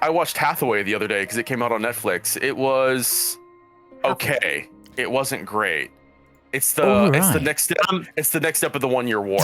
I watched Hathaway the other day because it came out on Netflix. It was okay. It wasn't great. It's the next step. It's the next step of the 1 Year War.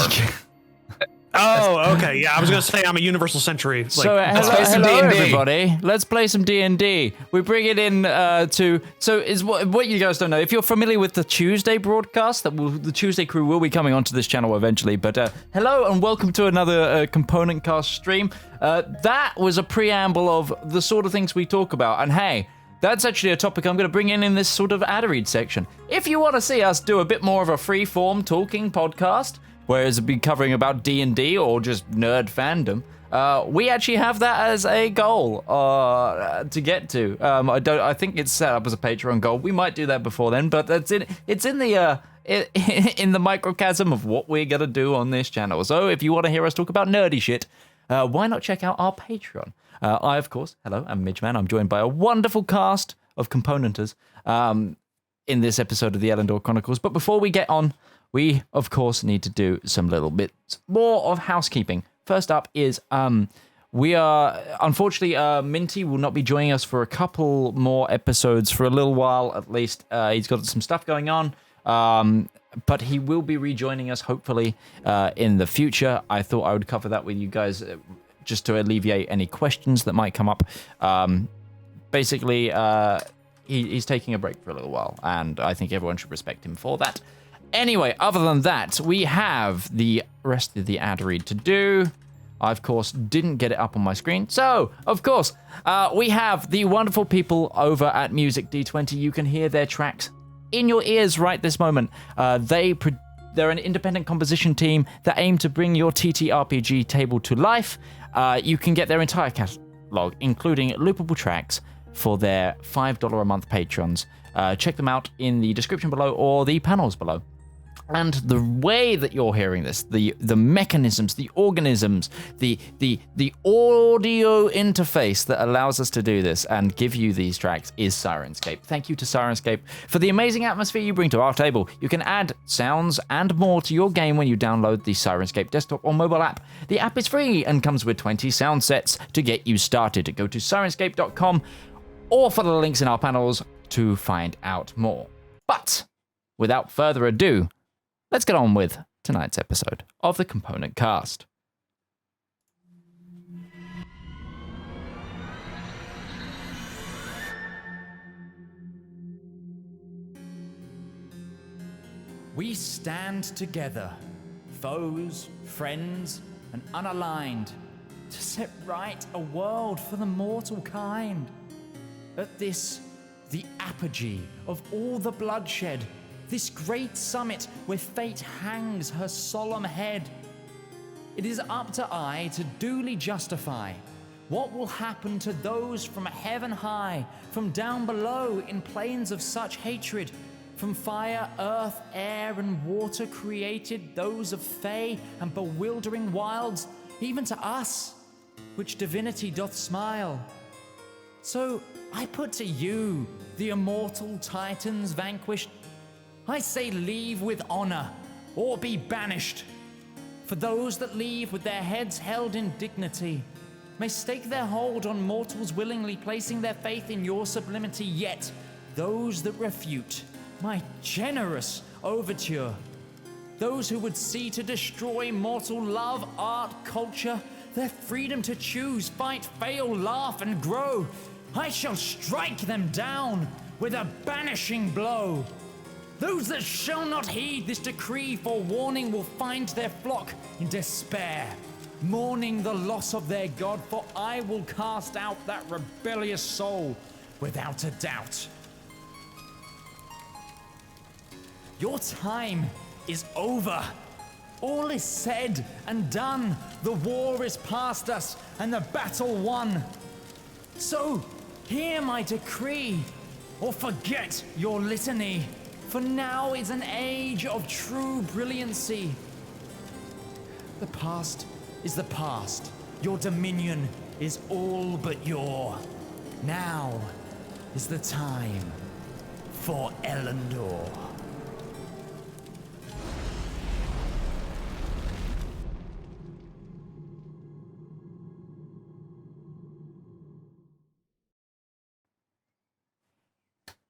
Oh, okay. Yeah, I was gonna say I'm a Universal Century. Like, So hello everybody. Let's play some D&D. We bring it in so is what you guys don't know. If you're familiar with the Tuesday broadcast, the Tuesday crew will be coming onto this channel eventually. But hello and welcome to another Component Cast stream. That was a preamble of the sort of things we talk about. And hey, that's actually a topic I'm going to bring in this sort of ad read section. If you want to see us do a bit more of a free-form talking podcast, whereas it'd be covering about D&D or just nerd fandom, we actually have that as a goal to get to. I think it's set up as a Patreon goal. We might do that before then, but it's in the microcosm of what we're gonna do on this channel. So if you want to hear us talk about nerdy shit, why not check out our Patreon? I, of course, hello, I'm Midgeman. I'm joined by a wonderful cast of componenters in this episode of the Elendor Chronicles. But before we get on, we, of course, need to do some little bits more of housekeeping. First up is, we are, unfortunately, Minty will not be joining us for a couple more episodes for a little while, at least. He's got some stuff going on, but he will be rejoining us, hopefully, in the future. I thought I would cover that with you guys just to alleviate any questions that might come up. Basically, he's taking a break for a little while, and I think everyone should respect him for that. Anyway, other than that, we have the rest of the ad read to do. I, of course, didn't get it up on my screen. So, of course, we have the wonderful people over at Music D20. You can hear their tracks in your ears right this moment. They're an independent composition team that aim to bring your TTRPG table to life. You can get their entire catalog, including loopable tracks, for their $5 a month patrons. Check them out in the description below or the panels below. And the way that you're hearing this, the mechanisms, the organisms, the audio interface that allows us to do this and give you these tracks is Syrinscape. Thank you to Syrinscape for the amazing atmosphere you bring to our table. You can add sounds and more to your game when you download the Syrinscape desktop or mobile app. The app is free and comes with 20 sound sets to get you started. Go to syrinscape.com or follow the links in our panels to find out more. But without further ado, let's get on with tonight's episode of the Component Cast. We stand together, foes, friends, and unaligned, to set right a world for the mortal kind. At this, the apogee of all the bloodshed, this great summit where fate hangs her solemn head, it is up to I to duly justify what will happen to those from heaven high, from down below in plains of such hatred, from fire, earth, air, and water created, those of fey and bewildering wilds, even to us, which divinity doth smile. So I put to you, the immortal titans vanquished, I say leave with honor, or be banished. For those that leave with their heads held in dignity may stake their hold on mortals willingly, placing their faith in your sublimity. Yet those that refute my generous overture, those who would see to destroy mortal love, art, culture, their freedom to choose, fight, fail, laugh, and grow, I shall strike them down with a banishing blow. Those that shall not heed this decree for warning will find their flock in despair, mourning the loss of their god, for I will cast out that rebellious soul without a doubt. Your time is over. All is said and done. The war is past us and the battle won. So hear my decree, or forget your litany. For now is an age of true brilliancy. The past is the past. Your dominion is all but your. Now is the time for Elendor.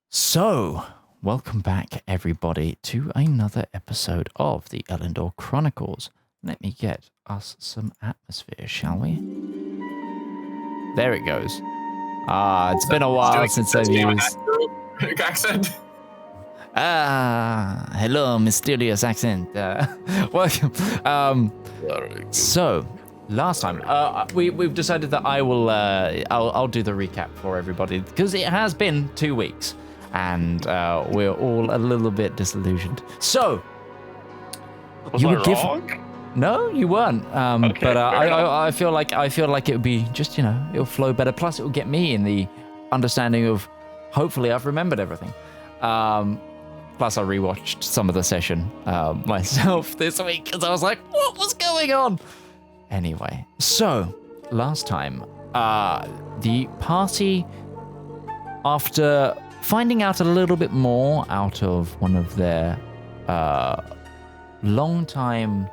So, welcome back, everybody, to another episode of the Elendor Chronicles. Let me get us some atmosphere, shall we? There it goes. It's been a while since I've used... accent. Hello, mysterious accent. Welcome. So, last time, we've decided that I'll do the recap for everybody, because it has been 2 weeks. And we're all a little bit disillusioned. So, Was you I would give. wrong? No, you weren't. Okay, but fair enough. I feel like it would be just, it'll flow better. Plus, it will get me in the understanding of. Hopefully, I've remembered everything. Plus, I rewatched some of the session myself this week because I was like, what was going on? Anyway, so last time, the party, after finding out a little bit more out of one of their long-time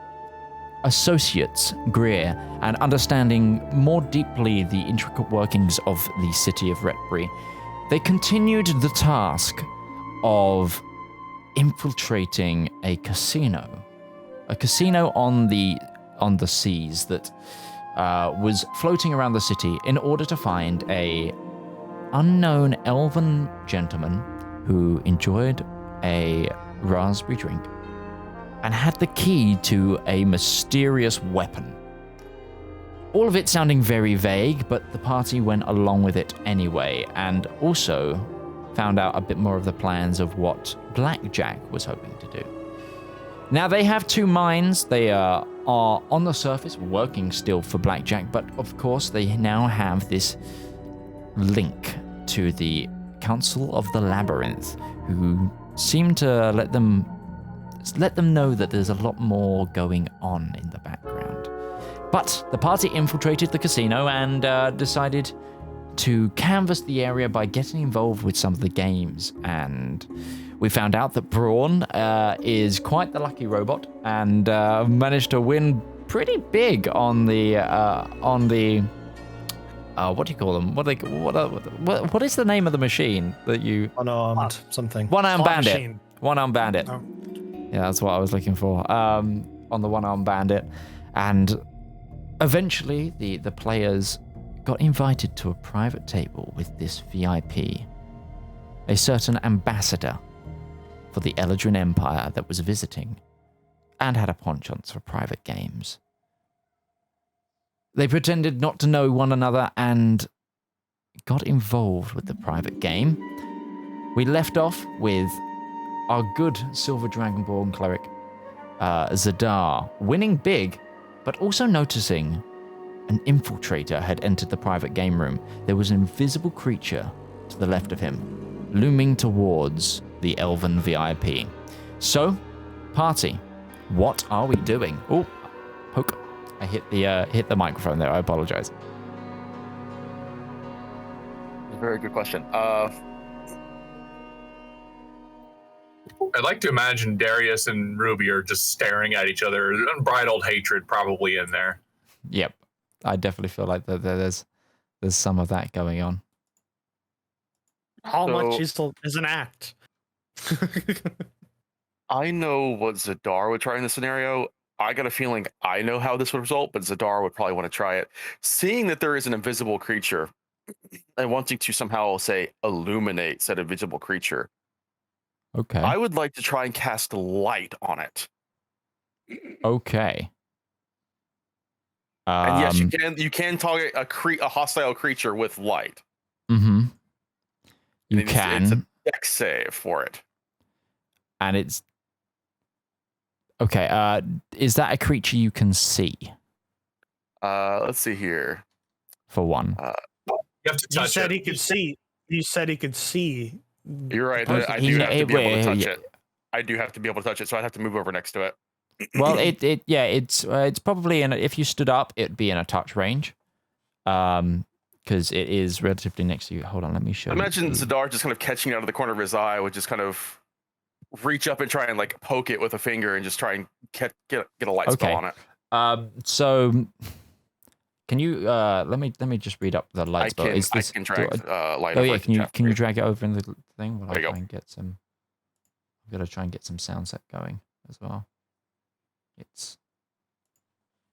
associates, Greer, and understanding more deeply the intricate workings of the city of Retbury, they continued the task of infiltrating a casino on the seas that was floating around the city in order to find a unknown elven gentleman who enjoyed a raspberry drink and had the key to a mysterious weapon. All of it sounding very vague, but the party went along with it anyway, and also found out a bit more of the plans of what Blackjack was hoping to do. Now, they have 2 mines. They are on the surface working still for Blackjack, but of course they now have this link to the Council of the Labyrinth, who seem to let them know that there's a lot more going on in the background. But the party infiltrated the casino and decided to canvass the area by getting involved with some of the games. And we found out that Braun is quite the lucky robot and managed to win pretty big on the what do you call them? What is the name of the machine that you... Unarmed something. One-armed bandit. Machine. One-armed bandit. Oh. Yeah, that's what I was looking for. On the one-armed bandit. And eventually, the players got invited to a private table with this VIP, a certain ambassador for the Eladrin Empire that was visiting and had a penchant for private games. They pretended not to know one another and got involved with the private game. We left off with our good Silver Dragonborn cleric, Zedaar, winning big, but also noticing an infiltrator had entered the private game room. There was an invisible creature to the left of him, looming towards the elven VIP. So, party, what are we doing? Oh, poke. I hit the microphone there. I apologize. Very good question. I'd like to imagine Darius and Ruby are just staring at each other, unbridled hatred probably in there. Yep, I definitely feel like there's some of that going on. How much is an act? I know what Zedaar would try in this scenario. I got a feeling I know how this would result, but Zedaar would probably want to try it. Seeing that there is an invisible creature and wanting to somehow, say, illuminate said invisible creature, Okay. I would like to try and cast light on it. Okay. And yes, you can target a hostile creature with light. Mm-hmm. You It's can. a dex save for it. And it's... Okay, is that a creature you can see? Let's see here. For one. You have to touch it. He could see. You said he could see. You're right. Okay, I do have to be able to touch it. I do have to be able to touch it, so I'd have to move over next to it. Well, it's probably if you stood up, it'd be in a touch range. Because it is relatively next to you. Hold on, let me show you. Imagine Zedaar just kind of catching it out of the corner of his eye, would just kind of reach up and try and like poke it with a finger and just try and get a light spell on it. So Can you let me just read up the light spell. I can drag light Oh over yeah, to Jeff. can you drag it over in the thing while I There you try go. and get some? I'm gonna try and get some sound set going as well. It's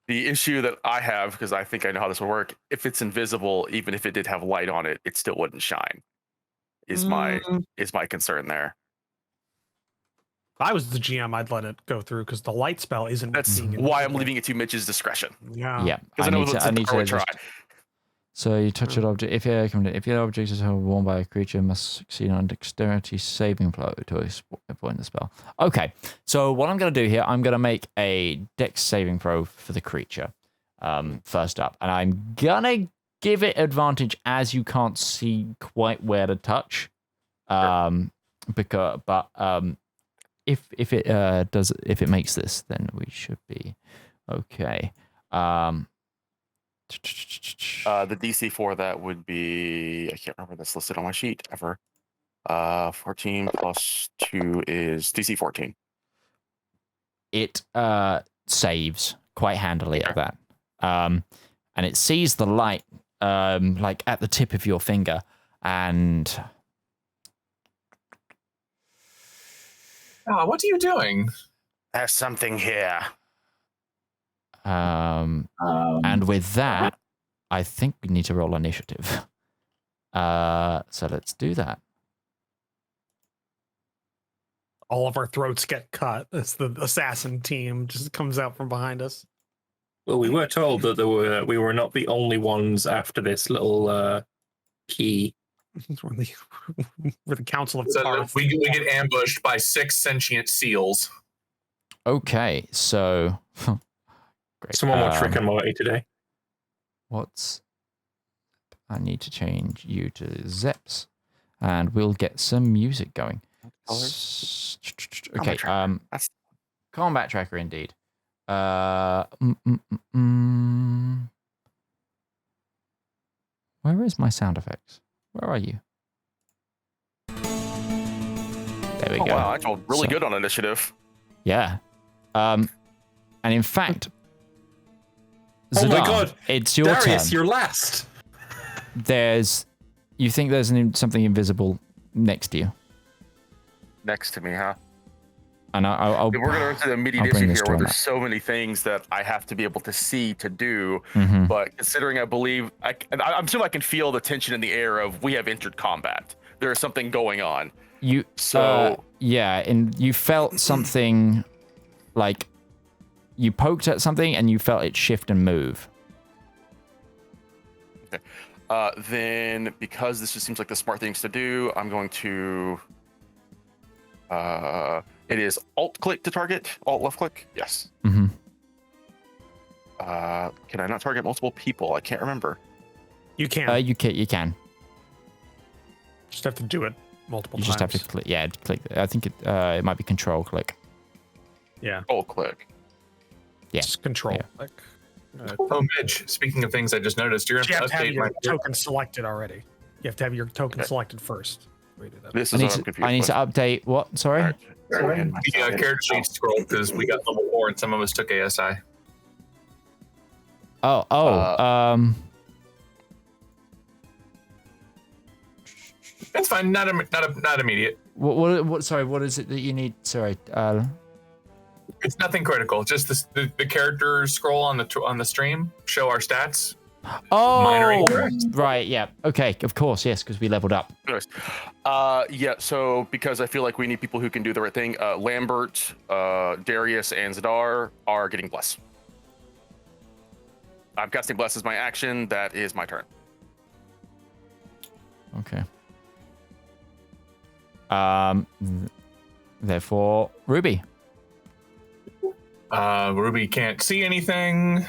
The issue that I have, because I think I know how this will work, if it's invisible, even if it did have light on it, it still wouldn't shine. Is my concern there. If I was the GM, I'd let it go through because the light spell isn't. That's being why I'm invisible. leaving it to Mitch's discretion. yeah. Because I know what Zedaar would try. So you touch an object. If your object is worn by a creature, it must succeed on a dexterity saving throw to avoid the spell. Okay. So what I'm going to do here, I'm going to make a dex saving throw for the creature. First up, and I'm gonna give it advantage as you can't see quite where to touch. If it makes this, then we should be okay. The DC for that would be, I can't remember that's listed on my sheet ever. 14 plus 2 is DC 14. It saves quite handily at that. And it sees the light like at the tip of your finger, and what are you doing? There's something here. and with that, I think we need to roll initiative. So let's do that. All of our throats get cut as the assassin team just comes out from behind us. Well, we were told that we were not the only ones after this little key. We're the Council of So Tarth. we get ambushed by 6 sentient seals. Okay, so great. Someone more trick and Morty today. I need to change you to Zeps, and we'll get some music going. Okay, combat tracker indeed. Where is my sound effects? Where are you? There we go. Wow, I rolled really good on initiative. Yeah. And in fact, Oh my Zedaar, god! it's your Darius, turn. you're last. You think there's something invisible next to you? Next to me, huh? And We're going to run into the immediate I'll bring issue this here to where him there's so many things that I have to be able to see to do. Mhm. But considering I'm assuming I can feel the tension in the air of we have entered combat. There is something going on. And you felt something like you poked at something and you felt it shift and move. Okay. Then, because this just seems like the smart things to do, I'm going to. It is Alt click to target. Alt left click. Yes. Mm-hmm. Can I not target multiple people? I can't remember. You can. You can. Just have to do it multiple You times. just have to click. Yeah, click. I think it might be control click. Yeah. Alt click. Yeah. Just control. Yeah. Like, Oh, Midge, speaking of things I just noticed, you're you going have to to have update your my token selected already. You have to have your token Okay. selected first. We do that. This I is need what to, I'm confused I need to with. update what? Sorry. the character sheet scroll because we got level 4 and some of us took ASI. It's fine, not immediate. What? Sorry. What is it that you need? Sorry. It's nothing critical. Just the character scroll on the stream show our stats. Minor Oh, incorrect. right. Yeah. Okay. Of course. Yes, because we leveled up. Anyways, yeah. So because I feel like we need people who can do the right thing, Lambert, Darius, and Zedaar are getting bless. I'm casting bless as my action. That is my turn. Okay. Therefore, Ruby. Ruby can't see anything.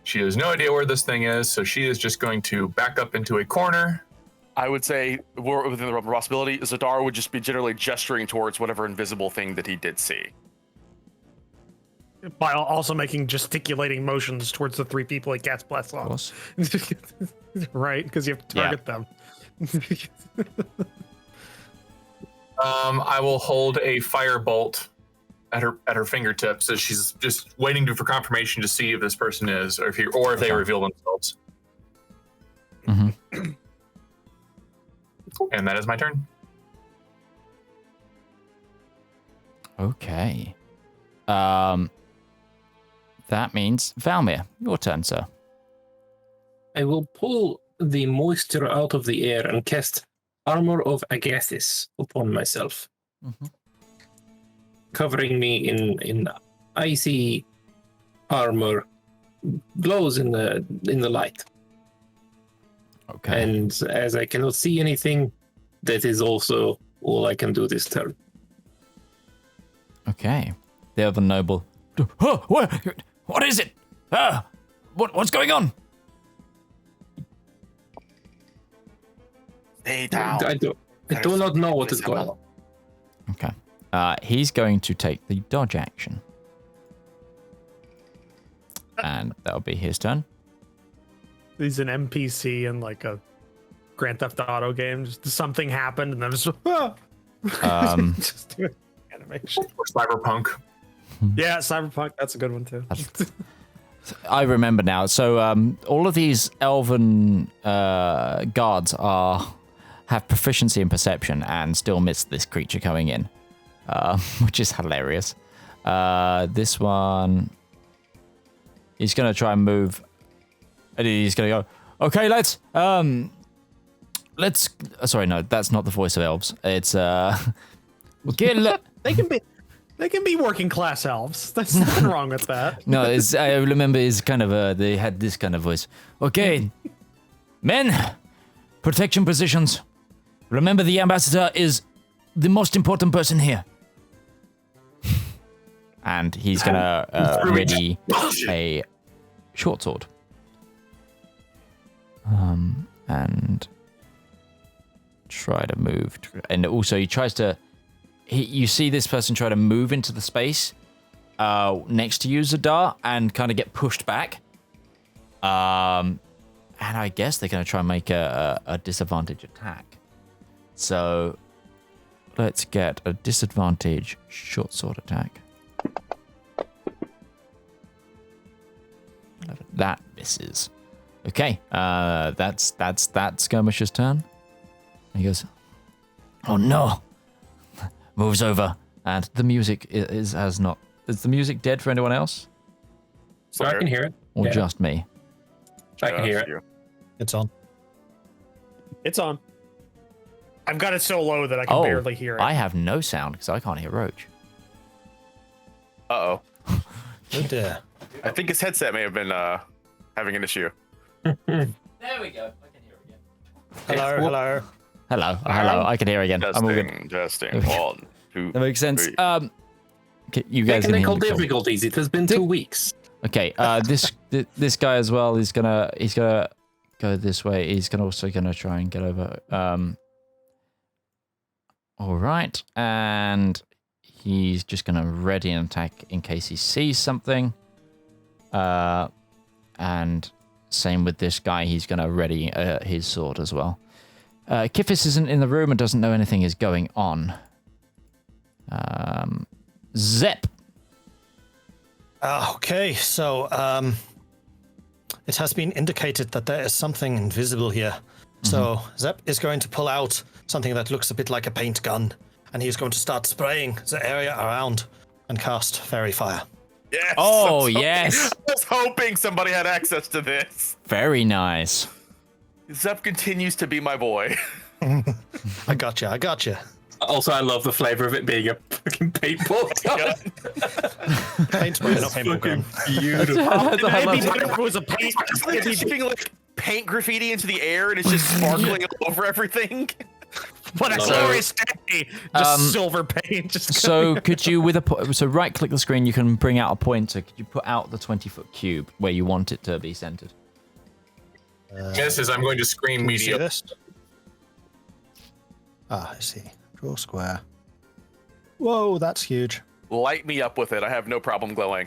She has no idea where this thing is, so she is just going to back up into a corner. I would say we're within the realm of possibility. Zedaar would just be generally gesturing towards whatever invisible thing that he did see. By also making gesticulating motions towards the 3 people he casts bless Of on. course. Right? Because you have to target them. I will hold a firebolt at her fingertips as she's just waiting for confirmation to see if this person is, or if they reveal themselves. Mm-hmm. And that is my turn. Okay. That means Valmir, your turn, sir. I will pull the moisture out of the air and cast Armor of Agathis upon myself, covering me in icy armor, glows in the light. Okay. And as I cannot see anything, that is also all I can do this turn. Okay. The other noble. Oh, what is it? What's going on? Stay down. I do not know what is going on. Okay. He's going to take the dodge action. And that'll be his turn. He's an NPC in like a Grand Theft Auto game. Just something happened and then just just do an animation. Or Cyberpunk. Yeah, Cyberpunk. That's a good one too. I remember now. So all of these elven guards have proficiency in perception and still miss this creature coming in, which is hilarious. This one, he's going to try and move. And he's going to go, okay, let's. Sorry, no, that's not the voice of elves. It's okay. They can be working class elves. There's nothing wrong with that. No, I remember is kind of they had this kind of voice. Okay, men, protection positions. Remember, the ambassador is the most important person here. And he's gonna ready a short sword. And try to move. And also, he tries to. You see this person try to move into the space next to you, Zedaar, and kind of get pushed back. And I guess they're going to try and make a disadvantage attack. So let's get a disadvantage short sword attack. That misses. Okay, that's Skirmisher's turn. And he goes, oh no. Moves over, and the music has not. Is the music dead for anyone else? So I can hear it. Or just me? I can hear it. It's on. It's on. I've got it so low that I can barely hear it. I have no sound because I can't hear Roach. Uh-oh. Oh dear. I think his headset may have been having an issue. There we go. I can hear again. Hello. Hello. I can hear again. I'm all good. Testing. 1, 2. That makes sense. Three. Okay, you guys. Technical difficulties. It has been 2 weeks. Okay. This guy as well. He's gonna go this way. He's also gonna try and get over. All right, and he's just gonna ready an attack in case he sees something. And same with this guy. He's gonna ready his sword as well. Kifis isn't in the room and doesn't know anything is going on. Zep. Okay, so it has been indicated that there is something invisible here. So Zep is going to pull out something that looks a bit like a paint gun, and he's going to start spraying the area around and cast Fairy Fire. Yes. Oh, yes. I was hoping somebody had access to this. Very nice. Zep continues to be my boy. I gotcha. Also, I love the flavor of it being a fucking paintball gun. Paint spray, not paintball gun. Beautiful. It'd be better if it was a paint. It's like shooting like paint graffiti into the air and it's just sparkling all over everything. What a glorious day! Just silver paint. Just So could you, so right click the screen, you can bring out a pointer. Could you put out the 20-foot cube where you want it to be centered? This is I'm going to screen Can you see media. this? I see. Draw square. Whoa, that's huge. Light me up with it. I have no problem glowing.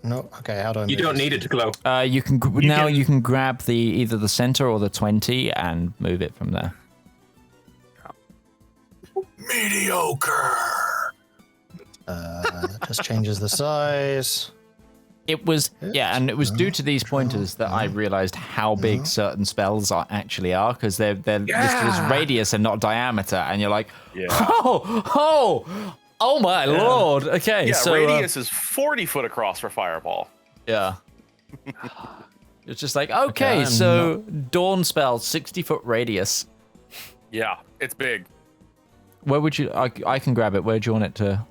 No. Okay, how do I You move don't this? need it to glow. You can grab either the center or the 20 and move it from there. Mediocre. That just changes the size. It was, yeah, and it was due to these pointers that I realized how big certain spells actually are, because they're listed as radius and not diameter, and you're like, oh my lord. Okay, Yeah, so radius is 40 foot across for Fireball. yeah. It's just like, okay, so Dawn spell, 60-foot radius. Yeah, it's big. Where would you, I can grab it, where do you want it to?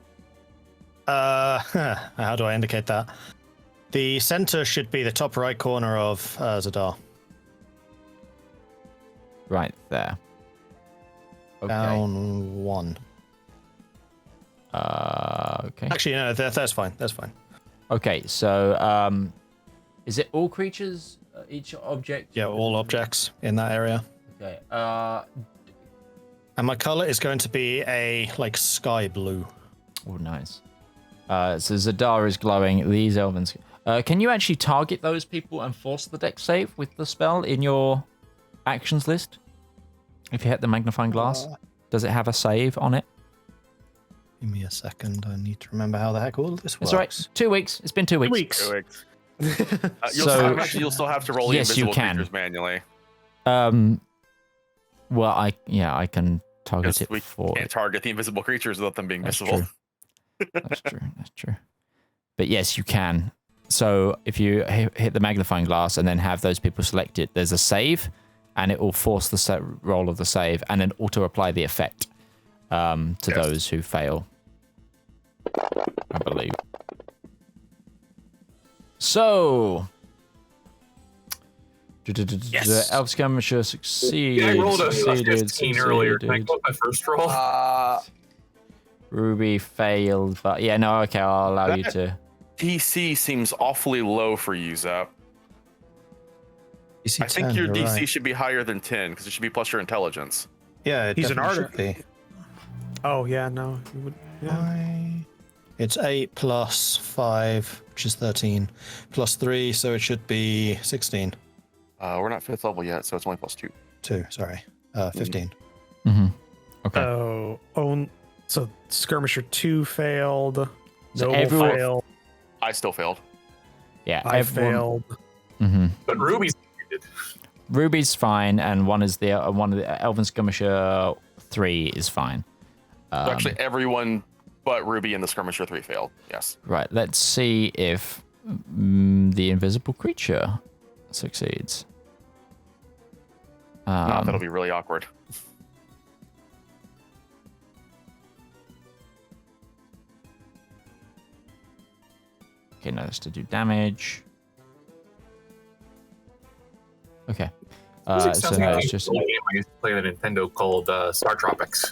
How do I indicate that? The center should be the top right corner of Zedaar. Right there. Okay. Down one. Okay. Actually, no, that's fine. That's fine. Okay, so is it all creatures, each object? Yeah, all objects in that area. Okay. And my color is going to be a like sky blue. Oh, nice. So Zedaar is glowing. These elvens. Can you actually target those people and force the dex save with the spell in your actions list? If you hit the magnifying glass, does it have a save on it? Give me a second. I need to remember how the heck all this works. It's all right. 2 weeks. It's been 2 weeks. 2 weeks. You'll still have to roll the Yes, you invisible can. creatures manually. Well, I can target it We for. can't target the invisible creatures without them being That's visible. true. That's true. That's true. But yes, you can. So if you hit the magnifying glass and then have those people selected, there's a save, and it will force the roll of the save and then auto-apply the effect to those who fail, I believe. So, the elf skirmisher succeeded. I rolled a 15 earlier. Can I go with my first roll? Ruby failed, but yeah, no, okay, I'll allow you to. DC seems awfully low for you, Zap. DC I think 10, your you're DC right. should be higher than 10 because it should be plus your intelligence. Yeah, it He's an definitely artist. should be. Oh yeah, no. You would, yeah. It's 8 plus 5, which is 13, plus 3, so it should be 16. We're not 5th level yet, so it's only plus 2. 2, sorry. 15. Mm-hmm. Okay. So Skirmisher 2 failed. So Noble everyone- failed. I still failed. Yeah, I everyone- failed. Mhm. But Ruby's muted. Ruby's fine, and one of the Elven Skirmisher 3 is fine. So actually, everyone but Ruby and the Skirmisher 3 failed. Yes. Right, let's see if the invisible creature succeeds. That'll be really awkward. Okay, now that's to do damage. Okay. So now it's just. I used to play a Nintendo called Star Tropics.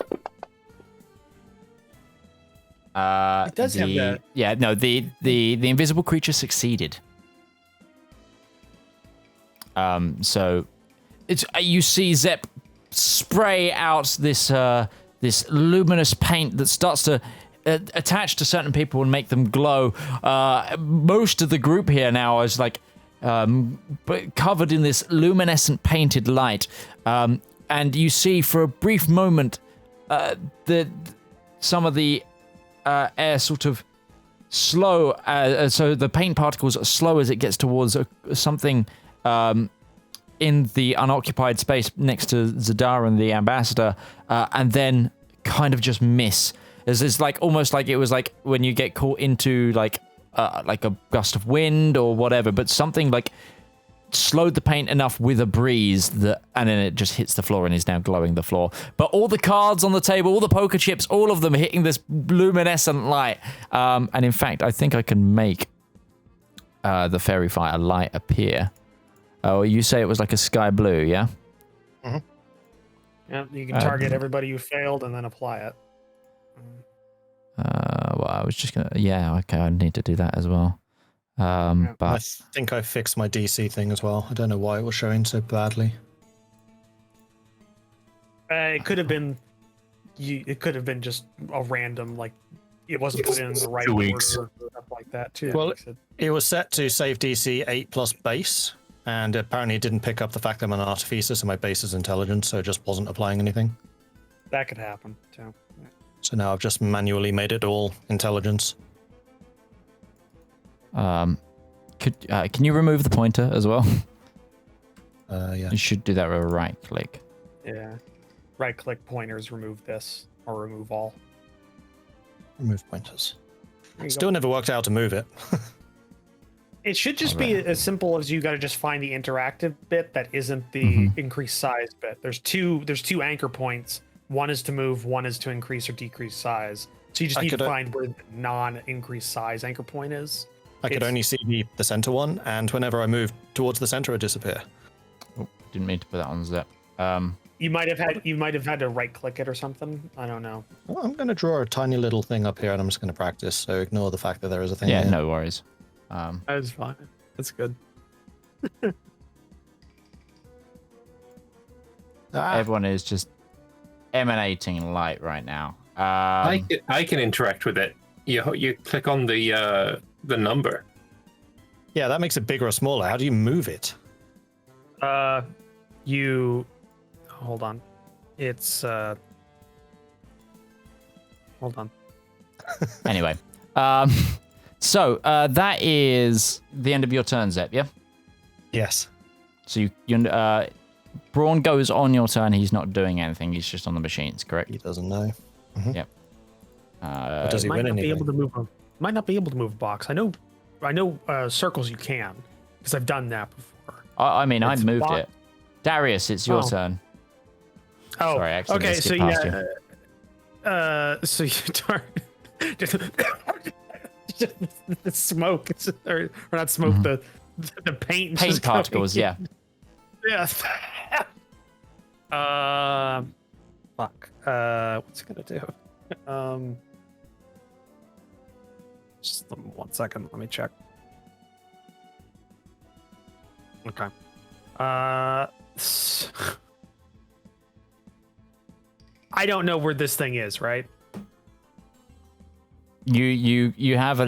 It does have that. Yeah, no, the invisible creature succeeded. So it's you see Zep spray out this this luminous paint that starts to attach to certain people and make them glow. Most of the group here now is like covered in this luminescent painted light, and you see for a brief moment that some of the air sort of slow, so the paint particles are slow as it gets towards something in the unoccupied space next to Zedaar and the ambassador, and then kind of just miss. It's like almost like it was like when you get caught into like a gust of wind or whatever, but something like slowed the paint enough with a breeze that, and then it just hits the floor and is now glowing the floor. But all the cards on the table, all the poker chips, all of them hitting this luminescent light. And in fact, I think I can make the fairy fire light appear. Oh, you say it was like a sky blue, yeah? Yeah, you can target everybody who failed and then apply it. Well, I was just gonna. Yeah, okay, I need to do that as well. I But think I fixed my DC thing as well. I don't know why it was showing so badly. It could have been. It could have been just a random, like it wasn't put in the right 2 order weeks. or stuff like that too. Well, Like I said. it was set to save DC 8 plus base, and apparently it didn't pick up the fact that I'm an artificer, so my base is intelligence, so it just wasn't applying anything. That could happen too. So now I've just manually made it all intelligence. Can you remove the pointer as well? Yeah. You should do that with a right click. Yeah. Right click pointers, remove this, or remove all. Remove pointers. There you Still go. never worked out how to move it. It should just be as simple as you got to just find the interactive bit that isn't the Mhm. increased size bit. There's two anchor points. One is to move, one is to increase or decrease size. So you just I need to could, find where the non-increased size anchor point is. I could It's- only see the center one, and whenever I move towards the center, it disappear. Oh, didn't mean to put that on Zep. You might have had to right click it or something. I don't know. Well, I'm going to draw a tiny little thing up here, and I'm just going to practice. So ignore the fact that there is a thing. Yeah, here. no worries. That's fine. That's good. Everyone is just emanating light right now. I can interact with it. You click on the number. Yeah, that makes it bigger or smaller. How do you move it? You hold on. It's hold on. Anyway, so that is the end of your turn, Zep. Yeah. Yes. So Braun goes on your turn. He's not doing anything. He's just on the machines, correct? He doesn't know. Yep. But does he might win not be anything? able to move. Might not be able to move a box. I know circles you can because I've done that before. I mean, I It's moved bo- it. Darius, it's your Oh. turn. Oh, Sorry, I accidentally okay. So skipped past yeah. So you start just the smoke, or not smoke, the paint. Paint just going particles, yeah. in. Yes. Fuck. What's it gonna do? Just 1 second. Let me check. Okay. I don't know where this thing is, right? You have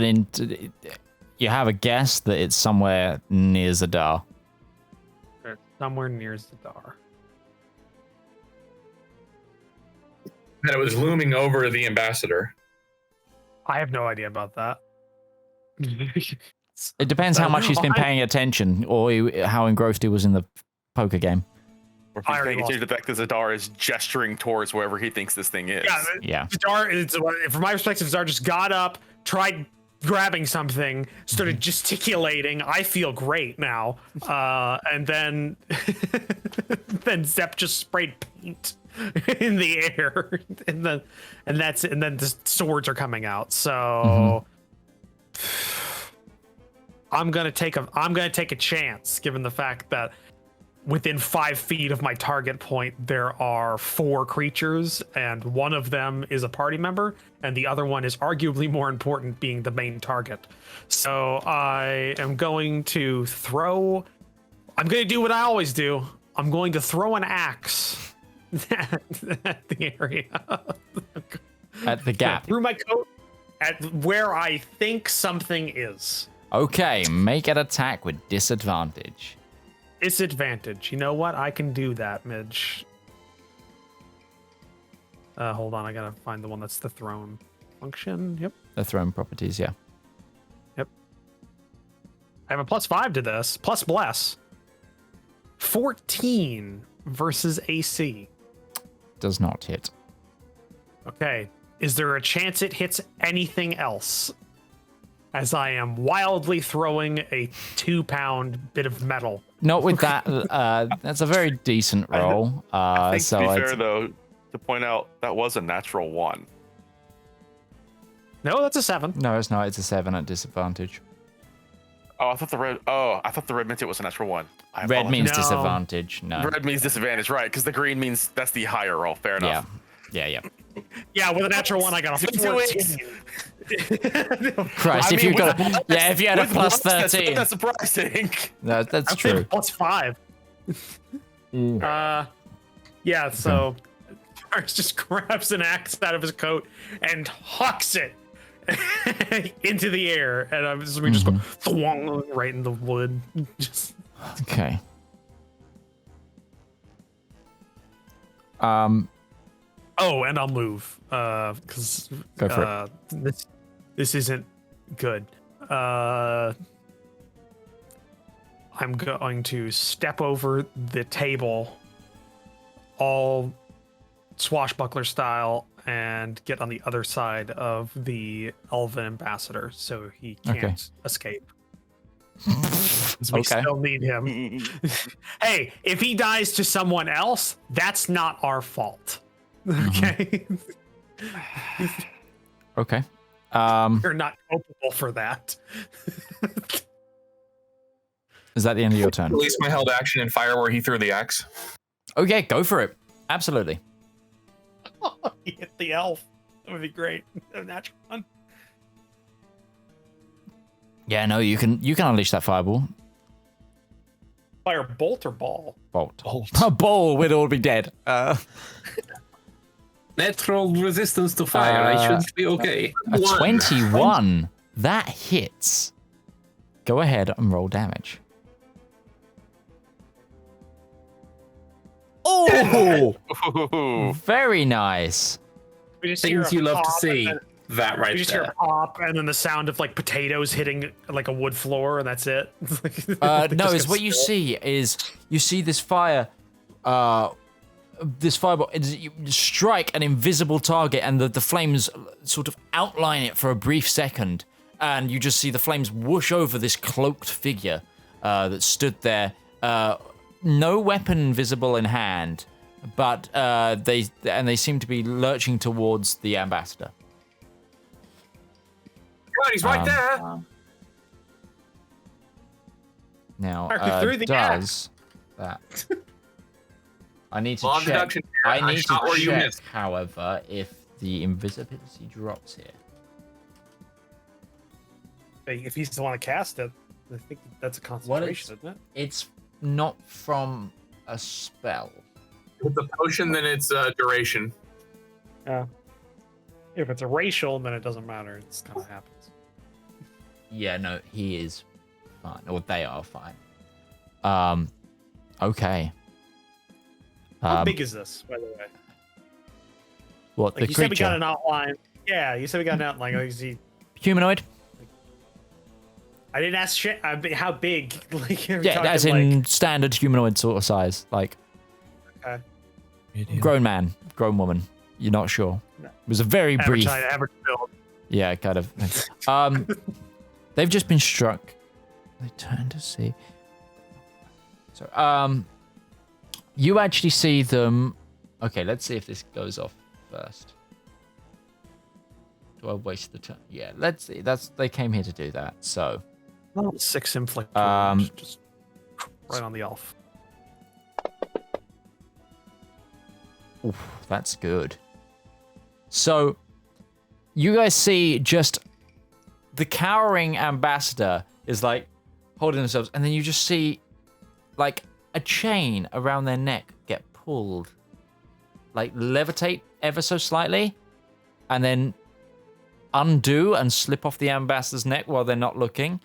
you have a guess that it's somewhere near Zedaar. Somewhere near Zedaar. That it was looming over the ambassador. I have no idea about that. It depends how much he's been paying attention, or how engrossed he was in the poker game. Or if I he's already paying lost. attention to the fact that Zedaar is gesturing towards wherever he thinks this thing is. Yeah. Zedaar, from my perspective, Zedaar just got up, tried grabbing something, started gesticulating. I feel great now. And then then Zep just sprayed paint in the air. and then the swords are coming out. So I'm gonna take a chance, given the fact that within 5 feet of my target point, there are 4 creatures, and one of them is a party member, and the other one is arguably more important, being the main target. So I am going to throw. I'm going to do what I always do. I'm going to throw an axe at the area. At the gap. Through my coat at where I think something is. Okay, make an attack with disadvantage. Disadvantage. You know what? I can do that, Midge. Hold on. I gotta find the one that's the throne function. Yep. The throne properties, yeah. I have a +5 to this. Plus bless. 14 versus AC. Does not hit. Okay. Is there a chance it hits anything else? As I am wildly throwing a 2-pound bit of metal. Not with that. That's a very decent roll. I think So to be I'd- fair, though, to point out that was a natural 1. No, that's a 7. no, it's not. It's a 7 at disadvantage. Oh, I thought the red meant it was a natural 1. I Red means No. disadvantage. No. Red means disadvantage, right? Because the green means that's the higher roll. Fair Yeah. enough. Yeah. Yeah, with a natural 1, I got a 14. Christ, I if mean, you've got with if you had a with plus bless, 13. That's surprising. No, that's I'll say true. +5. Yeah, so Darius just grabs an axe out of his coat and hucks it into the air, and we just go thwong right in the wood. Just Okay. Oh, and I'll move because Go for this isn't good. I'm going to step over the table, all swashbuckler style, and get on the other side of the Elven ambassador so he can't escape. 'Cause we Okay. still need him. Hey, if he dies to someone else, that's not our fault. Okay? Okay. You're not culpable for that. Is that the end of your turn? Release my held action and fire where he threw the axe. Okay, go for it. Absolutely. He hit the elf. That would be great. A natural one. Yeah, no, you can unleash that fireball. Fire bolt or ball? Bolt. A ball, we'd all be dead. Natural resistance to fire. I should be okay. A 21. That hits. Go ahead and roll damage. Oh! Ooh. Very nice. We just Things hear you a love to pop, see. and That then right You just hear there. a pop, and then the sound of like potatoes hitting like a wood floor, and that's it. No, it's what you see is you see this fire, this fireball. You strike an invisible target, and the flames sort of outline it for a brief second, and you just see the flames whoosh over this cloaked figure that stood there. No weapon visible in hand, but they seem to be lurching towards the ambassador. God, he's right there. Now, Mark, through the does that? I need to Law of check. deduction. I I need shot to where you check, missed. however, if the invisibility drops here. If he's the one to cast it, I think that's a concentration, isn't it? It's not from a spell. With the potion, then it's duration. If it's a racial, then it doesn't matter. It just kind of happens. Yeah, no, he is fine, or they are fine. Okay. How big is this, by the way? What Like the you said, we got creature? an outline. Yeah, you said we got an outline. Like, is he? Humanoid? I didn't ask shit. How big? Like, are we Yeah, talking, as in standard humanoid sort of size, like like, grown man, grown woman. You're not sure. No. It was a very brief. average build. Yeah, kind of. They've just been struck. They turn to see. So, you actually see them. Okay, let's see if this goes off first. Do I waste the turn? Yeah, let's see. They came here to do that. So, 6 inflict. Just right on the elf. oof, that's good. So, you guys see just the cowering ambassador is like holding themselves, and then you just see like a chain around their neck get pulled, like levitate ever so slightly, and then undo and slip off the ambassador's neck while they're not looking,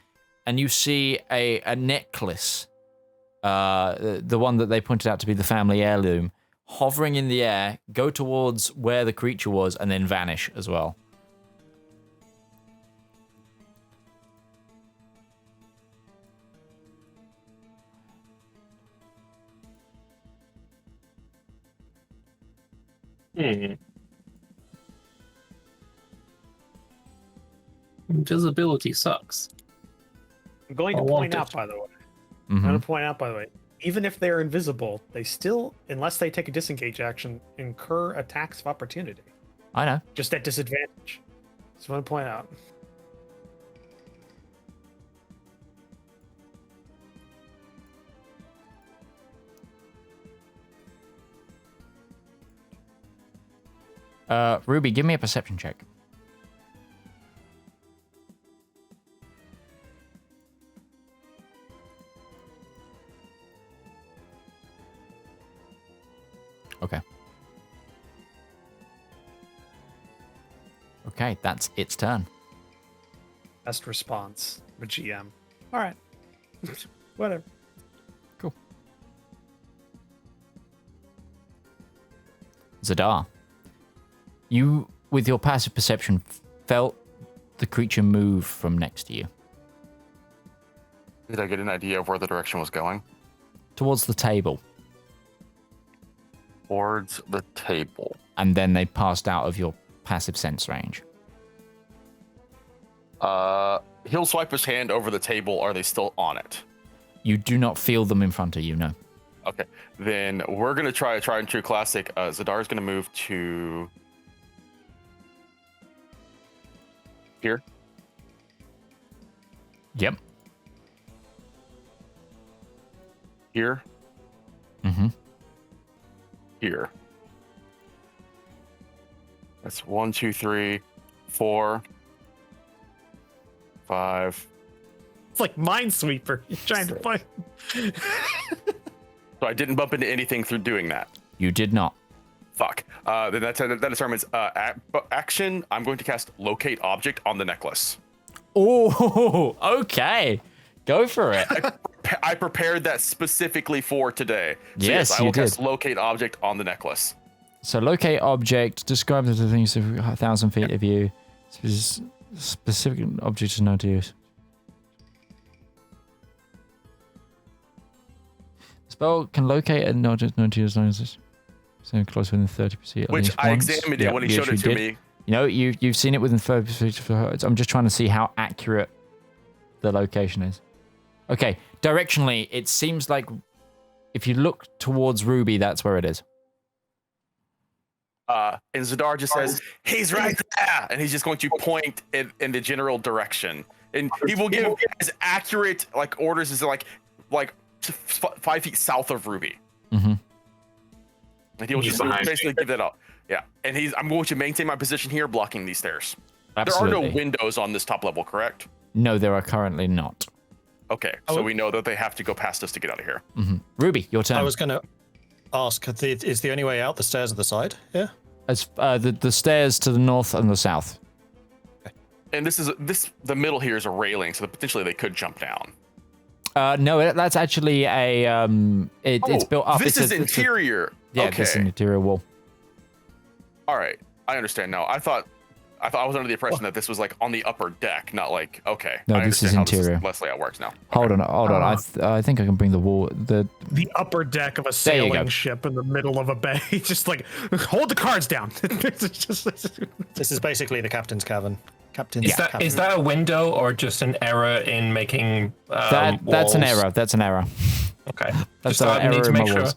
and you see a necklace, the one that they pointed out to be the family heirloom, hovering in the air, go towards where the creature was, and then vanish as well. Invisibility sucks. I'm going to I want point out, it. by the way. Mhm. I'm going to point out, by the way. Even if they're invisible, they still, unless they take a disengage action, incur attacks of opportunity. I know. Just at disadvantage. Just want to point out. Ruby, give me a perception check. Okay. Okay, that's its turn. Best response, the GM. All right. Whatever. Zedaar. You, with your passive perception, felt the creature move from next to you. Did I get an idea of where the direction was going? Towards the table. Towards the table. And then they passed out of your passive sense range. He'll swipe his hand over the table. Are they still on it? You do not feel them in front of you, no. Okay. Then we're going to try a tried and true classic. Zedaar is going to move to here. Yep. Here. Mm-hmm. Here. That's 1, 2, 3, 4, 5. It's like Minesweeper. You're trying to find. So I didn't bump into anything through doing that. You did not. Fuck. Then that determines action. I'm going to cast Locate Object on the necklace. Oh, okay. Go for it. I prepared that specifically for today. So Yes, I will you did. cast Locate Object on the necklace. So locate object, describe the things 1,000 feet of you. Specific object is known to use. Spell can locate an object known to use as long as it's so close within 30 feet. at Which least I once. examined it Yeah, when he yes, showed it you to did. me. You know, you've seen it within 30 feet of her. I'm just trying to see how accurate the location is. Okay, directionally, it seems like if you look towards Ruby, that's where it is. And Zedaar just says, he's right there. And he's just going to point in the general direction. And he will give as accurate orders as like 5 feet south of Ruby. Mm-hmm. And he'll He's just behind basically me. give that up. Yeah. And I'm going to maintain my position here, blocking these stairs. There Absolutely. are no windows on this top level, correct? No, there are currently not. Okay. So we know that they have to go past us to get out of here. Mm-hmm. Ruby, your turn. I was going to ask, is the only way out the stairs at the side? Yeah. As the stairs to the north and the south. And the middle here is a railing, so potentially they could jump down. No, that's actually a it's built up. This is interior. Yeah, Okay. this is an interior wall. All right. I understand now. I thought I was under the impression that this was like on the upper deck, not like okay. No, I this is understand how interior. Leslie, how it works now. Hold on. I think I can bring the wall. The upper deck of a There you go. sailing ship in the middle of a bay. Just like, hold the cards down. This is basically the captain's cabin. Is that a window or just an error in making that's an walls? error. That's an error. Okay. That's Just an thought I need error to in my make sure. walls.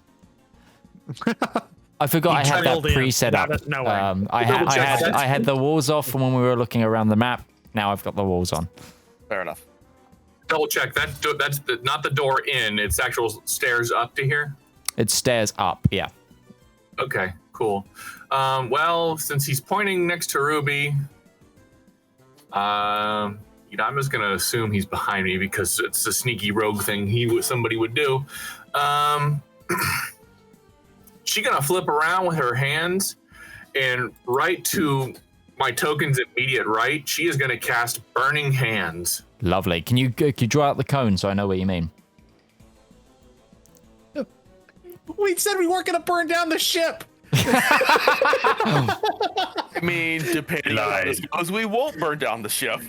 I forgot I had that trailed in pre-set up. without us knowing. I had the walls off from when we were looking around the map. Now I've got the walls on. Fair enough. Double check. That's not the door in. It's actual stairs up to here. It stairs up. Yeah. Okay, cool. Well, since he's pointing next to Ruby, I'm just gonna assume he's behind me because it's a sneaky rogue thing somebody would do. She gonna flip around with her hands, and right to my token's immediate right, she is gonna cast Burning Hands. Lovely. Can you draw out the cone so I know what you mean? We said we weren't going to burn down the ship. I mean, depending on how this goes, we won't burn down the ship.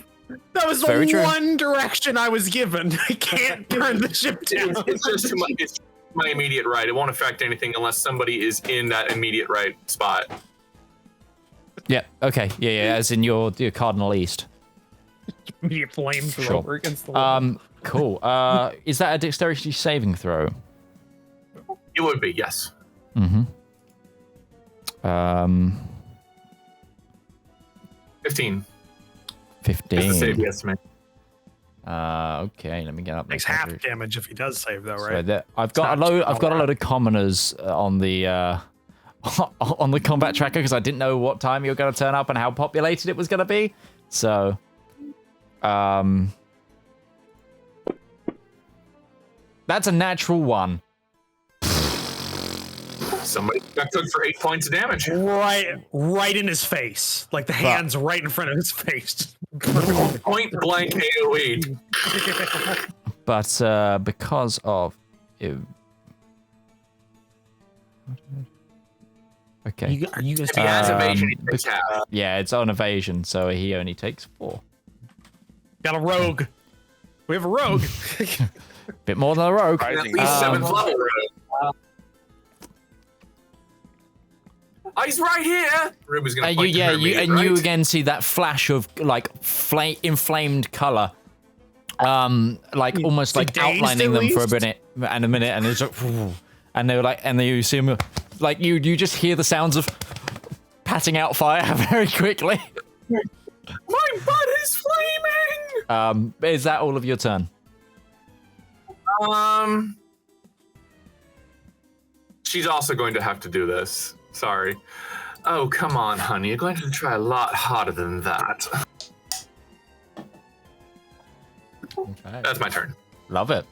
That was Very the true. one direction I was given. I can't burn the ship down. It's just it's my immediate right. It won't affect anything unless somebody is in that immediate right spot. Yeah. Okay. Yeah. As in your cardinal east. Immediate flamethrower against the wall. Cool. Is that a dexterity saving throw? It would be, yes. Mm-hmm. 15. 15. That's the save estimate. Okay, let me get up. Takes my half calculator. damage if he does save, though, So right? I've got a load of commoners on the on the combat tracker because I didn't know what time you were going to turn up and how populated it was going to be. So, that's a natural one. Somebody got cooked for 8 points of damage. Right in his face. Like the hands right in front of his face. Point blank AoE. But because of Okay. Are you guys If he has evasion, he Um, takes half. Yeah, it's on evasion, so he only takes 4. got a rogue? We have a rogue. Bit more than a rogue. At least 7th level rogue. Oh, he's right here. Ruby's gonna point to her immediate you right. again see that flash of like inflamed color, like almost like dazed outlining at them for a least? minute, and it's like, and they were like, and then you see them, like you just hear the sounds of patting out fire very quickly. My butt is flaming. Is that all of your turn? She's also going to have to do this. Sorry. Oh, come on, honey. You're going to try a lot harder than that. Okay. That's my turn. Love it.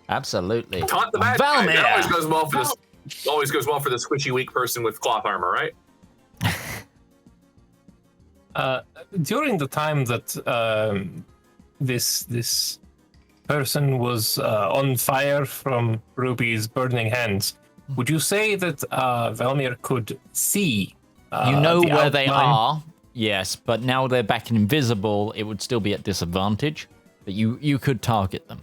Absolutely. Taunt the bad guy. Valmir. That always goes well for this. Always goes well for the squishy weak person with cloth armor, right? During the time that this person was on fire from Ruby's burning hands, would you say that Valmir could see? You know the where they outline? are, yes, but now they're back in invisible. It would still be at disadvantage, but you could target them.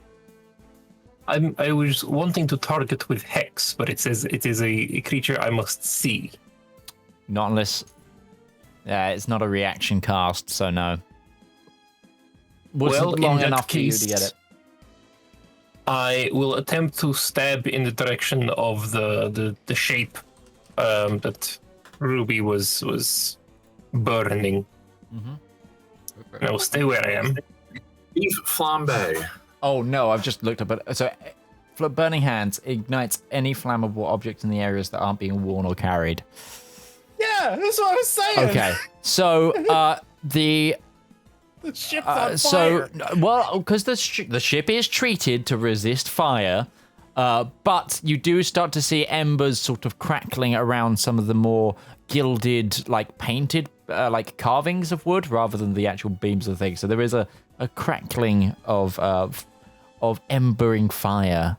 I was wanting to target with Hex, but it says it is a creature I must see. Not unless it's not a reaction cast, so no. Was Well, it in long that enough for you to get case- it? I will attempt to stab in the direction of the shape that Ruby was burning. And I will stay where I am. Beef flambe. Oh no, I've just looked up it. So, burning hands ignites any flammable object in the areas that aren't being worn or carried. Yeah, that's what I was saying. Okay, so the ship's on fire. because the ship is treated to resist fire, but you do start to see embers sort of crackling around some of the more gilded, like painted, like carvings of wood rather than the actual beams of things. So there is a crackling of embering fire,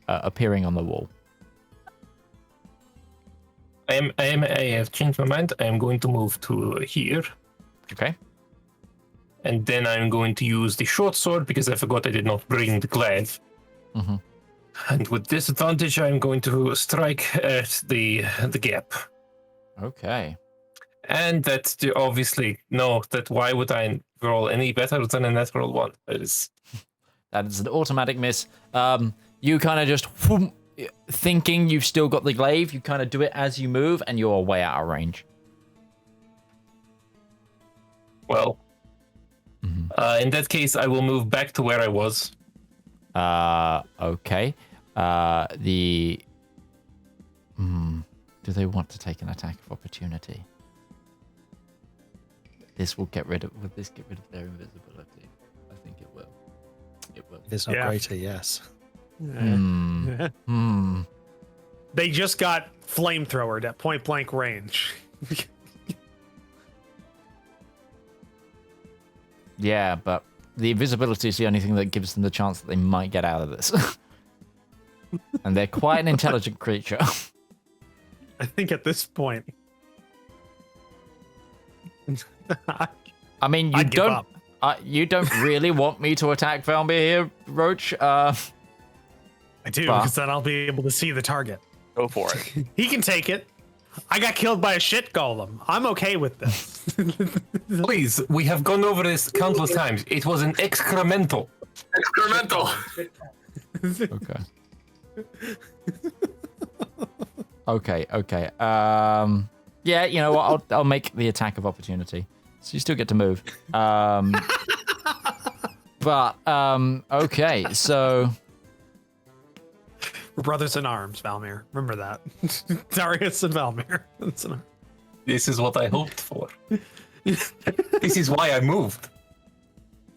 appearing on the wall. I have changed my mind. I am going to move to here. Okay. And then I'm going to use the short sword because I forgot I did not bring the glaive. Mm-hmm. And with disadvantage, I'm going to strike at the gap. Okay. And that's obviously no. That why would I roll any better than a natural one? That is an automatic miss. You kind of just thinking you've still got the glaive. You kind of do it as you move, and you're way out of range. well. In that case, I will move back to where I was. Okay. Do they want to take an attack of opportunity? This will get rid of. Will this get rid of their invisibility? I think it will. It will. If it's not Yeah. greater, yes. They just got flamethrowered at point blank range. Yeah, but the invisibility is the only thing that gives them the chance that they might get out of this. And they're quite an intelligent creature. I think at this point. I mean, I'd give up. you don't really want me to attack Valmir here, Roach. I do, Bah. because then I'll be able to see the target. Go for it. He can take it. I got killed by a shit golem. I'm okay with this. Please, we have gone over this countless times. It was an excremental. Excremental. Okay. Yeah, you know what? I'll make the attack of opportunity. So you still get to move. Okay, so We're brothers in arms, Valmir. Remember that. Darius and Valmir. This is what I hoped for. This is why I moved.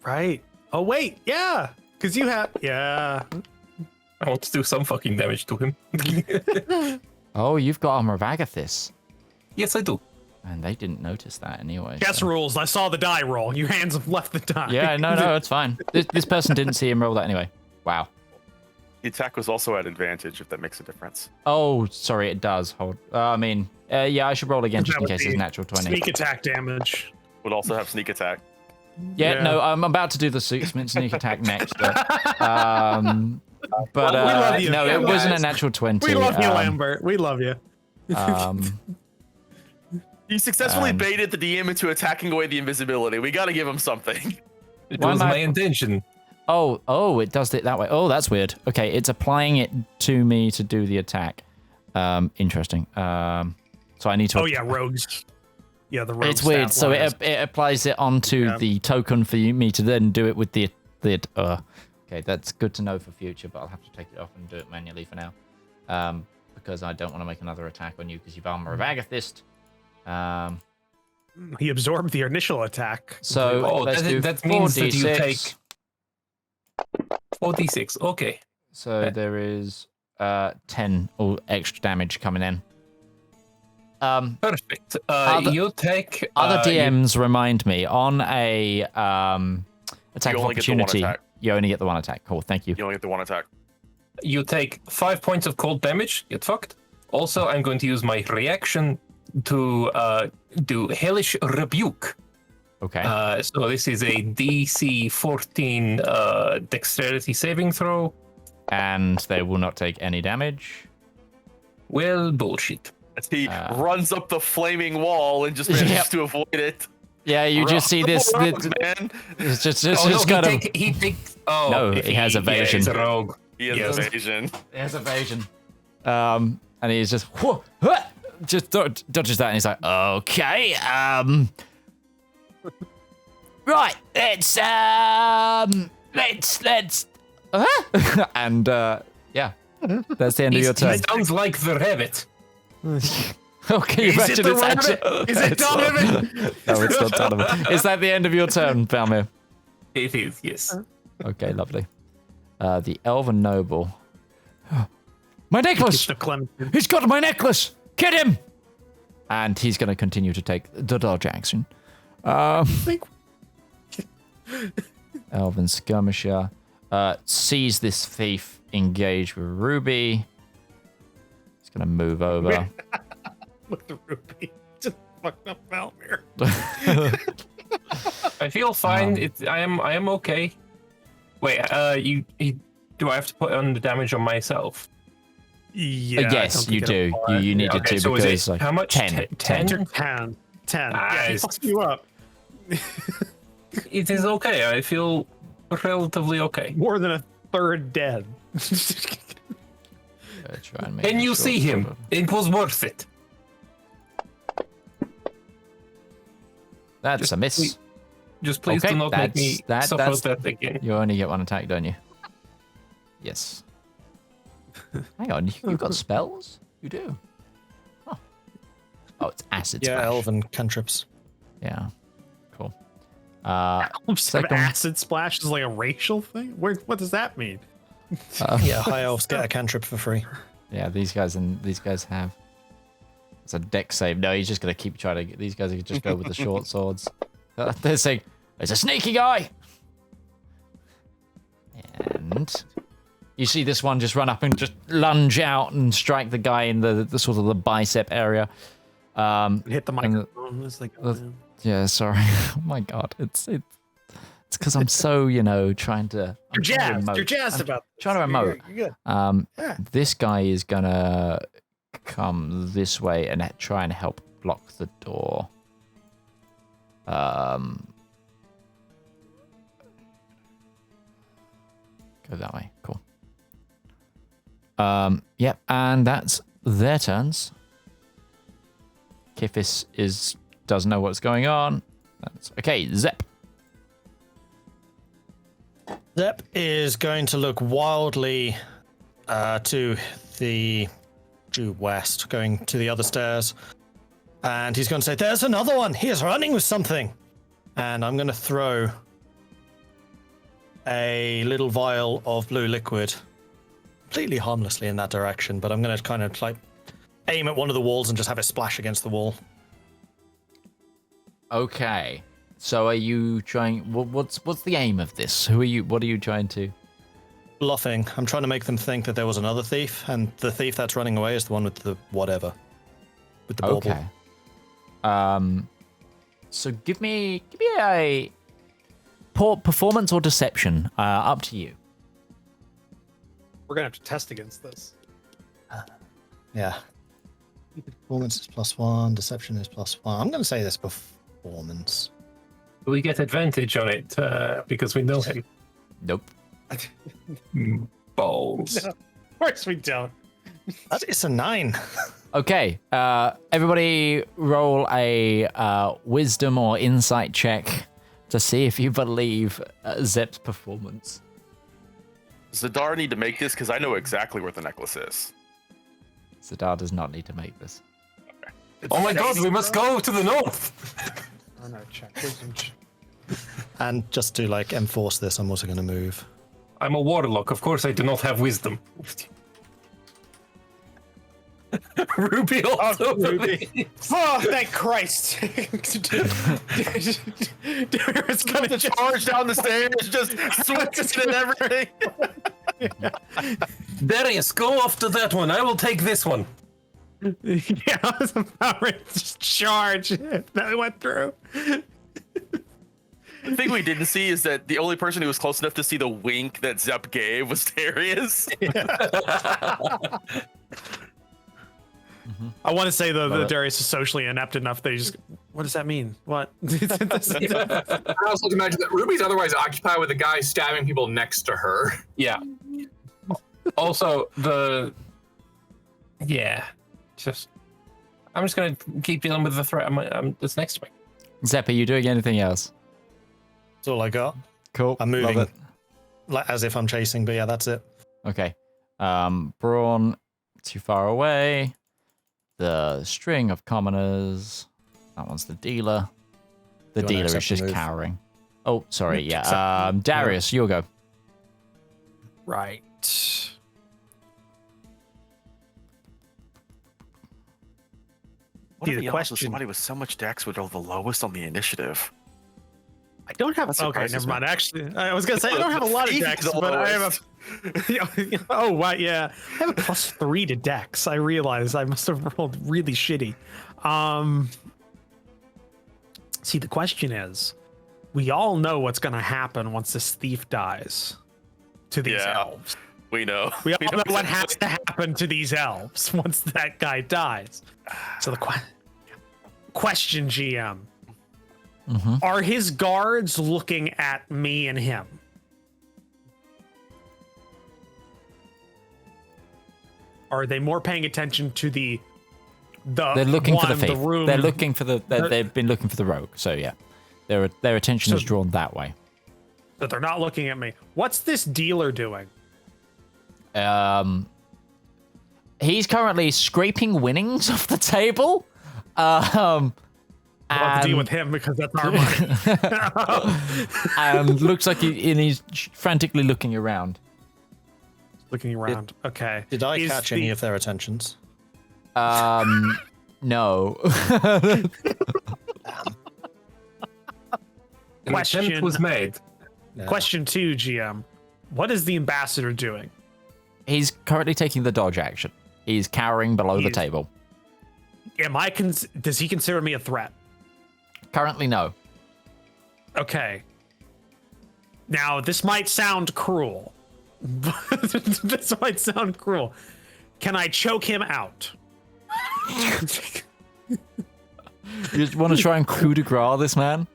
Right. Oh, wait. Yeah. Because you have. Yeah. I want to do some fucking damage to him. oh, you've got Armor of Agathis. Yes, I do. And they didn't notice that anyway. Chess so. rules. I saw the die roll. Your hands have left the die. Yeah, no, it's fine. This person didn't see him roll that anyway. Wow. The attack was also at advantage, if that makes a difference. Oh, sorry, it does. Hold. Yeah, I should roll again just That in would case it's be natural 20. Sneak attack damage. Would also have sneak attack. Yeah, Yeah. no, I'm about to do the sneak attack next. But love you, no, it guys. wasn't a natural 20. We love you, Lambert. We love you. He successfully And- baited the DM into attacking away the invisibility. We got to give him something. It Why was am I- my intention. Oh, it does it that way. Oh, that's weird. Okay, it's applying it to me to do the attack. Interesting. So I need to. Oh yeah, rogues. Yeah, the rogues. It's weird. So it applies it onto the token for me to then do it with the. Okay, that's good to know for future, but I'll have to take it off and do it manually for now, because I don't want to make another attack on you because you've armor of Agathist. He absorbed the initial attack. So Oh, let's do that means that you 4d6. take 4d6. Okay. So there is 10 extra damage coming in. Perfect. You take Other you- DMs remind me on a attack You of only get the one opportunity. attack. You only get the one attack. Cool, thank you. You only get the one attack. You take 5 points of cold damage. Get fucked. Also, I'm going to use my reaction to do Hellish Rebuke. Okay. So this is a DC 14 dexterity saving throw. And they will not take any damage. Well, bullshit. As he runs up the flaming wall and just manages Yep. to avoid it. Yeah, you just see this. Man. It's just Oh, no, kind of. he takes. Oh, No, if he has evasion. Yeah, he's a rogue. He has Yes. evasion. There's evasion. And he's just just dodges that, and he's like, okay, right, let's and yeah, that's the end of your turn. Sounds like the rabbit. Okay, Is it the rabbit? Is it Donovan? No, it's not Donovan. Is that the end of your turn, Valmir? It is, yes. Okay, lovely. The Elven Noble. My necklace! The Clementine. He's got my necklace! Get him! And he's going to continue to take the dodge action. Elven Skirmisher sees this thief engage with Ruby. He's going to move over. With the ruby. Just fucked up Valmir. I feel fine. I am okay. Wait, do I have to put on the damage on myself? Yeah. I Yes, don't you think do. it'll apply. You needed Okay, to so is because it like how much? 10. 10? 10. Yeah, he Nice. fucked you up. It is okay. I feel relatively okay. More than a third dead. Try and make Can it you short see him? sort of- It was worth it. That's a miss. Just please Okay, do not make me suffer that's- that again. You only get one attack, don't you? Yes. Hang on, you've got spells? You do. Oh, it's acid Yeah, splash. elven cantrips. Yeah. Cool. Second. Acid splash is like a racial thing? What does that mean? Yeah, high elves get a cantrip for free. Yeah, these guys have. It's a deck save. No, he's just gonna keep trying to get. These guys are just go with the short swords. They're saying, "There's a sneaky guy," and you see this one just run up and just lunge out and strike the guy in the sort of the bicep area. Hit the and microphone. It's like, oh, man. yeah, sorry. Oh my god, it's because I'm so trying to. You're jazzed. emote. You're jazzed I'm about this. trying to emote. You're good. Yeah. This guy is gonna come this way and try and help block the door. Go that way. Cool. Yep, and that's their turns. Kifis doesn't know what's going on. That's okay. Zep. Zep is going to look wildly to the due west, going to the other stairs. And he's going to say, "There's another one. He is running with something." And I'm going to throw a little vial of blue liquid completely harmlessly in that direction. But I'm going to kind of like aim at one of the walls and just have it splash against the wall. Okay. So are you trying? What's the aim of this? Who are you? What are you trying to? bluffing. I'm trying to make them think that there was another thief, and the thief that's running away is the one with the whatever. With the bauble. Okay. So give me a performance or deception. Up to you. We're gonna have to test against this. Yeah. Performance is +1, deception is +1. I'm going to say this performance. We get advantage on it because we know him. Nope. Balls. No, of course we don't. That is a 9. Okay. Everybody roll a wisdom or insight check to see if you believe Zep's performance. Zedaar need to make this because I know exactly where the necklace is. Zedaar does not need to make this. Oh my god, we must go to the north! Oh no, check. Wisdom check. And just to like enforce this, I'm also going to move. I'm a warlock, of course I do not have wisdom. Ruby also Ruby. Oh, thank Christ! It's gonna The charge down the stairs, just switching and everything. Darius, go off to that one. I will take this one. Yeah, I was about ready to just charge. That went through. The thing we didn't see is that the only person who was close enough to see the wink that Zep gave was Darius. I want to say though that Darius is socially inept enough that he just. What does that mean? What? I also imagine that Ruby's otherwise occupied with the guy stabbing people next to her. Yeah. Also, yeah, I'm just gonna keep dealing with the threat that's next to me. Zep, are you doing anything else? That's all I got. Cool. I'm moving. Love it. Like, as if I'm chasing, but yeah, that's it. Okay. Brawn, too far away. The string of commoners. That one's the dealer. The Do you wanna dealer is accept the just move? cowering. Oh, sorry. Yeah. Accept- Darius, you'll go. Right. What if The the question- somebody with so much dex would roll the lowest on the initiative? I don't have. That Okay, surprises never me. mind. Actually, I was gonna say I don't have a lot of Thief decks, is the but I have lowest. a. Oh, wow, yeah. I have a +3 to dex. I realize I must have rolled really shitty. See, the question is, we all know what's gonna happen once this thief dies to these Yeah. elves. We know. We all know what exactly. has to happen to these elves once that guy dies. So the question, GM, are his guards looking at me and him? Are they more paying attention to the They're looking for the thief. room? They're looking for they've been looking for the rogue. So yeah, their attention is drawn that way. But they're not looking at me. What's this dealer doing? He's currently scraping winnings off the table. I'll have to deal with him because that's our money. And looks like he's frantically looking around. Looking around. Okay. Did I Is catch the- any of their attentions? No. An attempt was made. Yeah. Question 2, GM. What is the ambassador doing? He's currently taking the dodge action. He's cowering below the He's- table. Does he consider me a threat? Currently, no. Okay. Now, this might sound cruel. This might sound cruel. Can I choke him out? You just want to try and coup de grace this man?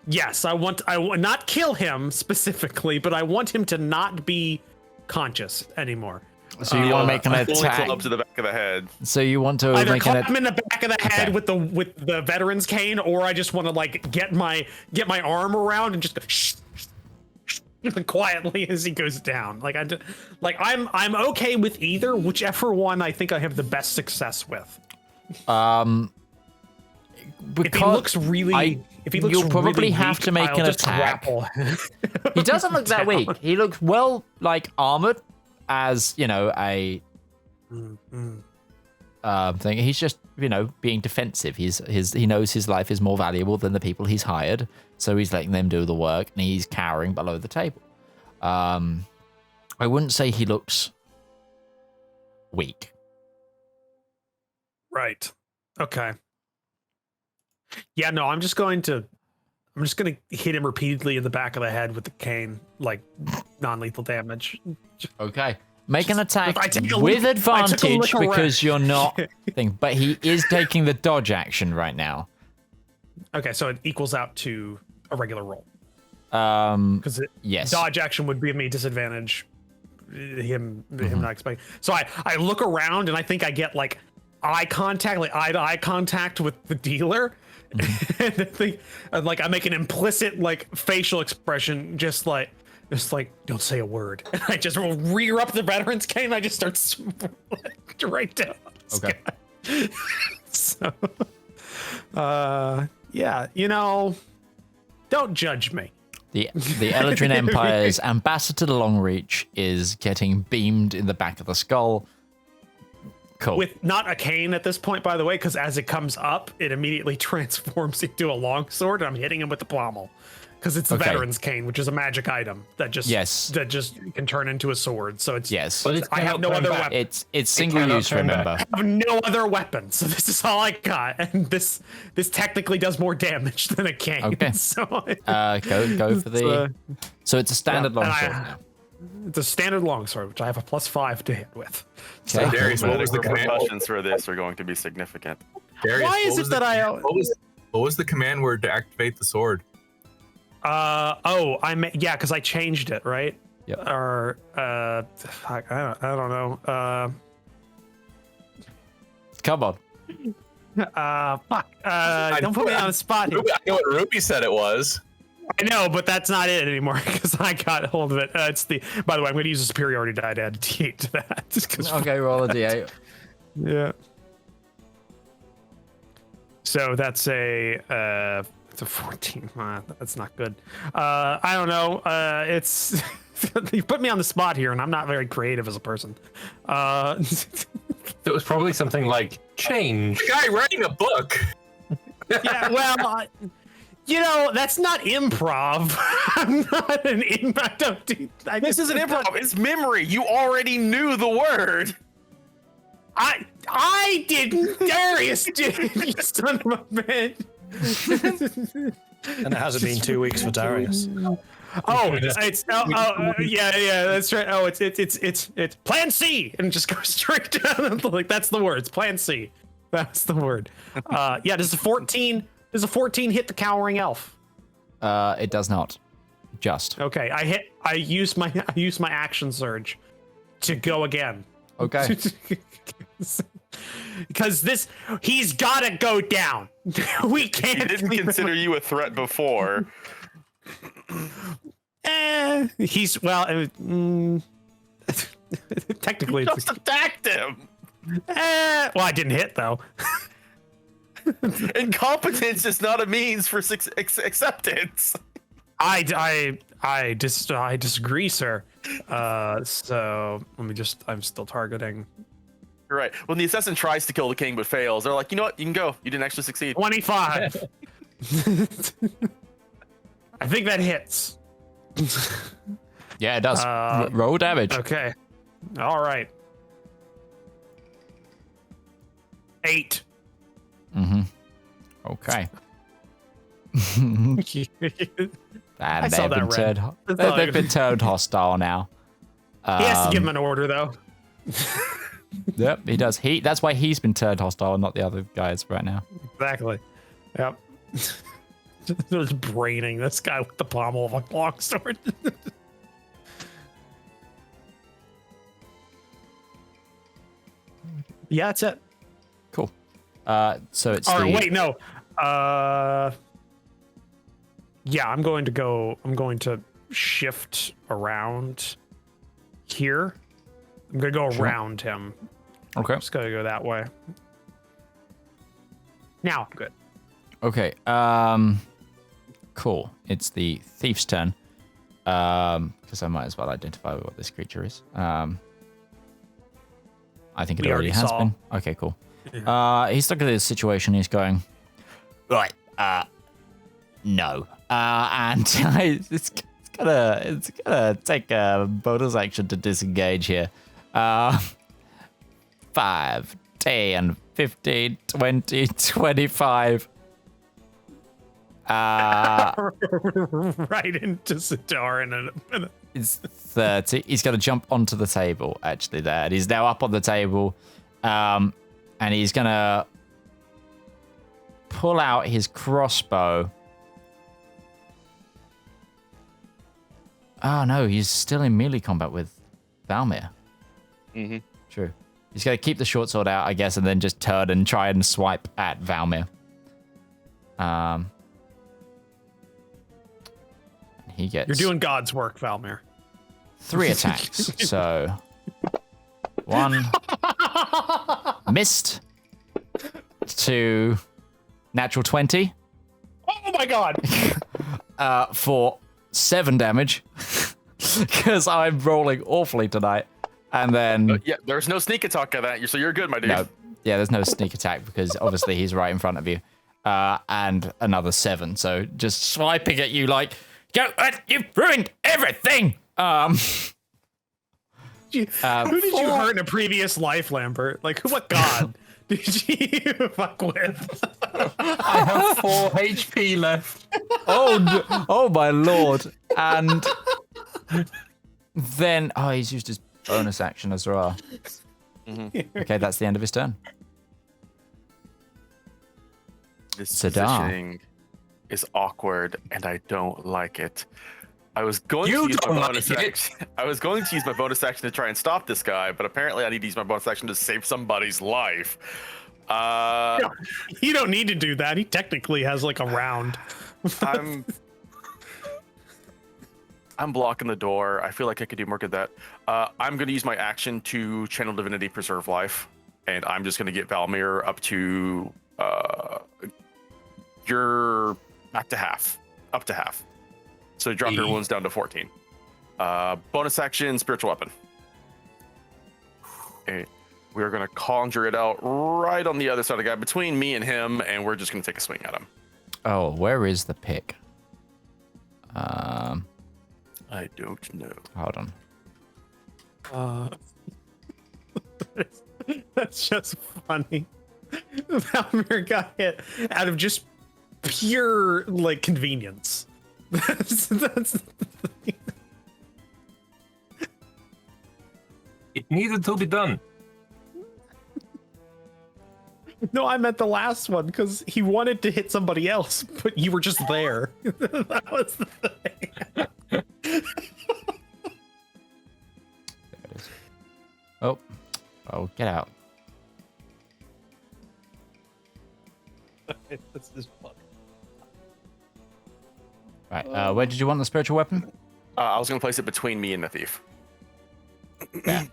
Yes, I want not kill him specifically, but I want him to not be conscious anymore. So you want to make an Only attack? club to the back of the head. So you want to Either make clap him in the back of the head Okay. with the veteran's cane, or I just want to like get my arm around and just go shh, quietly as he goes down. I'm okay with either, whichever one I think I have the best success with. Because If he looks really, you'll probably really have weak, to make I'll an just attack. grapple. He doesn't look that Down. weak. He looks well armored as a thing. He's just being defensive. He knows his life is more valuable than the people he's hired, so he's letting them do the work, and he's cowering below the table. I I wouldn't say he looks weak. Right. Okay. Yeah, no, I'm just gonna hit him repeatedly in the back of the head with the cane, like non-lethal damage. Okay. Make an attack I take a with look- I advantage took a look around. because you're not thing, but he is taking the dodge action right now. Okay, so it equals out to a regular roll. Because Yes. dodge action would give me disadvantage. Him not expecting. So I look around and I think I get like eye contact, like eye to eye contact with the dealer. And I think like I make an implicit like facial expression, just like don't say a word. And I just rear up the veteran's cane. And I just start right down. Okay. So, yeah, don't judge me. The Eldrin Empire's ambassador to Longreach is getting beamed in the back of the skull. Cool. With not a cane at this point, by the way, because as it comes up, it immediately transforms into a longsword, and I'm hitting him with the pommel. Because it's the Okay. veteran's cane, which is a magic item that just can turn into a sword. So it's Yes. But it I have cannot no turn other back. weapon. It's single cannot use, turn back. remember. I have no other weapon, so this is all I got, and this technically does more damage than a cane. Okay. So Go for the. So it's a standard yeah, and longsword now. it's a standard longsword, which I have a +5 to hit with. Okay. Darius, what was the command? Repercussions for this are going to be significant. Darius, Why is what it was that the- What was the command word to activate the sword? because I changed it, right? Yep. Or fuck, I don't know. Come on. Fuck. Don't put me on the spot here. I know what Ruby said it was. I know, but that's not it anymore because I got hold of it. It's the. By the way, I'm going to use a superiority die to add a D8 to that. Just 'cause- Okay, roll a d8. Yeah. So that's a 14. That's not good. I don't know. It's you put me on the spot here, and I'm not very creative as a person. It was probably something like change. The guy writing a book. Yeah, well, that's not improv. I'm not an improv. This isn't improv. It's memory. You already knew the word. I didn't. Darius did. You son of a bitch. And it hasn't been 2 weeks for Darius. Yeah, that's right. Oh, it's Plan C, and just go straight down. Like that's the word. It's Plan C. That's the word. Yeah. Does a 14 hit the cowering elf? It does not. Just. Okay. I use my action surge to go again. Okay. Because he's gotta go down. We He can't. didn't leave him. consider you a threat before. He's technically. Just attacked him. Well, I didn't hit though. Incompetence is not a means for acceptance. I disagree, sir. So let me just. I'm still targeting. You're right. When the assassin tries to kill the king but fails, they're like, you know what? You can go. You didn't actually succeed. 25. I think that hits. Yeah, it does. Roll damage. Okay. All right. 8. Okay. I And saw they've that been red. they've been turned hostile now. He has to give him an order though. Yep, he does. That's why he's been turned hostile, and not the other guys right now. Exactly. Yep. Just braining this guy with the pommel of a longsword. Yeah, that's it. Cool. So it's Or the wait, no. Yeah, I'm going to shift around here. I'm gonna go around him. okay. Just gotta go that way. Now, good. Okay. Cool. It's the thief's turn. Because I might as well identify what this creature is. I think it We already already has saw. been. Okay, cool. He's looking at this situation. He's going, right. No. And it's gonna take a bonus action to disengage here. 5, 10, 15, 20, 25. Right into Zedaar and It's 30. He's going to jump onto the table, actually, there. And he's now up on the table. And he's going to pull out his crossbow. Oh, no. He's still in melee combat with Valmir. Mm-hmm. True. He's going to keep the short sword out, I guess, and then just turn and try and swipe at Valmir. He gets... You're doing God's work, Valmir. 3 attacks. So 1 missed. 2 natural 20. Oh my God! For 7 damage. Because I'm rolling awfully tonight. And then Yeah, there's no sneak attack of that, so you're good, my dude. no, yeah, there's no sneak attack because obviously he's right in front of you. And another 7. So just swiping at you like, you've ruined everything. Who did you hurt in a previous life, Lambert? Like, what god did you fuck with? I have 4 HP left. Oh my lord. And then, he's used his bonus action as well. Mm-hmm. Okay, that's the end of his turn. This Zedaar. positioning is awkward, and I don't like it. I was going You to use don't my like bonus it. action. I was going to use my bonus action to try and stop this guy, but apparently I need to use my bonus action to save somebody's life. You don't need to do that. He technically has like a round. I'm blocking the door. I feel like I could do more good at that. I'm going to use my action to channel divinity, preserve life, and I'm just going to get Valmir up to you're back to half, up to half. So drop your wounds down to 14. Bonus action, spiritual weapon. Okay. We are going to conjure it out right on the other side of the guy, between me and him, and we're just going to take a swing at him. Oh, where is the pick? I don't know. Hold on. That's just funny. Valmir got hit out of just pure like convenience. That's the thing. It needed to be done. No, I meant the last one because he wanted to hit somebody else, but you were just there. That was the thing. There it is. Oh, get out. This is fun. Right, where did you want the spiritual weapon? I was going to place it between me and the thief. Yeah.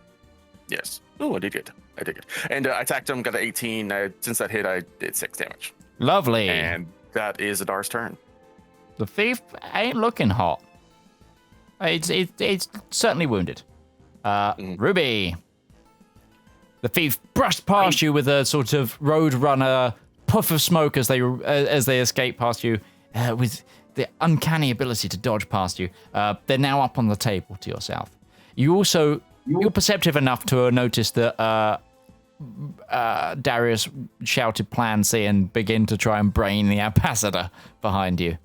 Yes. Oh, I did good. I did good. And I attacked him, got an 18. Since that hit, I did 6 damage. Lovely. And that is Zedaar's turn. The thief ain't looking hot. It's certainly wounded. Ruby. The thief brushed past you with a sort of roadrunner puff of smoke as they escape past you, with the uncanny ability to dodge past you. They're now up on the table to your south. You're perceptive enough to notice that Darius shouted Plan C and begin to try and brain the ambassador behind you.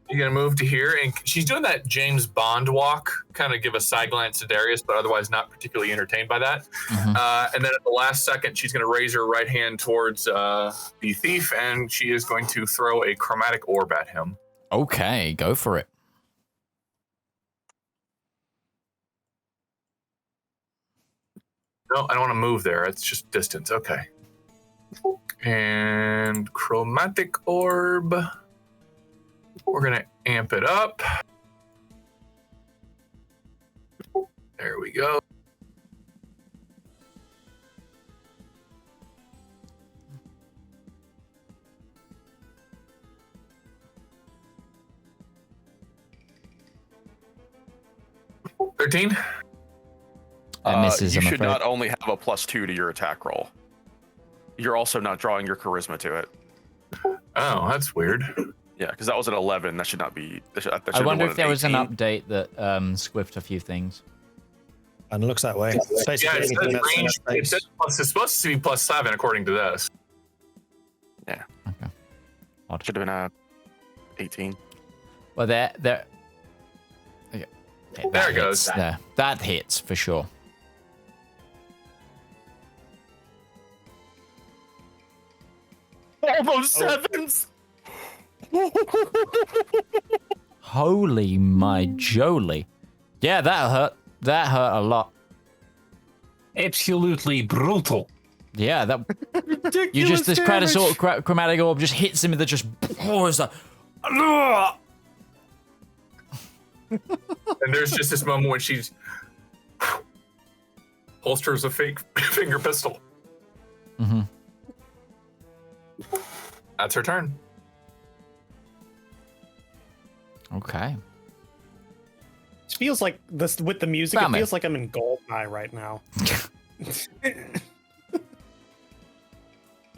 You're gonna move to here, and she's doing that James Bond walk, kind of give a side glance to Darius, but otherwise not particularly entertained by that. And then at the last second, she's gonna raise her right hand towards the thief, and she is going to throw a chromatic orb at him. Okay, go for it. No, I don't want to move there. It's just distance. Okay. And chromatic orb. We're gonna amp it up. There we go. $13. That misses, you I'm should afraid. not only have a +2 to your attack roll. You're also not drawing your charisma to it. Oh, that's weird. Yeah, because that was at 11. That should not be. That should I have been wonder one if at there was an 18. update that squiffed a few things. And it looks that way. Basically, Yeah, it anything says that's in range. that It space. says it's supposed to be +7 according to this. Yeah, Okay. Odd. should have been 18. Well, there. Okay. Yeah, There that it goes. hits. There. That hits for sure. All those sevens. Holy my jolly. Yeah, that hurt. That hurt a lot. Absolutely brutal. Yeah, that. Ridiculous You just this damage. chromatic orb just hits him and that just pours like. "Ugh." And there's just this moment when she's holsters a fake finger pistol. Mm-hmm. That's her turn. Okay. It feels like this with the music. Damn It it. feels like I'm in Goldeneye right now.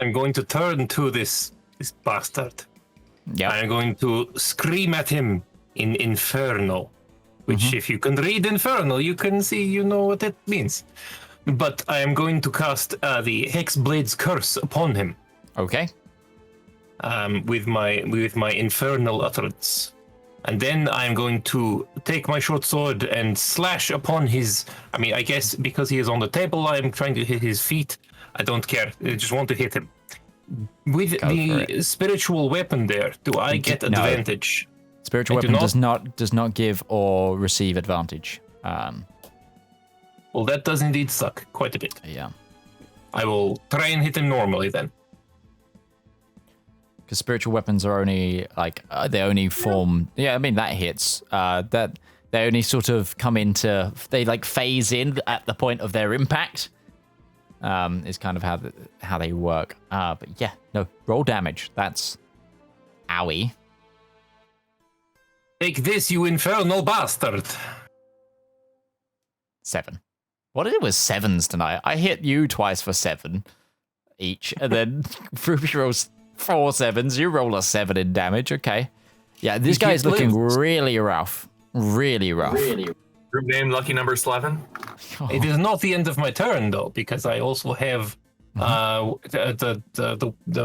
I'm going to turn to this bastard. Yeah. I'm going to scream at him in Infernal, which, if you can read Infernal, you can see, you know what it means. But I am going to cast the Hexblade's Curse upon him Okay. with my Infernal utterance. And then I'm going to take my short sword and slash upon his. I mean, I guess because he is on the table, I'm trying to hit his feet. I don't care. I just want to hit him. With Go the spiritual weapon there, do I get No. advantage? Spiritual I do weapon not- does not give or receive advantage. Well, that does indeed suck quite a bit. Yeah. I will try and hit him normally then. Because spiritual weapons are only like they only form. Yeah, I mean that hits. That they only sort of come into. They like phase in at the point of their impact. Is kind of how they work. But yeah, no, roll damage. That's owie. Take this, you infernal bastard! 7. What is it with sevens tonight? I hit you twice for 7 each, and then Ruby rolls 4 sevens. You roll a 7 in damage. Okay. Yeah, this You guy's keep looking lives. really rough. Really rough. Group name lucky number 11. It is not the end of my turn though, because I also have the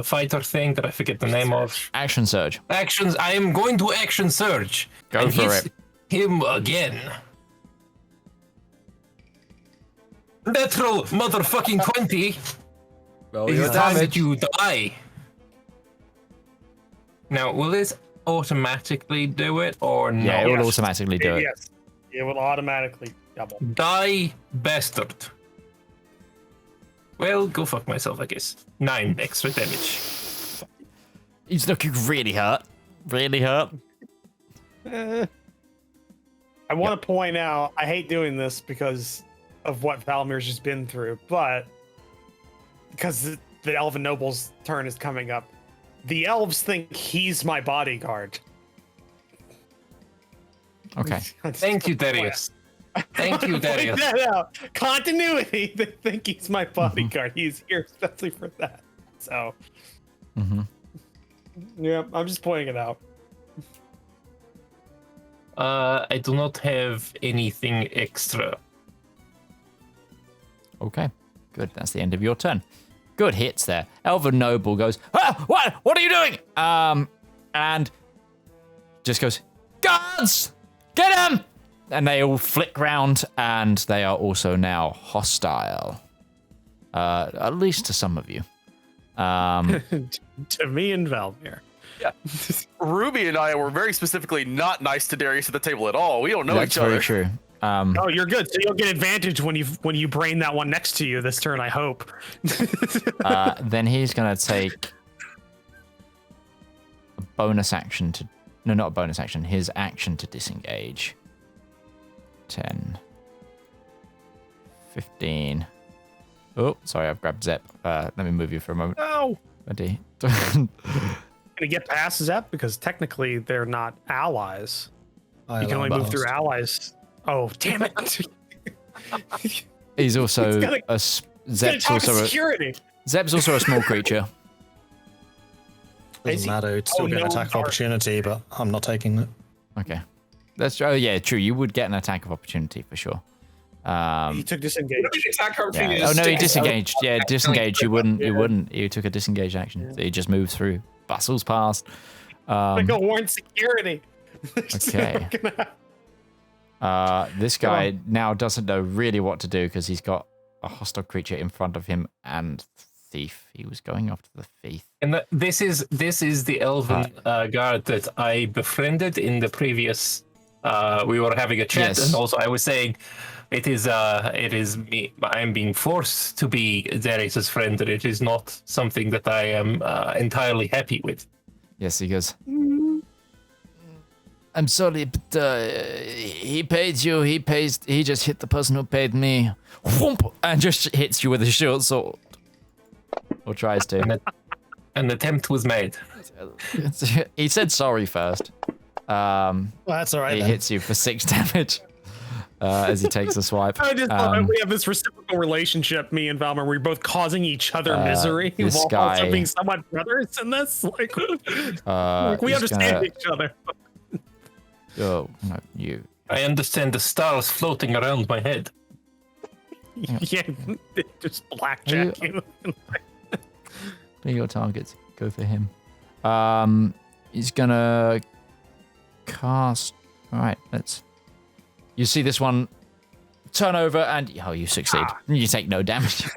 fighter thing that I forget the name of. Action surge. Actions. I am going to action surge. Go and for hit it. him again. Natural motherfucking 20. Roll It your is time damage. that you die. Now, will this automatically do it or no? Yeah, it will Yes. automatically do it. Yes, it will automatically double. Die, bastard. Well, go fuck myself, I guess. 9 extra damage. He's looking really hurt. Really hurt. I want to point out, I hate doing this because of what Valmir's just been through, but because the Elven Noble's turn is coming up, the elves think he's my bodyguard. Okay. Thank you, Darius. Thank you, Point Darius. that out. Continuity. They think he's my bodyguard. He's here especially for that. So, Mm-hmm. yeah, I'm just pointing it out. I do not have anything extra. Okay. Good. That's the end of your turn. Good hits there. Elven Noble goes, ah, what are you doing? And just goes, guards, get him! And they all flick round, and they are also now hostile. At least to some of you. To me and Valmir. Ruby and I were very specifically not nice to Darius at the table at all. We don't know That's each other. very true. Oh, you're good. So you'll get advantage when you brain that one next to you this turn, I hope. Then he's going to take a bonus action to... No, not a bonus action. His action to disengage. 10. 15. Oh, sorry, I've grabbed Zep. Let me move you for a moment. No. 20. Gonna get past Zep because technically they're not allies. You can only move through allies. Oh, damn it. He's also He's gotta- a... He's gonna Zep's talk to also security. Zep's also a small creature. Doesn't matter. It'd still be an attack of opportunity, but I'm not taking it. Okay. That's true. Oh, yeah, true. You would get an attack of opportunity for sure. He took disengage. Attack of Yeah. opportunity Oh is no, he sticking disengaged. Yeah, out. disengaged. You wouldn't. You took a disengage action. So you just moved through. Bustles past. Like a warrant security. Okay. This guy now doesn't know really what to do because he's got a hostile creature in front of him and thief. He was going after the thief. And this is the elven guard that I befriended in the previous. We were having a chat, Yes. and also I was saying, it is me. I am being forced to be Darius's friend, and it is not something that I am entirely happy with. Yes, he goes. I'm sorry, but he paid you. He just hit the person who paid me. Whoomp, and just hits you with a short sword. Or tries to. An attempt was made. He said sorry first. Well, that's all right. He Then. hits you for 6 damage as he takes a swipe. I just love that we have this reciprocal relationship, me and Valmar. We're both causing each other misery this while guy- also being somewhat brothers in this. Like we he's understand gonna- each other. Oh, no, you. I understand the stars floating around my head. Yeah, just blackjack. Be your targets. Go for him. He's gonna cast. All right, let's. You see this one turn over, and you succeed. You take no damage.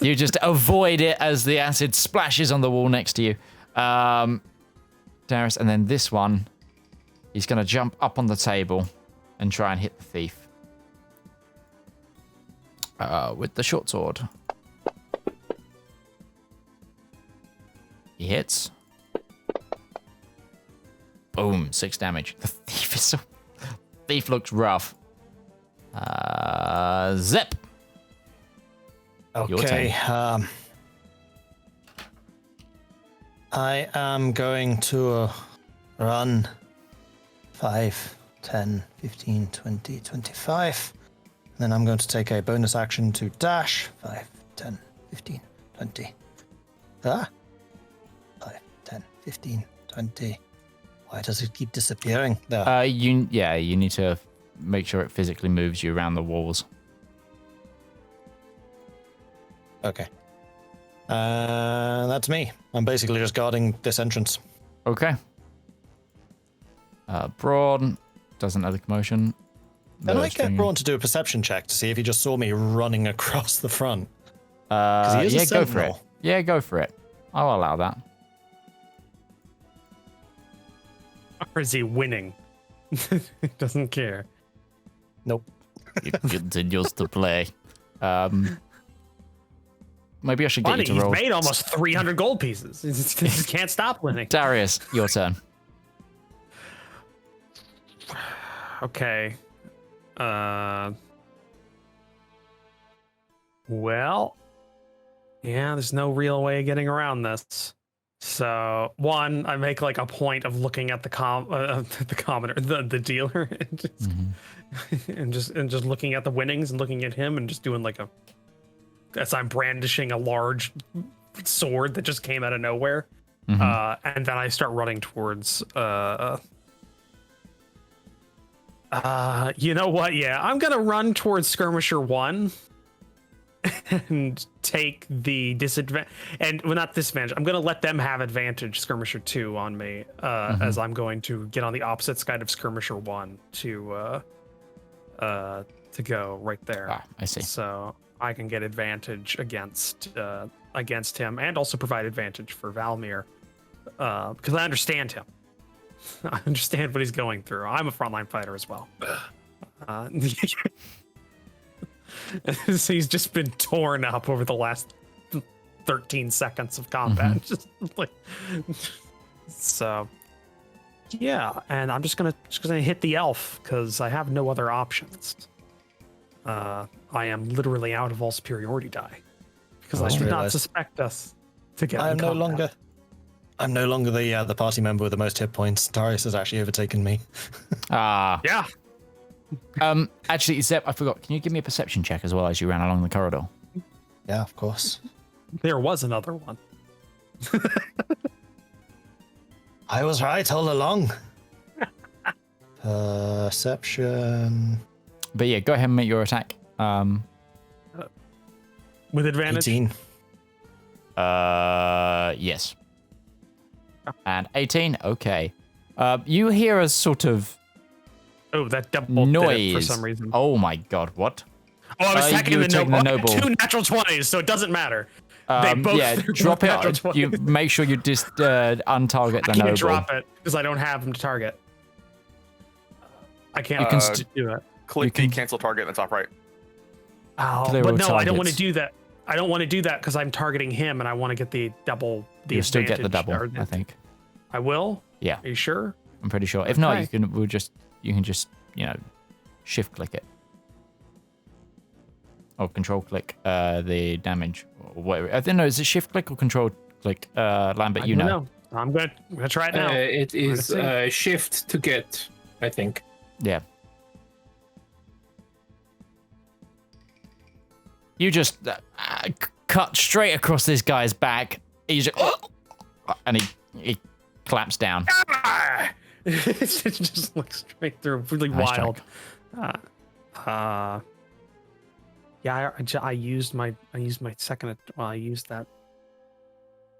You just avoid it as the acid splashes on the wall next to you, Darius. And then this one, he's gonna jump up on the table and try and hit the thief with the short sword. He hits. Boom, 6 damage. The thief is so... Thief looks rough. Zip. Your Okay. turn. I am going to run 5, 10, 15, 20, 25. Then I'm going to take a bonus action to dash. 5, 10, 15, 20. 5, 10, 15, 20. Why does it keep disappearing? There. You need to make sure it physically moves you around the walls. Okay. That's me. I'm basically just guarding this entrance. Okay. Braun doesn't know the commotion. Can I There's get Junior. Braun to do a perception check to see if he just saw me running across the front? 'Cause he is a Yeah, go for it. sentinel. Yeah, go for it. I'll allow that. Or is he winning? He doesn't care. Nope. He continues to play. Maybe I should get Funny, you to he's roll. made almost 300 gold pieces. He just can't stop winning. Darius, your turn. Okay. Well, yeah, there's no real way of getting around this. So, one, I make like a point of looking at the commoner, the dealer, and just looking at the winnings and looking at him and just doing like as I'm brandishing a large sword that just came out of nowhere. And then I start running towards you know what? Yeah, I'm gonna run towards Skirmisher 1 and take the disadvantage. And well, not disadvantage. I'm gonna let them have advantage, Skirmisher 2, on me, as I'm going to get on the opposite side of Skirmisher 1 to go right there. Ah, I see. So I can get advantage against him, and also provide advantage for Valmir, because I understand him. I understand what he's going through. I'm a frontline fighter as well. So he's just been torn up over the last 13 seconds of combat. Just like so. Yeah, and I'm just gonna hit the elf because I have no other options. I am literally out of all superiority die because I just did not realized. suspect us to get. I'm in no combat. longer the party member with the most hit points. Darius has actually overtaken me. Ah. Yeah. Actually, Zep, I forgot. Can you give me a perception check as well as you ran along the corridor? Yeah, of course. There was another one. I was right all along. Perception. But yeah, go ahead and make your attack. With advantage. 18. Yes. And 18. Okay. You hear a sort of Oh, that double did noise it for some reason. Oh my god! What? Oh, I was attacking you the were taking noble. the noble. 2 natural 20s, so it doesn't matter. They both yeah, drop natural it. 20s. You make sure you just untarget the I can't noble. drop it because I don't have them to target. I can't You can do that. Click the cancel target in the top right. Oh, Clear but all no, I don't want to targets. do that. I don't want to do that because I'm targeting him and I want to get the double. The You'll still get the advantage, double, or I think. I will. Yeah, Are you sure? I'm pretty sure. If not, Okay. you can just shift click it. Or control click the damage or whatever. I don't know, is it shift click or control click? Lambert, I you don't know. I'm gonna try it now. It is see. shift to get, I think. Yeah. You just cut straight across this guy's back. He's just, and he claps down. It just looks straight through, really Nice wild. Yeah, I used my second. Well, I used that.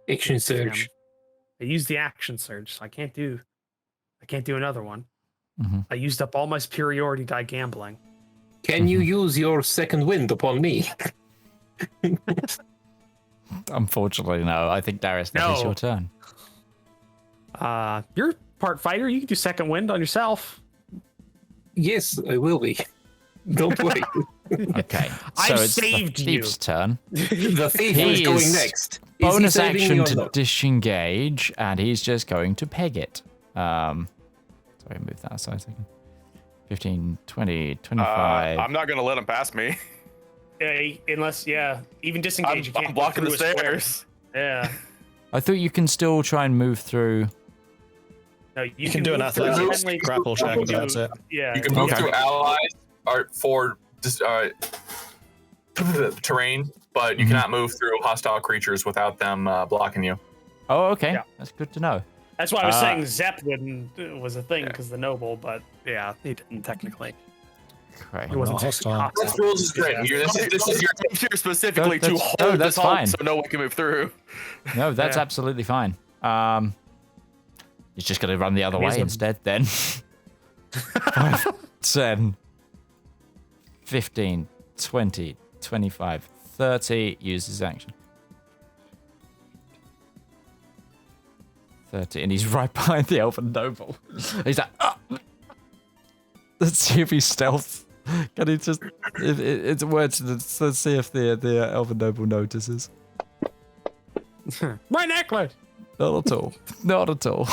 Action surge. I used the action surge, so I can't do another one. Mhm. I used up all my superiority die gambling. Can you use your second wind upon me? Unfortunately, no. I think Darius, that is No. your turn. You're part fighter. You can do second wind on yourself. Yes, I will be. Don't worry. Okay. I So it's saved the you. thief's turn. The thief He is going is next. Is he Bonus saving me action or to not? disengage, and he's just going to peg it. Sorry, move that aside a second. 15, 20, 25. I'm not gonna let him pass me. Unless, even disengage. you can't I'm go blocking the through a square. stairs. Yeah. I thought you can still try and move through. No, You can do an move through athletics friendly- grapple check, and that's it. Yeah. You can move Okay. through allies or for terrain, but you cannot move through hostile creatures without them blocking you. Oh, okay. Yeah. That's good to know. That's why I was Uh, saying Zep was a thing because the noble, but yeah, he didn't technically. Great. It wasn't Not hostile. hostile. This rules is great. This is your I'm here specifically to that's- hold that's this hold fine. so no one can move through. No, that's Yeah. absolutely fine. He's just going to run the other He's way a- instead then. 5, 10, 15, 20, 25, 30. Use his action. 30. And he's right behind the Elven Noble. He's like, "Ah!" Let's see if he stealth. Can he just... It's a word to let's see if the Elven Noble notices. My necklace. Not at all. Not at all.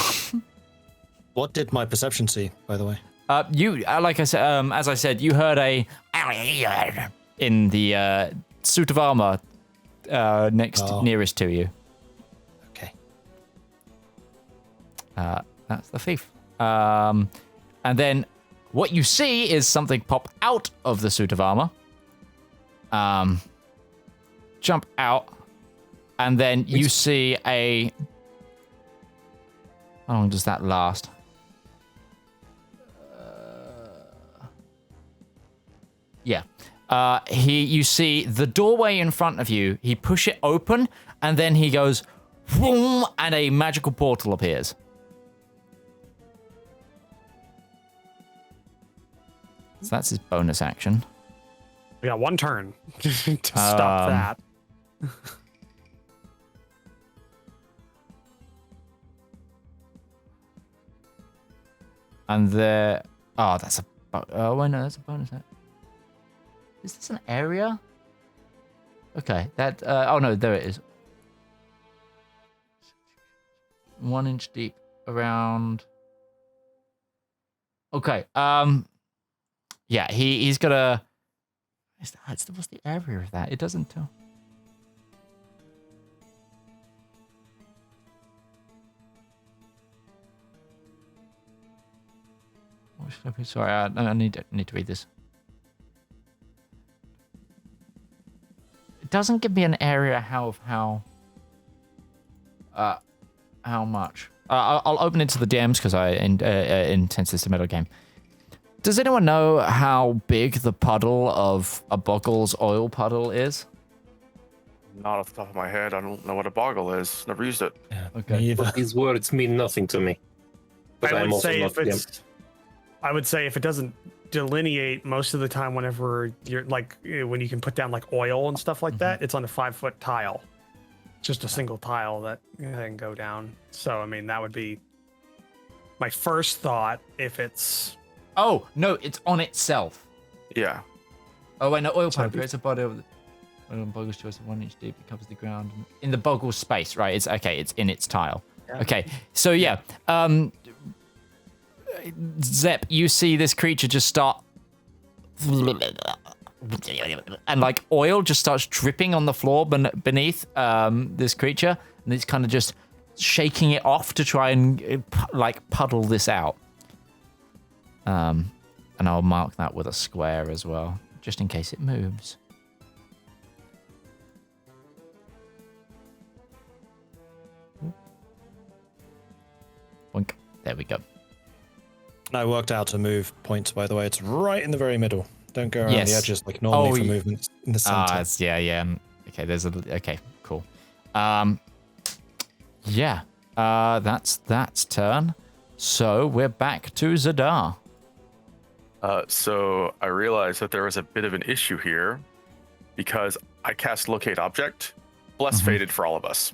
What did my perception see, by the way? You, like I said, as I said, you heard a in the suit of armor nearest to you. Okay. That's the thief. And then what you see is something pop out of the suit of armor. Jump out, and then you see a. How long does that last? Yeah. You see the doorway in front of you. He push it open, and then he goes, vroom, and a magical portal appears. So that's his bonus action. We got one turn to stop that. And there. Oh, that's a. Oh, wait, no, that's a bonus action. Is this an area? Okay, that. Oh no, there it is. 1 inch deep around. Okay. Yeah, he's got a. What's the area of that? It doesn't tell. Sorry, I need to read this. It doesn't give me an area how much. I'll open it to the DMs because I intend this to middle game. Does anyone know how big the puddle of a Boggle's oil puddle is? Not off the top of my head. I don't know what a boggle is. Never used it. Okay. Me either. But these words mean nothing to me. But I I'm would also say not if DM. it's, I would say if it doesn't delineate most of the time, whenever you're like when you can put down like oil and stuff like that, it's on a 5-foot tile, just a single tile that can go down. So I mean that would be my first thought if it's. Oh no, it's on itself. Yeah. Oh wait, no, oil pipe creates a body of the Boggle's choice of 1 inch deep. It covers the ground in the Boggle's space, right? It's okay. It's in its tile. Yeah. Okay, so yeah, Zep, you see this creature just start, and like oil just starts dripping on the floor beneath this creature, and it's kind of just shaking it off to try and like puddle this out. And I'll mark that with a square as well, just in case it moves. Boink. There we go. I worked out a move point, by the way. It's right in the very middle. Don't go around the edges like normally for movements in the center. Yeah. Okay, okay, cool. Yeah. That's turn. So we're back to Zedaar. So I realized that there was a bit of an issue here because I cast Locate Object. Bless faded for all of us.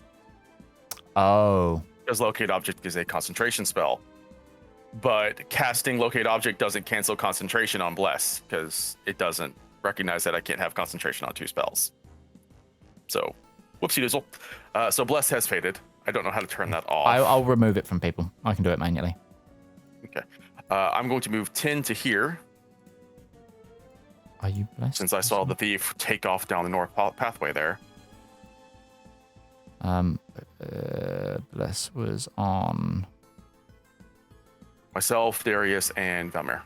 Oh. Because Locate Object is a concentration spell. But casting Locate Object doesn't cancel concentration on Bless because it doesn't recognize that I can't have concentration on 2 spells. So, whoopsie doozle. So Bless has faded. I don't know how to turn that off. I'll remove it from people. I can do it manually. Okay. I'm going to move 10 to here. Are you blessed? Since I saw the thief take off down the north pathway there. Bless was on myself, Darius, and Velmir.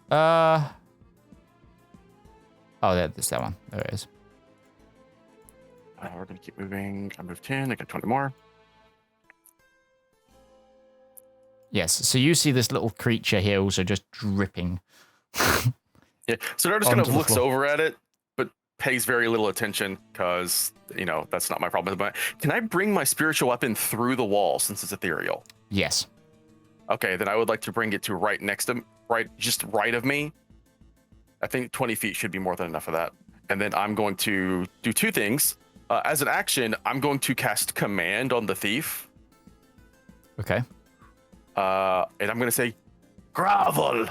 Oh, there's that one. There it is. We're gonna keep moving. I moved 10. I got 20 more. Yes. So you see this little creature here also just dripping. Yeah. So they're just kind of Onto the looks floor. over at it, but pays very little attention because that's not my problem. But can I bring my spiritual weapon through the wall since it's ethereal? Yes. Okay, then I would like to bring it to right next to, just right of me. I think 20 feet should be more than enough of that. And then I'm going to do 2 things. As an action, I'm going to cast Command on the thief. Okay. And I'm going to say, grovel.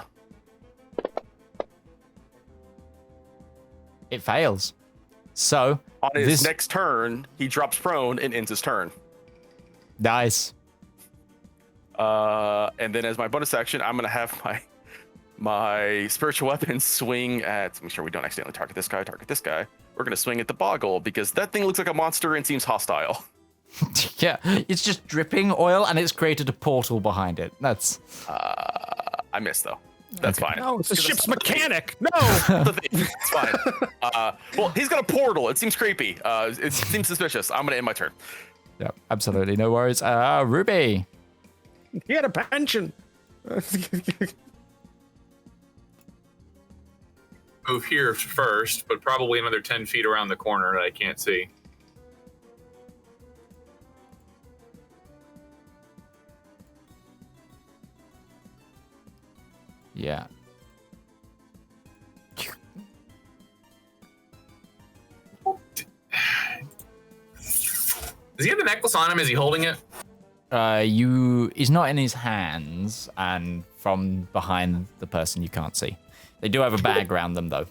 It fails. So On his next turn, he drops prone and ends his turn. Nice. And then as my bonus action, I'm going to have my spiritual weapon swing at, make sure we don't accidentally target this guy. We're going to swing at the Boggle because that thing looks like a monster and seems hostile. Yeah, it's just dripping oil and it's created a portal behind it. That's... I missed though. That's fine. No, it's the ship's mechanic. No. It's fine. Well, he's got a portal. It seems creepy. It seems suspicious. I'm going to end my turn. Yeah, absolutely. No worries. Ruby. He had a pension. Move here first, but probably another 10 feet around the corner that I can't see. Yeah. Does he have the necklace on him? Is he holding it? He's not in his hands, and from behind the person you can't see. They do have a bag around them though.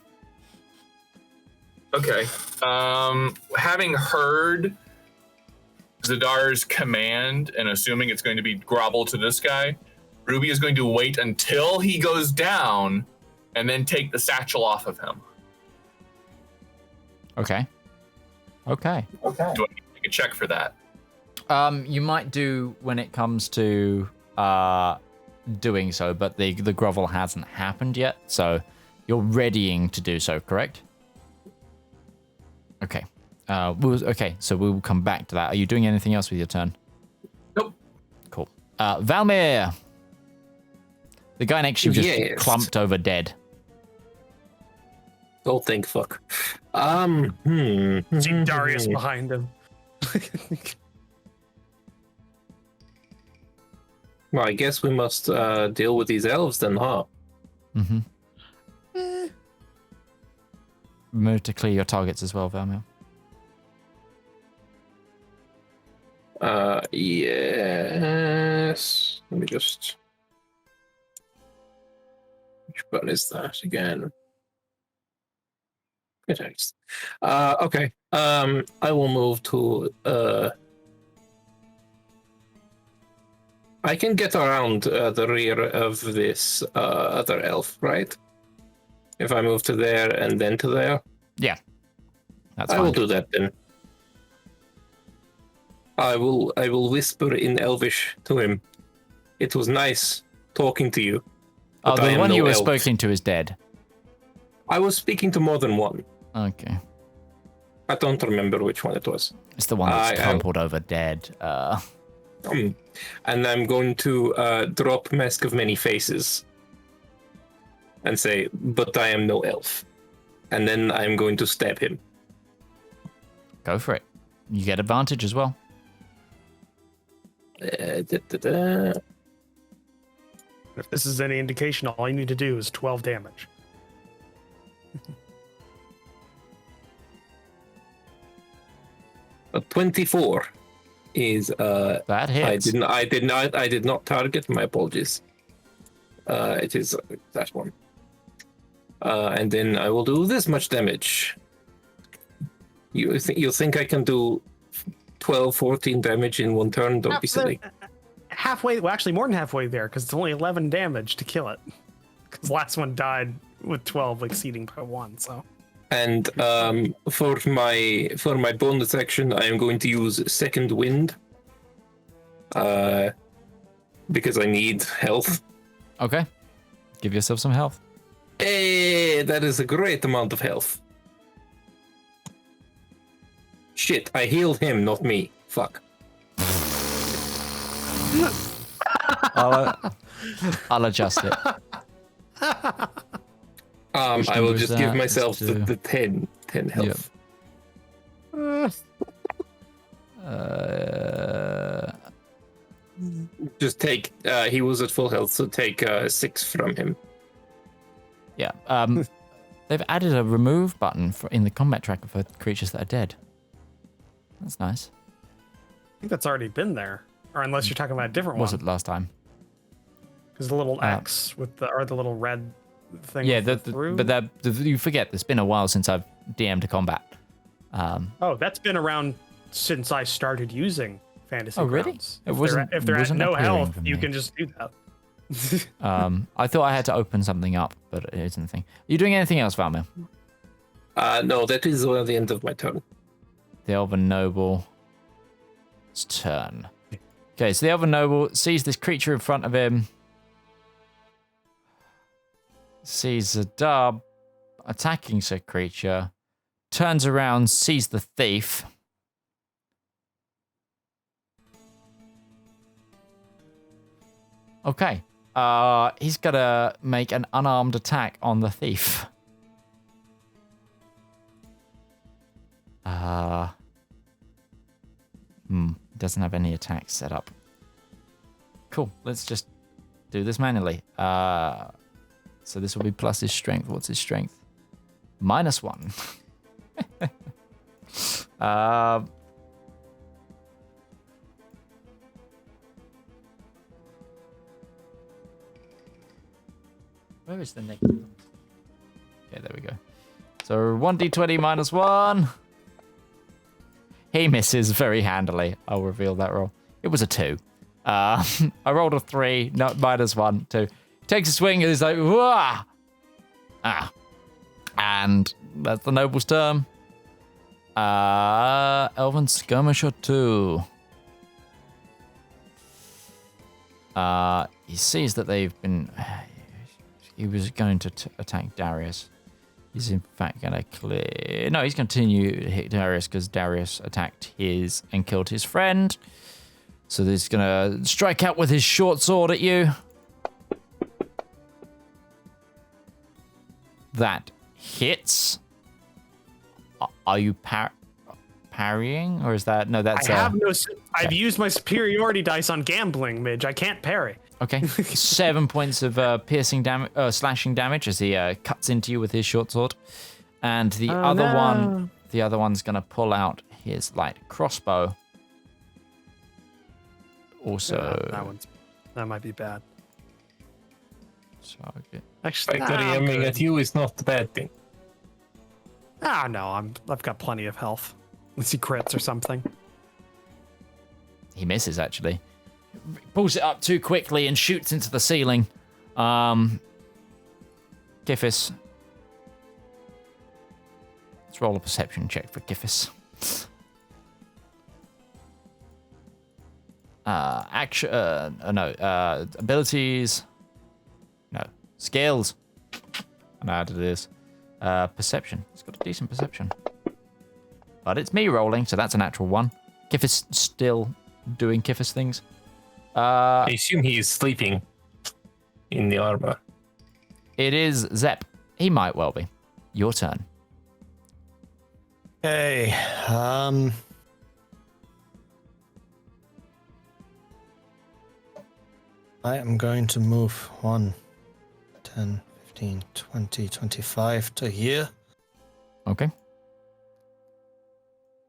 Okay. Having heard Zedaar's command and assuming it's going to be grovel to this guy, Ruby is going to wait until he goes down and then take the satchel off of him. Okay. Do I need to make a check for that? You might do when it comes to doing so, but the grovel hasn't happened yet, so you're readying to do so, correct? Okay. Okay, so we will come back to that. Are you doing anything else with your turn? Nope. Cool. Valmir. The guy next to you just Yes. clumped over dead. Oh, thank fuck. See Darius behind him. Well, I guess we must deal with these elves then, huh? Mm-hmm. Remember to clear your targets as well, Valmir. Yes. Let me just. Which button is that again? Attacks. Okay. I will move to. I can get around the rear of this other elf, right? If I move to there and then to there. Yeah. That's I fine. will do that then. I will whisper in Elvish to him. It was nice talking to you. Oh, but I the am one no you were elf. speaking to is dead. I was speaking to more than one. Okay. I don't remember which one it was. It's the one that's I- crumpled over dead. And I'm going to drop Mask of Many Faces and say, but I am no elf. And then I'm going to stab him. Go for it. You get advantage as well. If this is any indication, all you need to do is 12 damage. A 24 is That hits. I did not target. My apologies. It is that one. And then I will do this much damage. You think I can do 12, 14 damage in one turn? Don't be silly. Halfway, well, actually more than halfway there, because it's only 11 damage to kill it. Because the last one died with 12 exceeding by 1, so. And for my bonus action, I am going to use Second Wind. Because I need health. Okay. Give yourself some health. Hey, that is a great amount of health. Shit, I healed him, not me. Fuck. I'll adjust it. Which I will number is just give that? myself It's the 10 health. Just take, he was at full health, so take 6 from him. Yeah. They've added a remove button in the combat tracker for creatures that are dead. That's nice. I think that's already been there. Or unless you're talking about a different Was one. it last time? Because the little X with the little red thing. Yeah, with the through. but you forget, it's been a while since I've DM'd a combat. Oh, that's been around since I started using Fantasy Oh, really? Grounds. It wasn't- If they're at wasn't no appearing health, for you me. can just do that. I thought I had to open something up, but it isn't a thing. Are you doing anything else, Valmir? No, that is the end of my turn. The Elven Noble's turn. Okay, so the Elven Noble sees this creature in front of him. Sees Zedaar attacking said creature. Turns around, sees the thief. Okay. He's gonna make an unarmed attack on the thief. Doesn't have any attacks set up. Cool. Let's just do this manually. So this will be plus his strength. What's his strength? -1. Where is the negative? Yeah, there we go. So 1d20 -1. He misses very handily. I'll reveal that roll. It was a 2. I rolled a 3, no, -1, 2. Takes a swing and he's like, wah! And that's the noble's turn. Elven Skirmisher 2. He sees that they've been... He was going to attack Darius. He's in fact going to clear. No, he's continue to hit Darius because Darius attacked his and killed his friend. So he's going to strike out with his short sword at you. That hits. Are you parrying, or is that no? That's I have no. I've used my superiority dice on gambling, Midge. I can't parry. okay. 7 points of piercing damage, slashing damage as he cuts into you with his short sword, and the other one's gonna pull out his light crossbow. Also, that might be bad. Target. Actually, Factory aiming at you is not a bad thing. No, I've got plenty of health. Unless he crits or something. He misses, actually. Pulls it up too quickly and shoots into the ceiling. Kiffis. Let's roll a perception check for Kiffis. Abilities. No. Skills. I know how to do this. Perception. He's got a decent perception. But it's me rolling, so that's a natural one. Kiffis still doing Kiffis things. I assume he is sleeping in the armor. It is Zep. He might well be. Your turn. Okay. I am going to move 1, 10, 15, 20, 25 to here. Okay.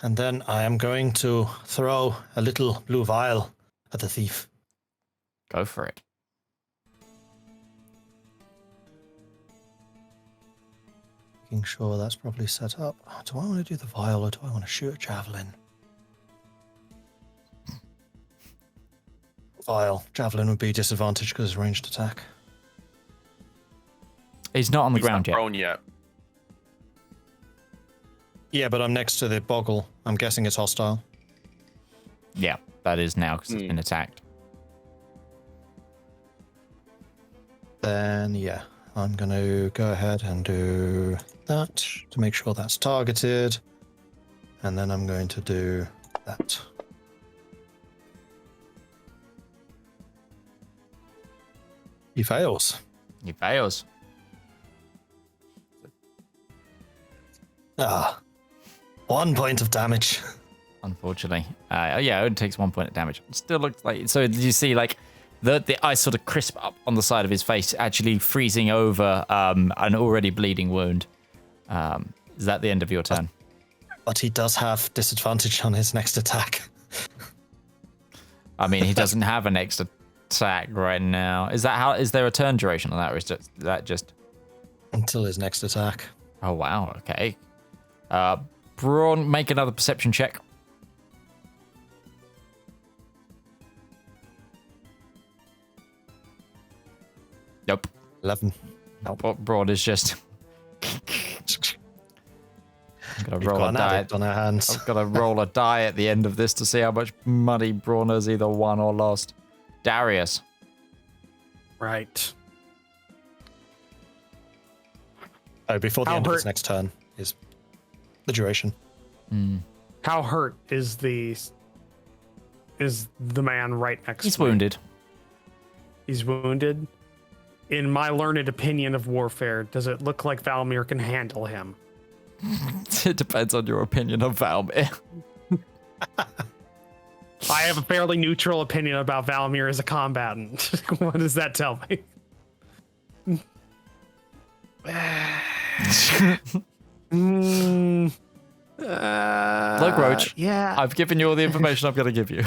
And then I am going to throw a little blue vial at the thief. Go for it. Making sure that's probably set up. Do I want to do the vial or do I want to shoot a javelin? Vial. Javelin would be disadvantaged because it's ranged attack. He's not on the He's ground not yet. prone yet. Yeah, but I'm next to the boggle. I'm guessing it's hostile. Yeah, that is now because it's been attacked. Then, yeah, I'm going to go ahead and do that to make sure that's targeted. And then I'm going to do that. He fails. He fails. 1 point of damage. Unfortunately. Yeah, it only takes 1 point of damage. It still looks like... So did you see, like, the ice sort of crisp up on the side of his face, actually freezing over an already bleeding wound. Is that the end of your turn? But he does have disadvantage on his next attack. I mean, he doesn't have an extra attack right now. Is there a turn duration on that, or is that just... Until his next attack. Oh, wow. Okay. Braun, make another perception check. Nope. 11. Braun is just... I'm gonna roll a die on our hands. I've got to roll a die at the end of this to see how much money Braun has either won or lost. Darius. Right. Oh, before the How end of his hurt- next turn is the duration. How hurt is the man right next He's to me? wounded. He's wounded. In my learned opinion of warfare, does it look like Valmir can handle him? It depends on your opinion of Valmir. I have a fairly neutral opinion about Valmir as a combatant. What does that tell me? Look, Roach. Yeah. I've given you all the information I'm going to give you.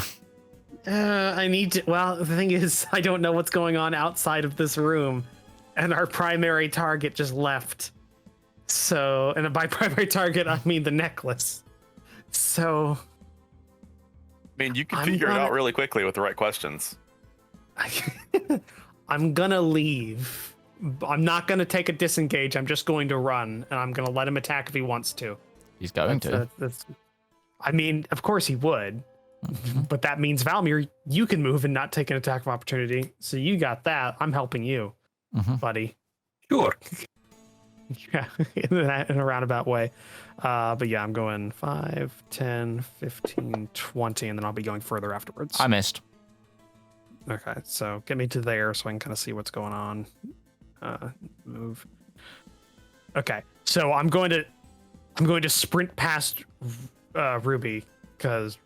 I need to. Well, the thing is, I don't know what's going on outside of this room, and our primary target just left. So, and by primary target, I mean the necklace. So, I mean, you can I'm figure it gonna- out really quickly with the right questions. I'm gonna leave. I'm not gonna take a disengage. I'm just going to run, and I'm gonna let him attack if he wants to. He's going to. I mean, of course he would, but that means Valmir, you can move and not take an attack of opportunity. So you got that. I'm helping you, buddy. Sure. Yeah, in a roundabout way. But yeah, I'm going 5, 10, 15, 20, and then I'll be going further afterwards. I missed. Okay, so get me to there so I can kind of see what's going on. Move. Okay, so I'm going to sprint past Ruby because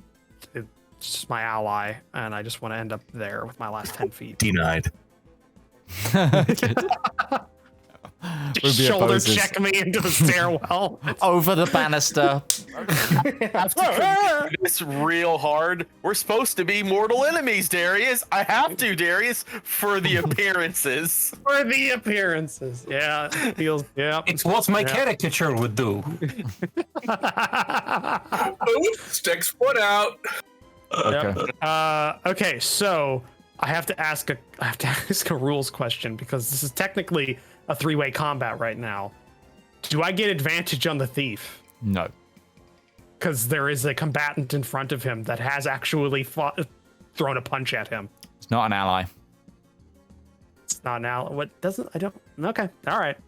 it's just my ally, and I just want to end up there with my last 10 feet. Denied. Just shoulder check me into the stairwell. Over the banister. It's real hard. We're supposed to be mortal enemies, Darius. I have to, Darius, for the appearances. For the appearances. Yeah, it feels. Yeah. It's what my caricature would do. Sticks foot out. Okay. Okay, so I have to ask a rules question because this is technically a 3-way combat right now. Do I get advantage on the thief? No. Because there is a combatant in front of him that has actually thrown a punch at him. It's not an ally. It's not an ally. What doesn't? I don't. Okay. All right.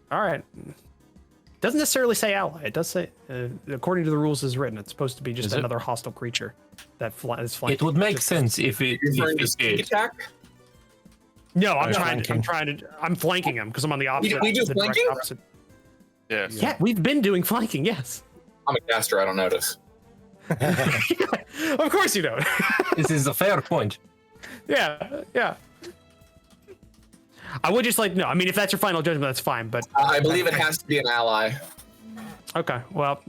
Doesn't necessarily say ally. It does say, according to the rules as written, it's supposed to be just another hostile creature that is flanking. It would make sense if it did. Attack? No, I'm flanking him because I'm on the opposite. We do the direct flanking? opposite. Yes. Yeah, we've been doing flanking. Yes. I'm a caster. I don't notice. Of course you don't. This is a fair point. Yeah. I would just no. I mean, if that's your final judgment, that's fine. But I believe it has to be an ally. okay, well,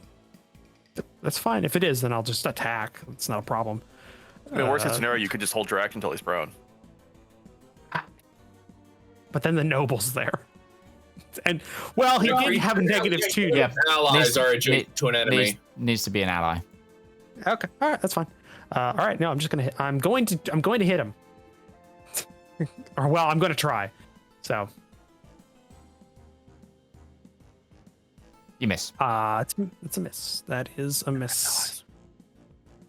that's fine. If it is, then I'll just attack. It's not a problem. I mean, worst case scenario, you could just hold your action until he's prone. But then the noble's there. And well, he did have a -2. Yeah. Allies are adjacent to an enemy. Needs to be an ally. Okay. All right. That's fine. All right. No, I'm going to hit him. Or well, I'm going to try. So. You miss. It's a miss. That is a miss.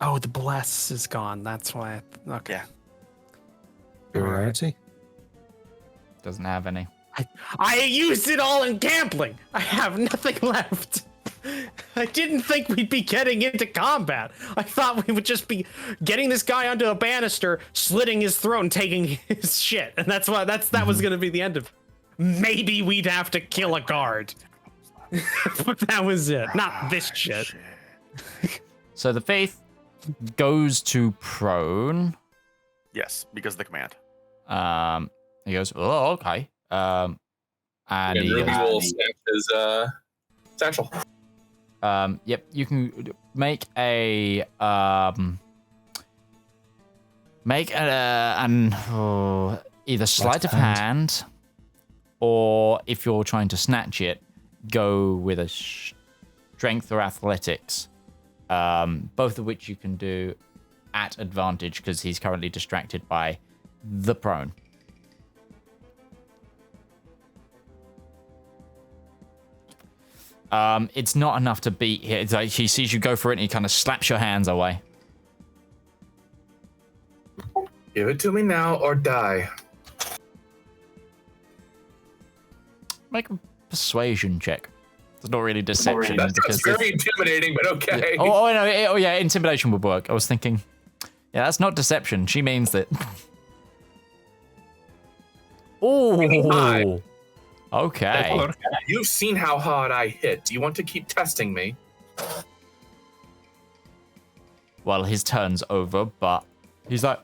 Oh, the bless is gone. That's why. Okay. Superiority. Doesn't have any. I used it all in gambling. I have nothing left. I didn't think we'd be getting into combat. I thought we would just be getting this guy onto a banister, slitting his throat, and taking his shit. And that was going to be the end of it. Maybe we'd have to kill a guard. But that was it. Not this shit. So the faith goes to prone. Yes, because of the command. He goes, oh, okay. And And Ruby will snatch his satchel. Yep, you can make a either sleight of hand, or if you're trying to snatch it, go with a strength or athletics. Both of which you can do at advantage because he's currently distracted by the prone. It's not enough to beat here. It's like he sees you go for it and he kind of slaps your hands away. Give it to me now or die. Make a persuasion check. It's not really deception. That's because very intimidating, but okay. Oh, no. Oh, yeah, intimidation would work. I was thinking, yeah, that's not deception. She means that. Oh. Okay. You've seen how hard I hit. Do you want to keep testing me? Well, his turn's over, but he's like,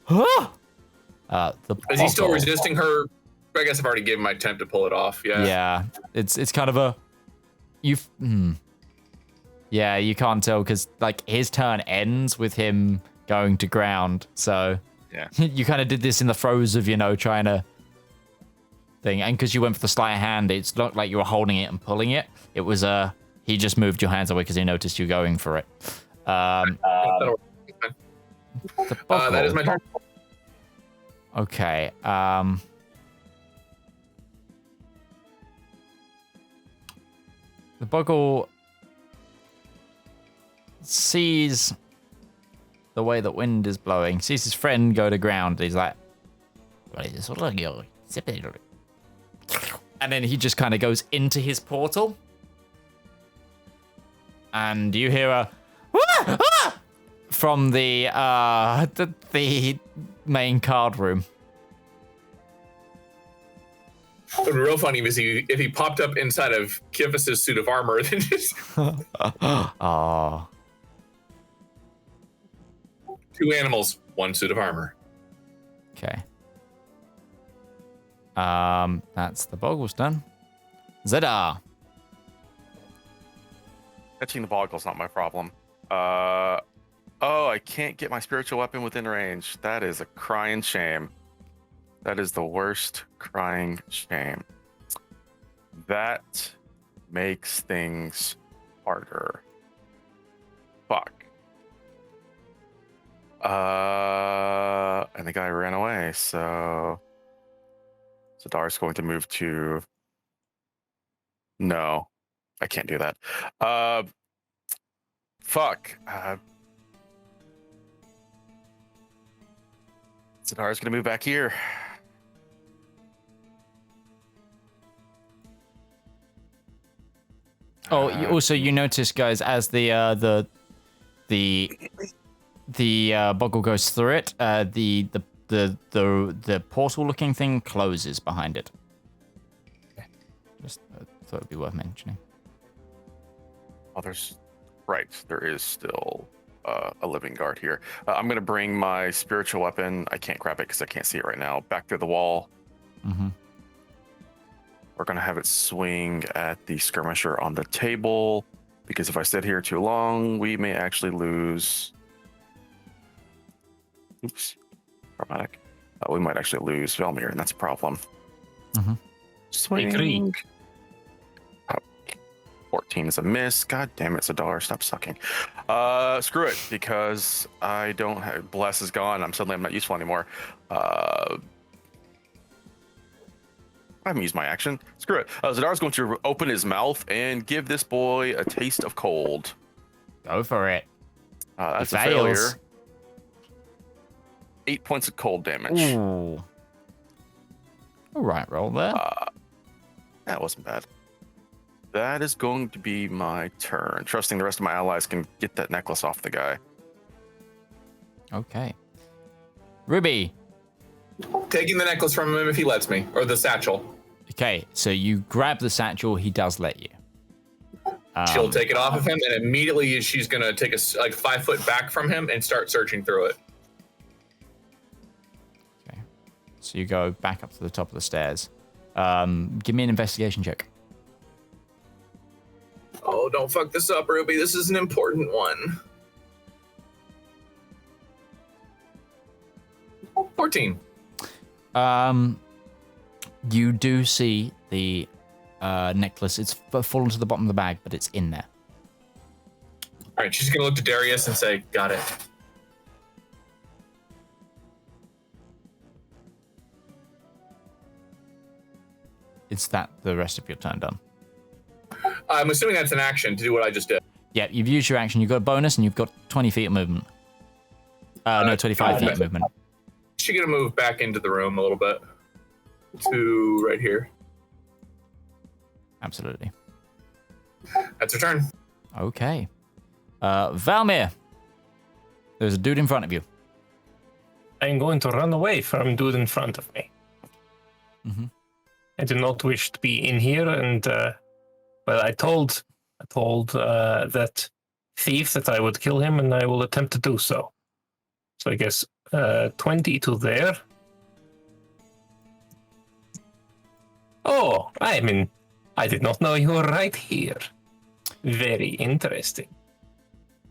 huh? Is he still resisting her? I guess I've already given my attempt to pull it off. Yeah. Yeah. It's kind of a Yeah, you can't tell because like his turn ends with him going to ground. So yeah, you kind of did this in the throes of trying to thing, and because you went for the sleight of hand, it's not like you were holding it and pulling it. It was he just moved your hands away because he noticed you going for it. That is my turn. Okay. The Boggle sees the way that wind is blowing, sees his friend go to ground. He's like, And then he just kind of goes into his portal. And you hear a "Ah! Ah!" from the main card room. It would be real funny if he popped up inside of Kivas's suit of armor, then just Oh. 2 animals, 1 suit of armor. Okay. That's the boggles done. Zedaar. Catching the boggle's not my problem. Oh, I can't get my spiritual weapon within range. That is a crying shame. That is the worst crying shame. That makes things harder. Fuck. And the guy ran away, so Zedaar's going to move to. No, I can't do that. Fuck. Zedaar's gonna move back here. Oh, also you notice, guys, as the boggle goes through it, the portal-looking thing closes behind it. Just thought it'd be worth mentioning. Oh, there is still a living guard here. I'm gonna bring my spiritual weapon. I can't grab it because I can't see it right now. Back to the wall. Mm-hmm. We're gonna have it swing at the skirmisher on the table, because if I sit here too long, we may actually lose. Oops, problematic. We might actually lose Velmir, and that's a problem. Mm-hmm. Swing. 14 is a miss. God damn it, Zedaar, stop sucking. Screw it, because I don't have. Bless is gone. I'm not useful anymore. I haven't used my action. Screw it. Zedaar's going to open his mouth and give this boy a taste of cold. Go for it. That's He a fails. failure. 8 points of cold damage. Ooh. All right, roll there. That wasn't bad. That is going to be my turn. Trusting the rest of my allies can get that necklace off the guy. Okay. Ruby. Taking the necklace from him if he lets me, or the satchel. Okay, so you grab the satchel. He does let you. She'll take it off of him, and immediately she's gonna take 5 foot back from him and start searching through it. Okay. So you go back up to the top of the stairs. Give me an investigation check. Oh, don't fuck this up, Ruby. This is an important one. 14. You do see the necklace. It's fallen to the bottom of the bag, but it's in there. All right, she's gonna look to Darius and say, "Got it." Is that the rest of your turn done? I'm assuming that's an action to do what I just did. Yeah, you've used your action. You've got a bonus, and you've got 20 feet of movement. No, 25 feet of movement. She's gonna move back into the room a little bit to right here. Absolutely. That's her turn. Okay. Valmir. There's a dude in front of you. I'm going to run away from dude in front of me. Mm-hmm. I do not wish to be in here, and I told that thief that I would kill him, and I will attempt to do so. So I guess 20 to there. Oh, I did not know you were right here. Very interesting.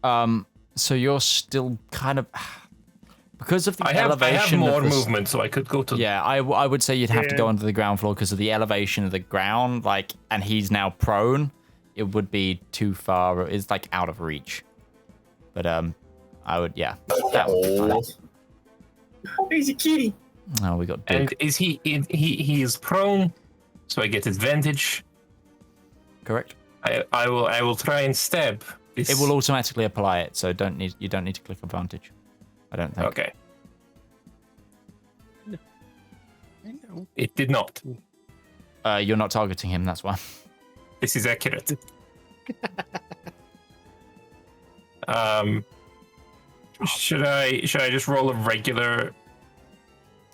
So you're still kind of because of the I have elevation. more movement, so I could go to. Yeah, I would say you'd have to go onto the ground floor because of the elevation of the ground. And he's now prone. It would be too far. It's out of reach. But I would, yeah. That would be fine. He's a kitty. Oh, we got Duke. And is he is prone, so I get advantage. Correct. I will try and stab. This. It will automatically apply it, so you don't need to click advantage. I don't think. Okay. It did not. You're not targeting him, that's why. This is accurate. Should I just roll a regular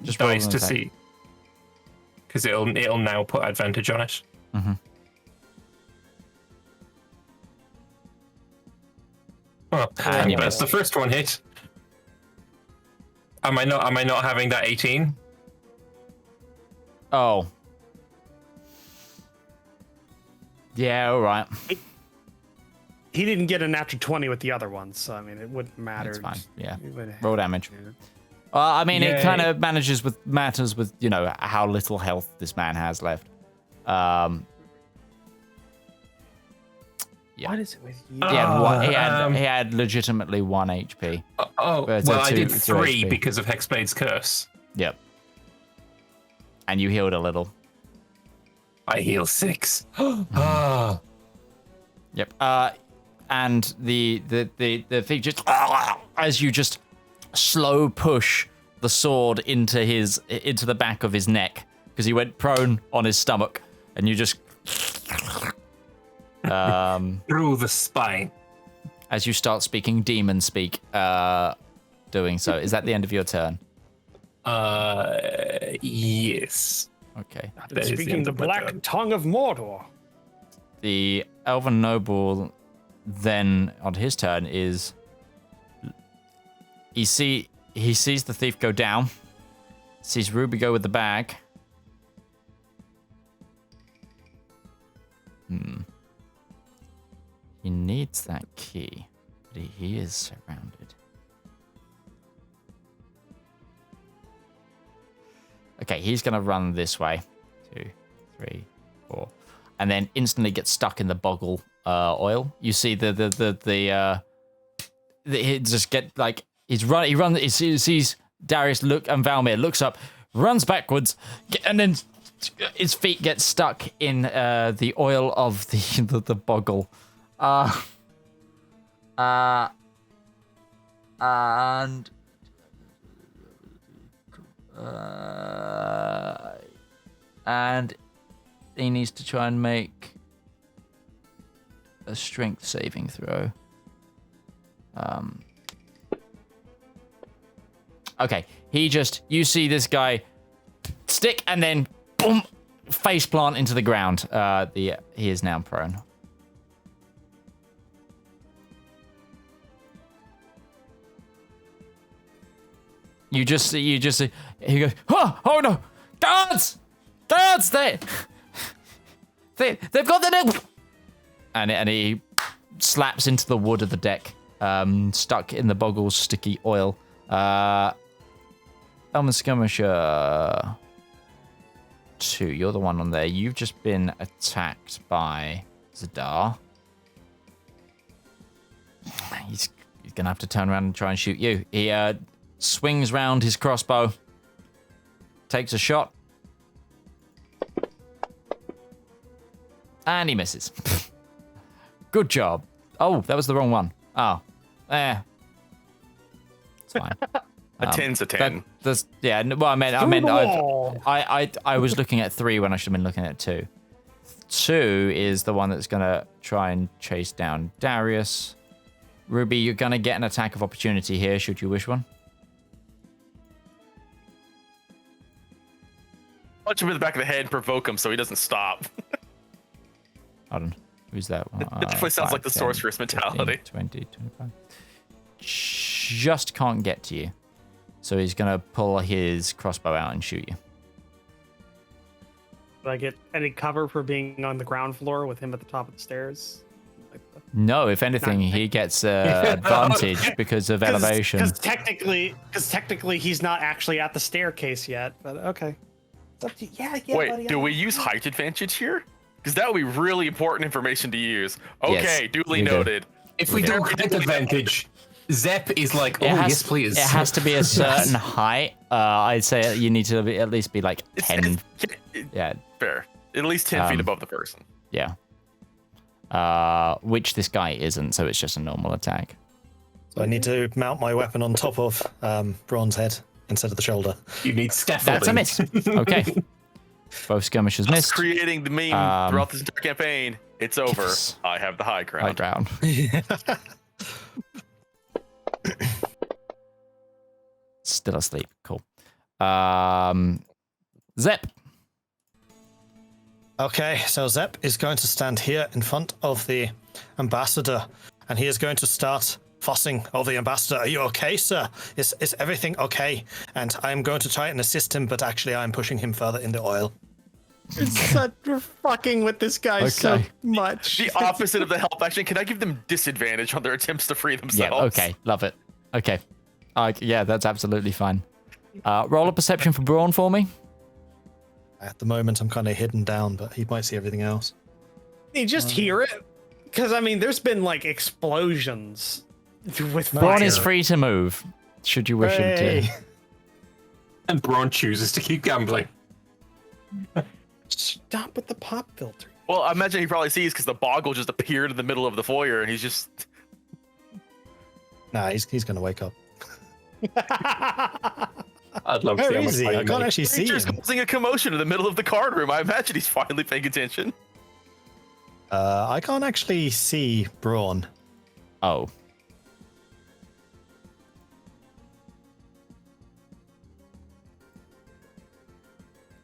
Just roll dice an to attack. see? Because it'll now put advantage on it. Mm-hmm. Oh, And you that's missed. the first one hit. Am I not having that 18? Oh. Yeah, all right. He didn't get a natural 20 with the other ones, so I mean, it wouldn't matter. That's fine. Yeah. It would- Roll damage. yeah. I mean, it Yay. kind of matters with how little health this man has left. Yeah. What is it with you? He had legitimately 1 HP. Oh, It's well, a I two- did two 3 HP. because of Hexblade's curse. Yep. And you healed a little. I heal 6. Ah. Yep. And the thing just as you just slow push the sword into the back of his neck because he went prone on his stomach, and you just Through the spine. as you start speaking demon speak, doing so. Is that the end of your turn? Yes. Okay. That is the Speaking end the of my black turn. tongue of Mordor. The elven noble then on his turn is he sees the thief go down, sees Ruby go with the bag. He needs that key, but he is surrounded. Okay, he's gonna run this way. 2, 3, 4, and then instantly get stuck in the boggle oil. You see the he just get like he sees Darius look and Valmir looks up, runs backwards, and then his feet get stuck in the oil of the boggle. And he needs to try and make a strength saving throw. Okay, you see this guy stick and then boom, face plant into the ground. He is now prone. You just see, he goes, oh no, guards, they've got the nail, and he slaps into the wood of the deck, stuck in the boggle's sticky oil. Elman Skirmisher 2, you're the one on there. You've just been attacked by Zedaar. He's gonna have to turn around and try and shoot you. He swings round his crossbow, takes a shot, and he misses. Good job. Oh, that was the wrong one. Oh, it's fine. A 10's a 10. Yeah. Well, I meant I was looking at 3 when I should have been looking at 2. 2 is the one that's gonna try and chase down Darius. Ruby, you're gonna get an attack of opportunity here, should you wish one. Punch him in the back of the head and provoke him so he doesn't stop. Hold on. Who's that one? It definitely sounds like the sorceress mentality. 20, 25. Just can't get to you. So he's going to pull his crossbow out and shoot you. Do I get any cover for being on the ground floor with him at the top of the stairs? No, if anything, he gets advantage because of elevation. Because technically, he's not actually at the staircase yet. But okay. It's up to you. Yeah, Wait, buddy, do we use height advantage here? Because that would be really important information to use. Okay, Yes, duly we do. noted. If we do height advantage, Zep is like, yes, please. It has to be a certain height. I'd say you need to at least be like 10. Yeah, Fair. At least 10 feet above the person. yeah. Which this guy isn't, so it's just a normal attack. So I need to mount my weapon on top of Braun's head instead of the shoulder. You need scaffolding. That's a miss. Okay. Both skirmishers Us missed. creating the meme throughout this entire campaign. It's over. Yes. I have the high High ground. ground. Still asleep. Cool. Zep. Okay, so Zep is going to stand here in front of the ambassador, and he is going to start fussing over the ambassador. Are you okay, sir? Is everything okay? And I'm going to try and assist him, but actually I'm pushing him further in the oil. It's such we're fucking with this guy so Okay. much. The opposite of the help action. Can I give them disadvantage on their attempts to free themselves? Yeah, okay. Love it. Okay. Yeah, that's absolutely fine. Roll a perception for Braun for me. At the moment, I'm kind of hidden down, but he might see everything else. You just hear it? Because, I mean, there's been, like, explosions with Braun fire. is free to move, should you wish him Hey. to. And Braun chooses to keep gambling. Stop with the pop filter. Well, I imagine he probably sees because the boggle just appeared in the middle of the foyer, and he's just. Nah, he's going to wake up. I'd love to Where see how much is he? money I he can't makes. actually see Creature's him. causing a commotion in the middle of the card room. I imagine he's finally paying attention. I can't actually see Braun. Oh.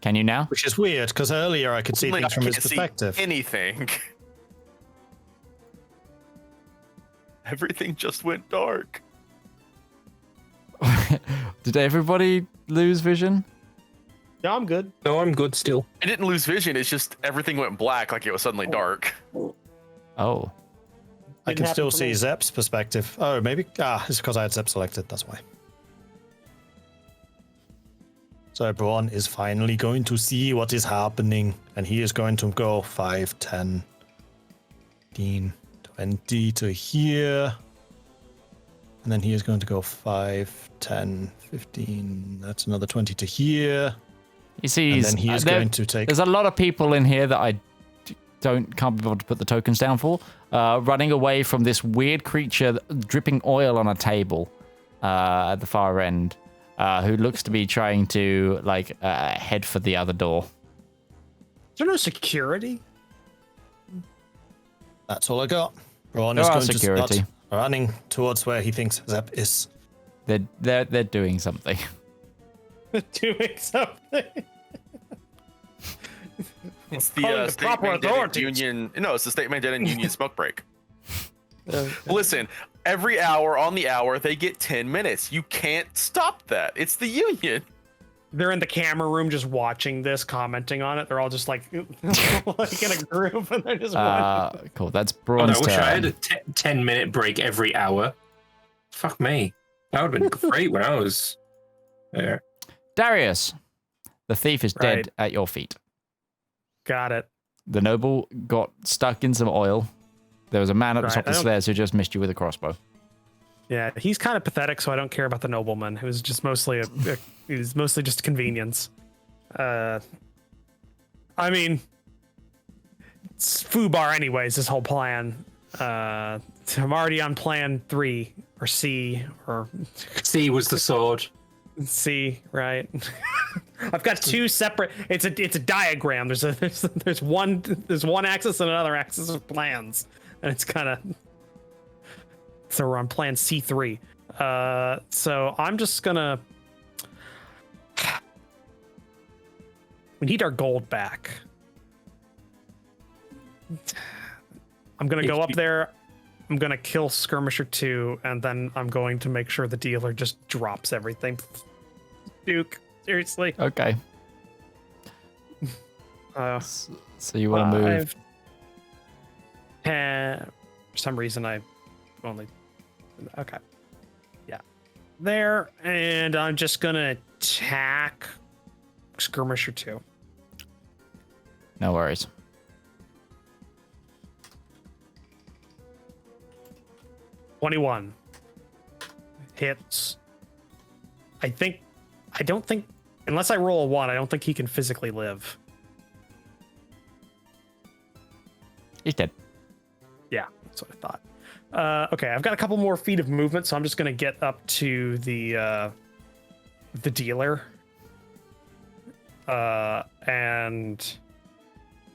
Can you now? Which is weird, because earlier I could see Only things I from his can't see perspective. anything. Everything just went dark. Did everybody lose vision? Yeah, I'm good. No, I'm good still. I didn't lose vision. It's just everything went black, like it was suddenly dark. Oh. I Didn't can happen still for see me. Zep's perspective. Oh, maybe. It's because I had Zep selected. That's why. So Braun is finally going to see what is happening, and he is going to go 5, 10, 15, 20 to here. And then he is going to go 5, 10, 15. That's another 20 to here. You see, And then he is going to take. There's a lot of people in here that I can't be able to put the tokens down for, running away from this weird creature dripping oil on a table at the far end, who looks to be trying to head for the other door. Is there no security? That's all I got. Braun There is are going security. to start running towards where he thinks Zep is. They're doing something. Doing something. It's Calling the the state proper mandated authorities. union. No, it's the state mandated union smoke break. Listen, every hour on the hour they get 10 minutes. You can't stop that. It's the union. They're in the camera room just watching this, commenting on it. They're all just like in a group, and they're just watching. Cool. That's Oh, I Braun's wish I turn. had a 10-minute break every hour. Fuck me. That would have been great when I was there. Darius, the thief is Right. dead at your feet. Got it. The noble got stuck in some oil. There was a man at the Right, top of I the don't- stairs who just missed you with a crossbow. Yeah, he's kind of pathetic, so I don't care about the nobleman. It was just mostly it was mostly just convenience. I mean, it's foobar anyways. This whole plan. I'm already on plan 3 or C or C was the sword. C, right? I've got two separate. It's a diagram. There's one axis and another axis of plans, and it's kind of. So we're on plan C3. So I'm just gonna. We need our gold back. I'm gonna go up there. I'm gonna kill Skirmisher 2, and then I'm going to make sure the dealer just drops everything. Duke, seriously. Okay. So you want to move? 5, 10. For some reason, I only. Okay. Yeah. There, and I'm just gonna attack Skirmisher 2. No worries. $21 hits. I don't think, unless I roll a 1, I don't think he can physically live. He's dead. Yeah, that's what I thought. Okay, I've got a couple more feet of movement, so I'm just gonna get up to the dealer. and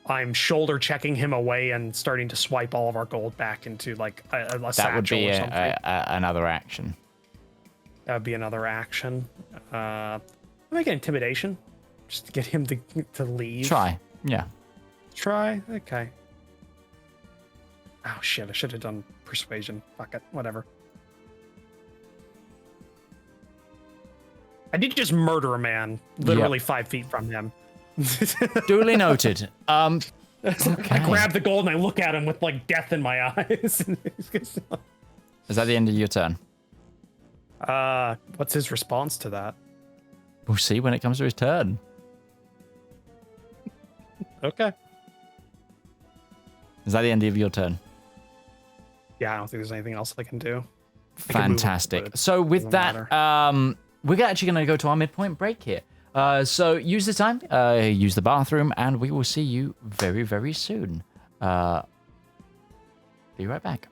I'm shoulder checking him away and starting to swipe all of our gold back into like a That satchel would be or something. another action. That would be another action. Make an intimidation, just to get him to leave. Try. Yeah. Try. Okay. Oh shit! I should have done persuasion. Fuck it. Whatever. I did just murder a man, literally 5 feet from him. Duly noted. I grab the gold and I look at him with like death in my eyes. Is that the end of your turn? What's his response to that? We'll see when it comes to his turn. Okay. Is that the end of your turn? Yeah, I don't think there's anything else I can do. I can move, Fantastic. but it So with doesn't that, we're actually going to go to our midpoint break here. So use the time, use the bathroom, and we will see you very, very soon. Be right back.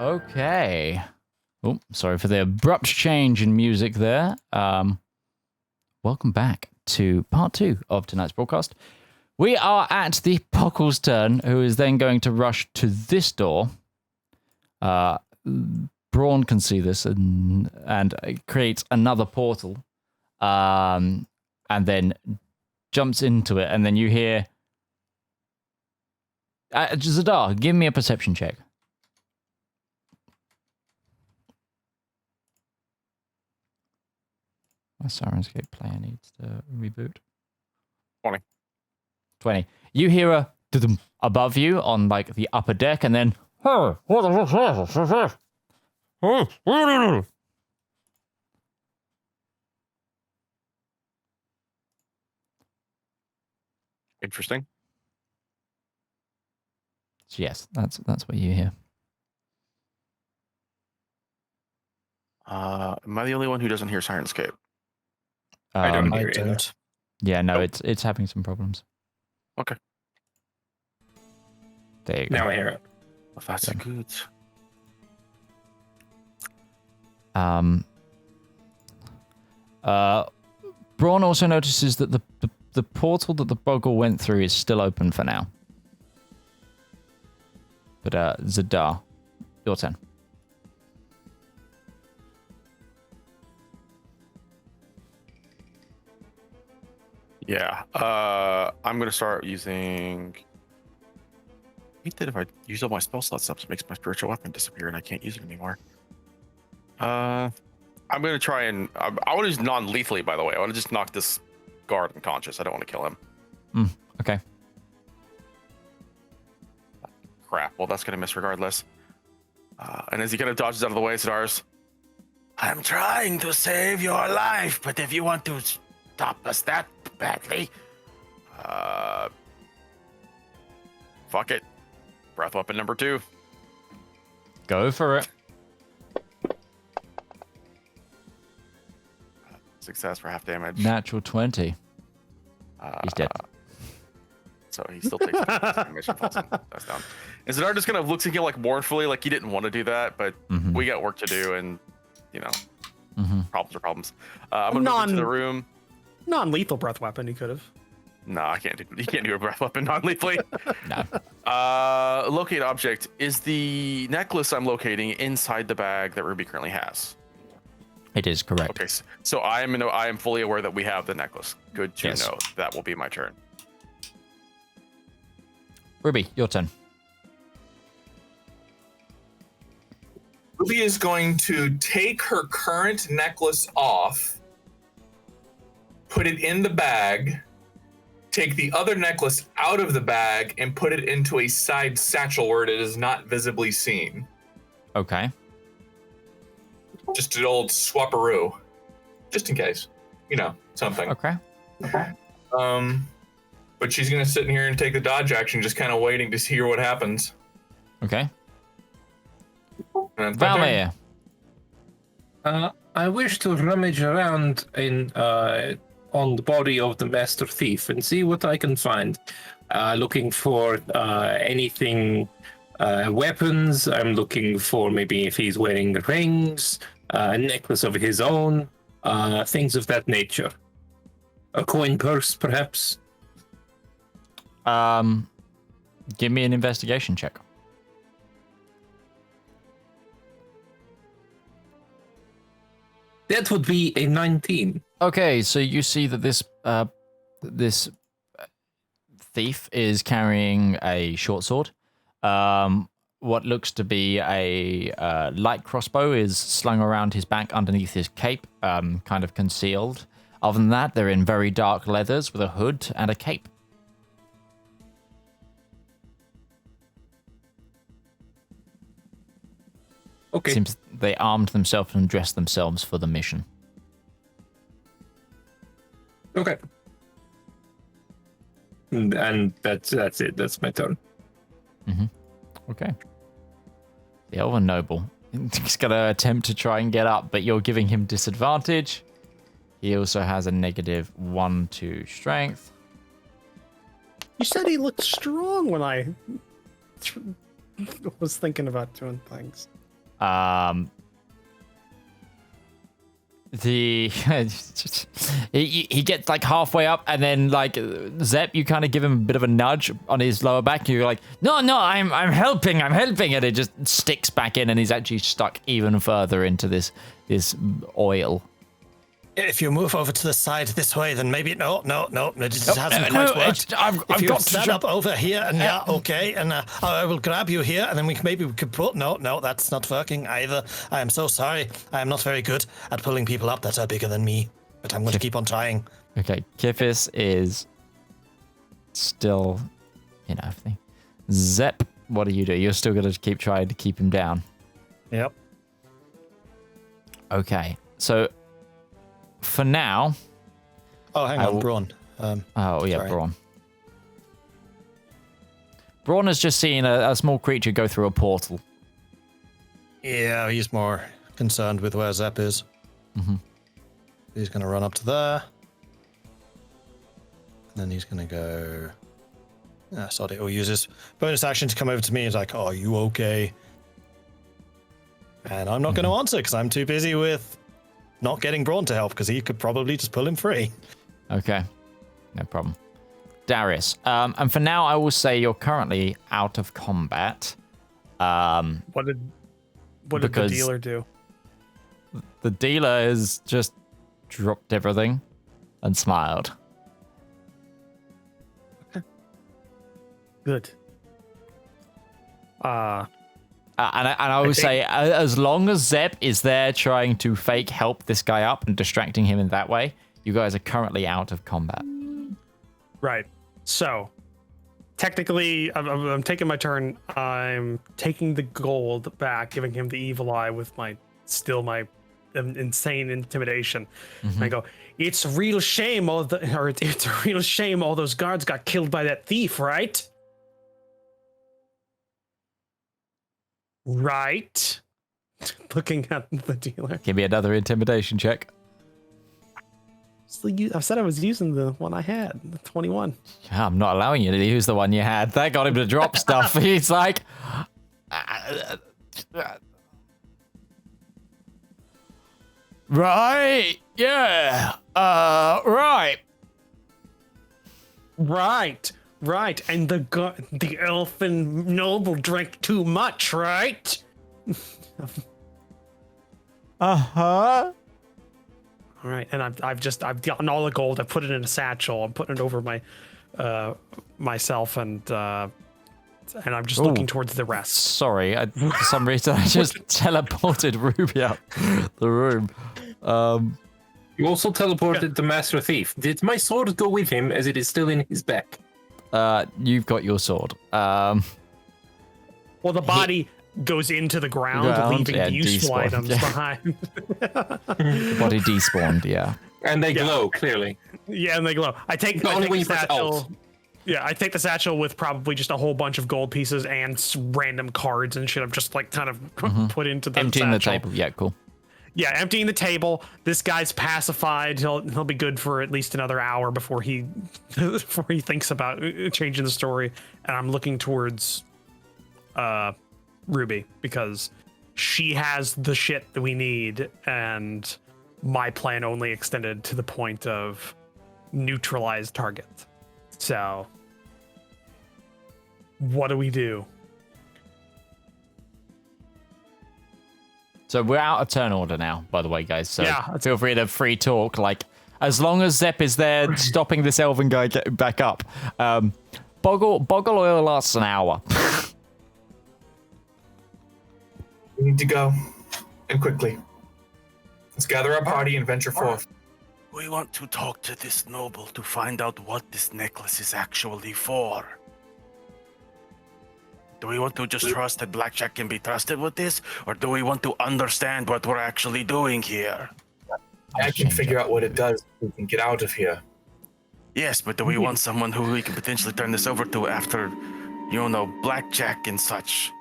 Okay. Oh, sorry for the abrupt change in music there. Welcome back to part 2 of tonight's broadcast. We are at the Pockle's turn, who is then going to rush to this door. Braun can see this and it creates another portal, and then jumps into it, and then you hear... Zedaar, give me a perception check. My Syrinscape player needs to reboot. 20. You hear a dum above you on like the upper deck, and then Interesting. yes, that's what you hear. Am I the only one who doesn't hear Syrinscape? I don't I hear you. don't. Yeah, no, it's having some problems. Okay. There you go. Now I hear it. Well, that's good. Braun also notices that the portal that the Boggle went through is still open for now. But Zedaar, your turn. Yeah. I'm gonna start using. I hate that if I use all my spell slots up, it makes my spiritual weapon disappear and I can't use it anymore. I'm gonna try and I want to use non-lethally. By the way, I want to just knock this guard unconscious. I don't want to kill him. Okay. Crap. Well, that's gonna miss regardless. And as he kind of dodges out of the way, Zedaar's. I'm trying to save your life, but if you want to stop us that badly, fuck it. Breath weapon number 2. Go for it. Success for half damage. Natural 20. He's dead. So he still takes damage and falls in. That's down. And Zedaar just kind of looks at you like mournfully, like he didn't want to do that, but we got work to do, and you know, problems are problems. I'm gonna move into the room. Non-lethal breath weapon, he could have. No, I can't do. You can't do a breath weapon non-lethally. No. Locate object. Is the necklace I'm locating inside the bag that Ruby currently has? It is correct. Okay, so I am fully aware that we have the necklace. Good to Yes. know. That will be my turn. Ruby, your turn. Ruby is going to take her current necklace off, put it in the bag, take the other necklace out of the bag, and put it into a side satchel where it is not visibly seen. Okay. Just an old swapperoo. Just in case. You know, something. Okay. But she's going to sit in here and take the dodge action, just kind of waiting to hear what happens. Okay. And that's my turn. Valmir. I wish to rummage around in on the body of the master thief and see what I can find. Looking for anything, weapons. I'm looking for maybe if he's wearing rings, a necklace of his own, things of that nature. A coin purse, perhaps. Give me an investigation check. That would be a 19. Okay, so you see that this thief is carrying a short sword. What looks to be a light crossbow is slung around his back underneath his cape, kind of concealed. Other than that, they're in very dark leathers with a hood and a cape. Okay. Seems they armed themselves and dressed themselves for the mission. Okay. And that's it. That's my turn. Okay. The Elven Noble. He's going to attempt to try and get up, but you're giving him disadvantage. He also has a -1 to strength. You said he looked strong when I was thinking about doing things. he gets like halfway up, and then like Zep, you kind of give him a bit of a nudge on his lower back, and you're like, no, I'm helping, and it just sticks back in, and he's actually stuck even further into this oil. If you move over to the side this way, then maybe no, it just hasn't quite worked. If you stand up over here, and okay, and I will grab you here, and then maybe we could pull. No, that's not working either. I am so sorry. I am not very good at pulling people up that are bigger than me, but I'm going to keep on trying. Okay, Kifis is still in everything. Zep, what do? You're still going to keep trying to keep him down. Yep. Okay, so. For now. Oh, hang on, Braun. Sorry. Braun. Braun has just seen a small creature go through a portal. Yeah, he's more concerned with where Zep is. Mm-hmm. He's going to run up to there. And then he's going to go... sorry, he'll use his bonus action to come over to me. He's like, are you okay? And I'm not going to answer because I'm too busy with... not getting Braun to help, because he could probably just pull him free. Okay, no problem. Darius, and for now, I will say you're currently out of combat. What did the dealer do? The dealer has just dropped everything and smiled. Okay. Good. And I would say, as long as Zep is there trying to fake help this guy up and distracting him in that way, you guys are currently out of combat. Right. So, technically, I'm taking my turn. I'm taking the gold back, giving him the evil eye with my insane intimidation. Mm-hmm. And I go, it's a real shame it's a real shame all those guards got killed by that thief, right? Right. Looking at the dealer. Give me another intimidation check. I said I was using the one I had, the 21. Yeah, I'm not allowing you to use the one you had. That got him to drop stuff. He's like... Right. Yeah. Right. Right. And the elfin noble drank too much, right? Uh-huh. All right, and I've gotten all the gold. I put it in a satchel. I'm putting it over my myself, and I'm just looking towards the rest. Sorry, for some reason I just teleported Ruby out the room. You also teleported the Master Thief. Did my sword go with him, as it is still in his back? You've got your sword. Well, the body goes into the ground, leaving the useful items behind. The body despawned, yeah. And they glow, clearly. Yeah, and they glow. I take the satchel. Yeah, I take the satchel with probably just a whole bunch of gold pieces and random cards and shit. I'm just like kind of put into the emptying satchel. the table. Yeah, cool. Yeah, emptying the table. This guy's pacified. He'll be good for at least another hour before he thinks about changing the story. And I'm looking towards Ruby, because she has the shit that we need, and my plan only extended to the point of neutralize target. So what do we do? So we're out of turn order now, by the way, guys. So yeah, feel free to free talk. Like, as long as Zep is there stopping this elven guy getting back up. Boggle oil lasts an hour. We need to go, and quickly. Let's gather our party and venture forth. We want to talk to this noble to find out what this necklace is actually for. Do we want to just trust that Blackjack can be trusted with this, or do we want to understand what we're actually doing here? I can figure out what it does. We can get out of here. Yes, but do we want someone who we can potentially turn this over to after, Blackjack and such?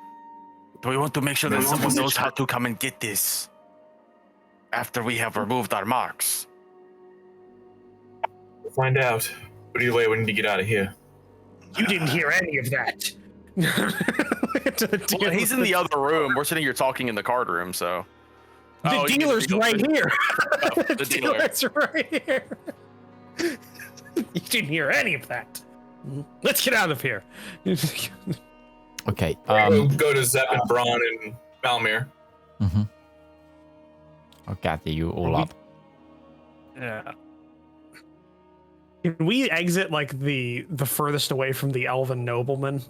Do we want to make sure that someone knows how to come and get this after we have removed our marks? We'll find out. But either way, we need to get out of here. You didn't hear any of that. Well, he's in the other room. We're sitting here talking in the card room, so. The Oh, you dealer's mean right here. Oh, the dealer. Dealer's right here. You didn't hear any of that. Let's get out of here. Okay. We'll go to Zep and Braun and Malmir. I'll gather you all up. Yeah. Can we exit like the furthest away from the elven nobleman?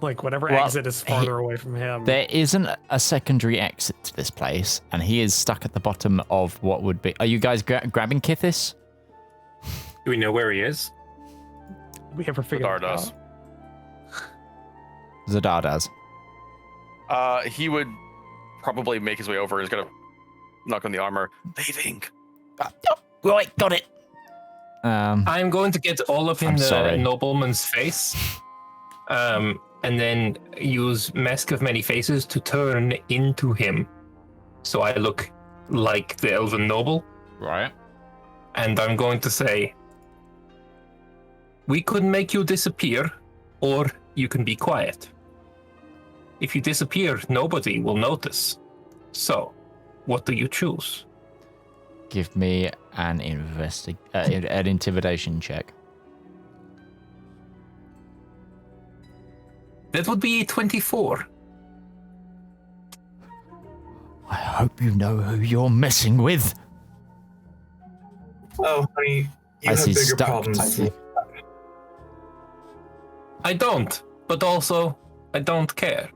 Like whatever Well, exit is farther away from him. There isn't a secondary exit to this place, and he is stuck at the bottom of what would be. Are you guys grabbing Kithis? Do we know where he is? We ever figured Zedaar it does. out? Zedaar does. He would probably make his way over. He's gonna knock on the armor. Leaving. Right, got it. I'm going to get all up in the sorry. nobleman's face, and then use Mask of Many Faces to turn into him, so I look like the elven noble. Right. And I'm going to say, we could make you disappear, or you can be quiet. If you disappear, nobody will notice. So, what do you choose? Give me an an intimidation check. That would be 24. I hope you know who you're messing with. Oh, honey, you As have he's bigger stuck. problems. I don't, but also, I don't care.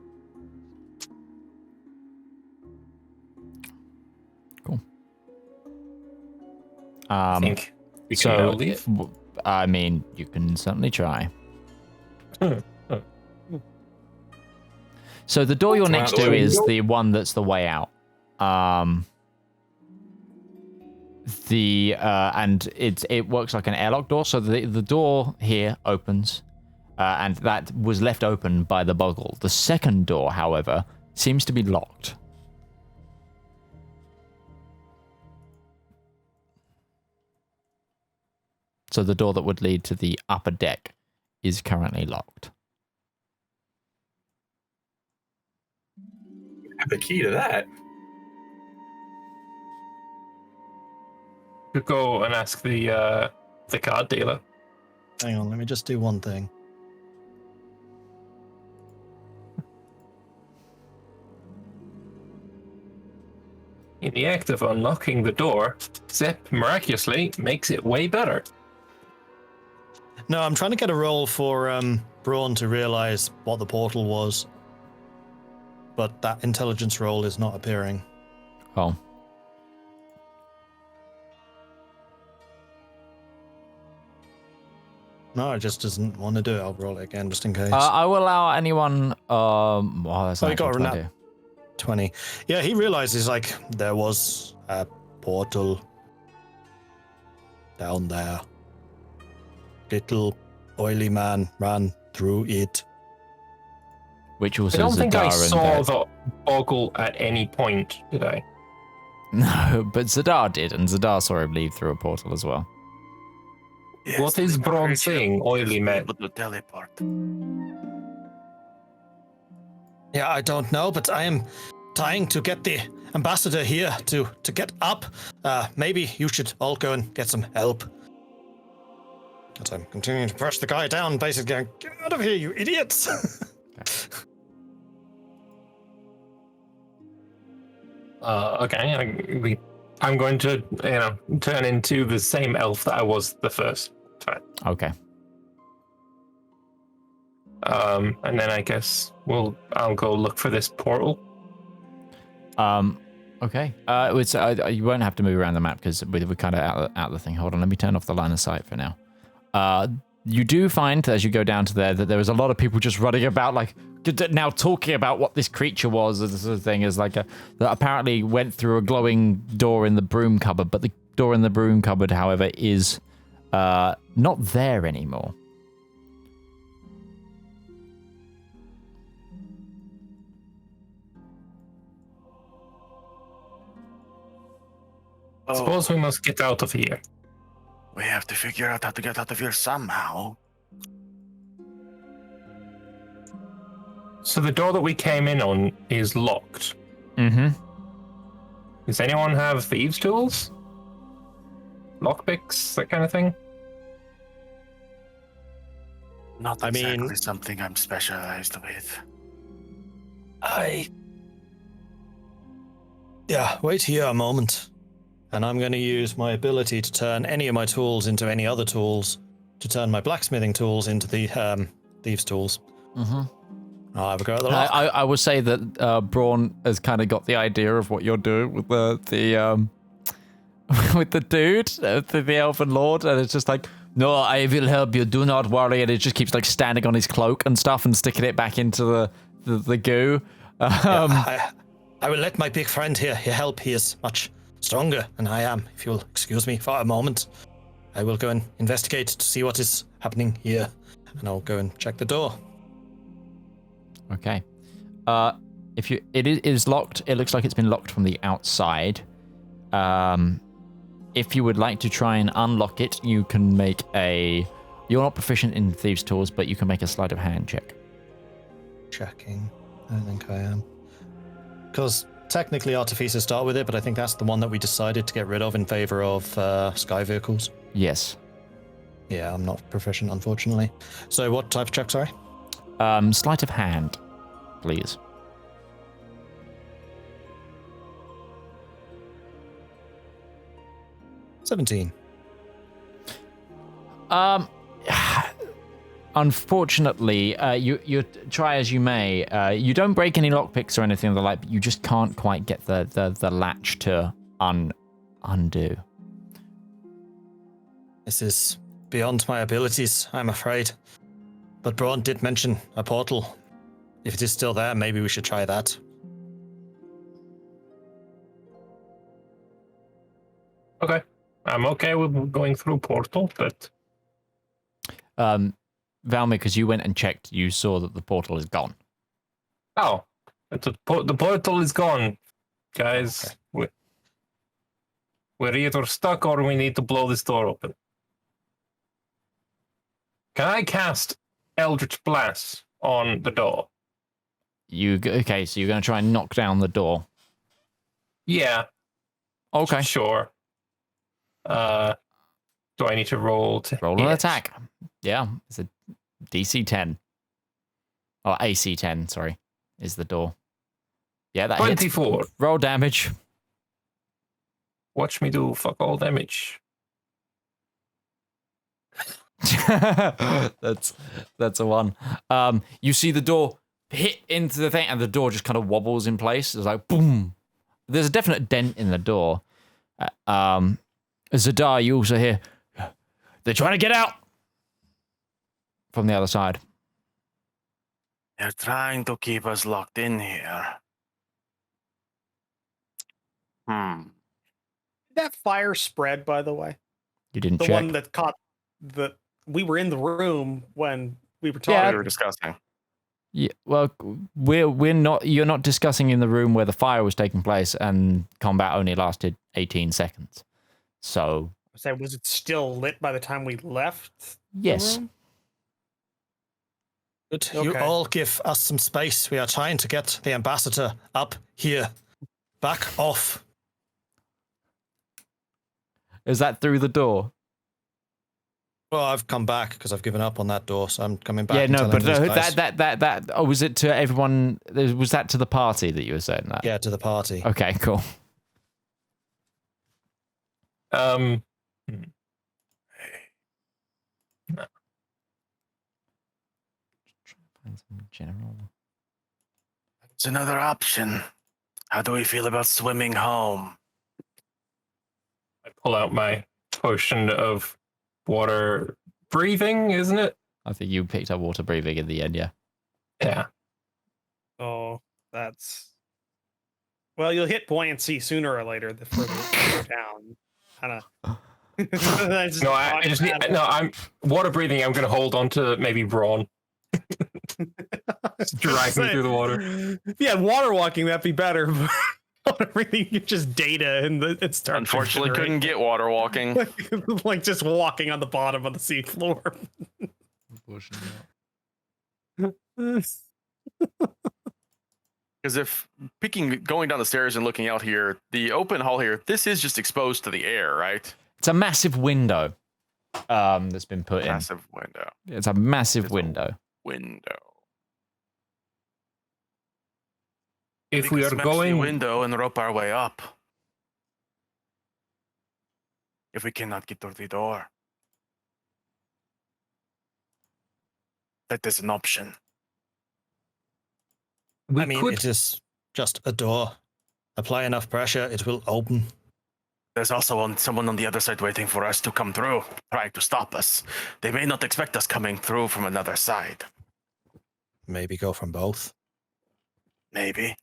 I think we can now leave. I mean, you can certainly try. So the door you're next to is the one that's the way out. And it works like an airlock door. So the door here opens, and that was left open by the boggle. The second door, however, seems to be locked. So the door that would lead to the upper deck is currently locked. I have the key to that. Could go and ask the card dealer. Hang on, let me just do one thing. In the act of unlocking the door, Zep miraculously makes it way better. No, I'm trying to get a roll for Braun to realize what the portal was. But that intelligence roll is not appearing. Oh. No, it just doesn't want to do it. I'll roll it again just in case. I will allow anyone. Well, that's Oh, not you got a a good nat- idea. 20. Yeah, he realizes, like, there was a portal down there. Little oily man ran through it. Which also I don't think I Zedaar and saw Bed. the boggle at any point, did I? No, but Zedaar did, and Zedaar saw him leave through a portal as well. What is Braun saying, oily man? Able to teleport. Yeah, I don't know, but I am trying to get the ambassador here to get up. Maybe you should all go and get some help. As I'm continuing to press the guy down, basically going, get out of here, you idiots! Okay, I'm going to, turn into the same elf that I was the first time. Okay. And then I guess I'll go look for this portal. Okay. You won't have to move around the map because we're kind of out of the thing. Hold on, let me turn off the line of sight for now. You do find as you go down to there that there is a lot of people just running about, like now talking about what this creature was. This sort of thing is like that apparently went through a glowing door in the broom cupboard, but the door in the broom cupboard, however, is not there anymore. Suppose we must get out of here. We have to figure out how to get out of here somehow. So the door that we came in on is locked. Mm-hmm. Does anyone have thieves' tools? Lockpicks, that kind of thing? Not I mean- exactly something I'm specialized with. Yeah, wait here a moment. And I'm going to use my ability to turn any of my tools into any other tools, to turn my blacksmithing tools into the thieves' tools. Mm-hmm. I'll have a go at the lock. I would say that Braun has kind of got the idea of what you're doing with the with the dude, the elven lord, and it's just like, no, I will help you. Do not worry. And it just keeps like standing on his cloak and stuff and sticking it back into the goo. I will let my big friend here help. He is much stronger than I am. If you'll excuse me for a moment, I will go and investigate to see what is happening here, and I'll go and check the door. Okay. It is locked. It looks like it's been locked from the outside. If you would like to try and unlock it, you can make a. You're not proficient in thieves' tools, but you can make a sleight of hand check. Checking. I don't think I am. Because technically artificers start with it, but I think that's the one that we decided to get rid of in favor of sky vehicles. Yes. Yeah, I'm not proficient, unfortunately. So what type of check, sorry? Sleight of hand, please. $17. Unfortunately, you try as you may. You don't break any lockpicks or anything of the like, but you just can't quite get the latch to undo. This is beyond my abilities, I'm afraid. But Braun did mention a portal. If it is still there, maybe we should try that. Okay. I'm okay with going through portal, but... Valmir, because you went and checked, you saw that the portal is gone. Oh. The portal is gone, guys. Okay. We're either stuck or we need to blow this door open. Can I cast Eldritch Blast on the door? Okay, so you're going to try and knock down the door. Yeah. Okay. Sure. Do I need to roll to Roll hit? an attack? Yeah, it's a DC 10. Or AC 10, sorry, is the door. Yeah, that 24. hits. Roll damage. Watch me do fuck all damage. That's a 1. You see the door hit into the thing, and the door just kind of wobbles in place. It's like boom. There's a definite dent in the door. Zedaar, you also hear they're trying to get out from the other side. They're trying to keep us locked in here. That fire spread, by the way. You didn't The check. one that caught the. We were in the room when we were talking. Yeah. We were discussing. Yeah, well, we're not. You're not discussing in the room where the fire was taking place, and combat only lasted 18 seconds. So, Was it still lit by the time we left? yes. The room? Good. You Okay. all give us some space. We are trying to get the ambassador up here. Back off. Is that through the door? Well, I've come back because I've given up on that door, so I'm coming back. Yeah, and no, telling but these guys. that. Oh, was it to everyone? Was that to the party that you were saying that? Yeah, to the party. Okay, cool. General. It's another option. How do we feel about swimming home? I pull out my potion of water breathing, isn't it? I think you picked up water breathing in the end, yeah. Yeah. Oh, that's. Well, you'll hit buoyancy sooner or later. The further you go down, kind of. No, I just need. No, I'm water breathing. I'm gonna hold on to maybe Braun. Drag me through the water. Yeah, water walking that'd be better. But water breathing, you just data and it starts. Unfortunately, couldn't get water walking. like just walking on the bottom of the sea floor. Because if going down the stairs and looking out here, the open hall here, this is just exposed to the air, right? It's a massive window that's been put in. Massive window. It's a massive It's a window. Window. If we are smash the going, window and rope our way up. If we cannot get through the door, that is an option. we I mean, could. it is just a door. Apply enough pressure, it will open. There's also someone on the other side waiting for us to come through, trying to stop us. They may not expect us coming through from another side. Maybe go from both. Maybe.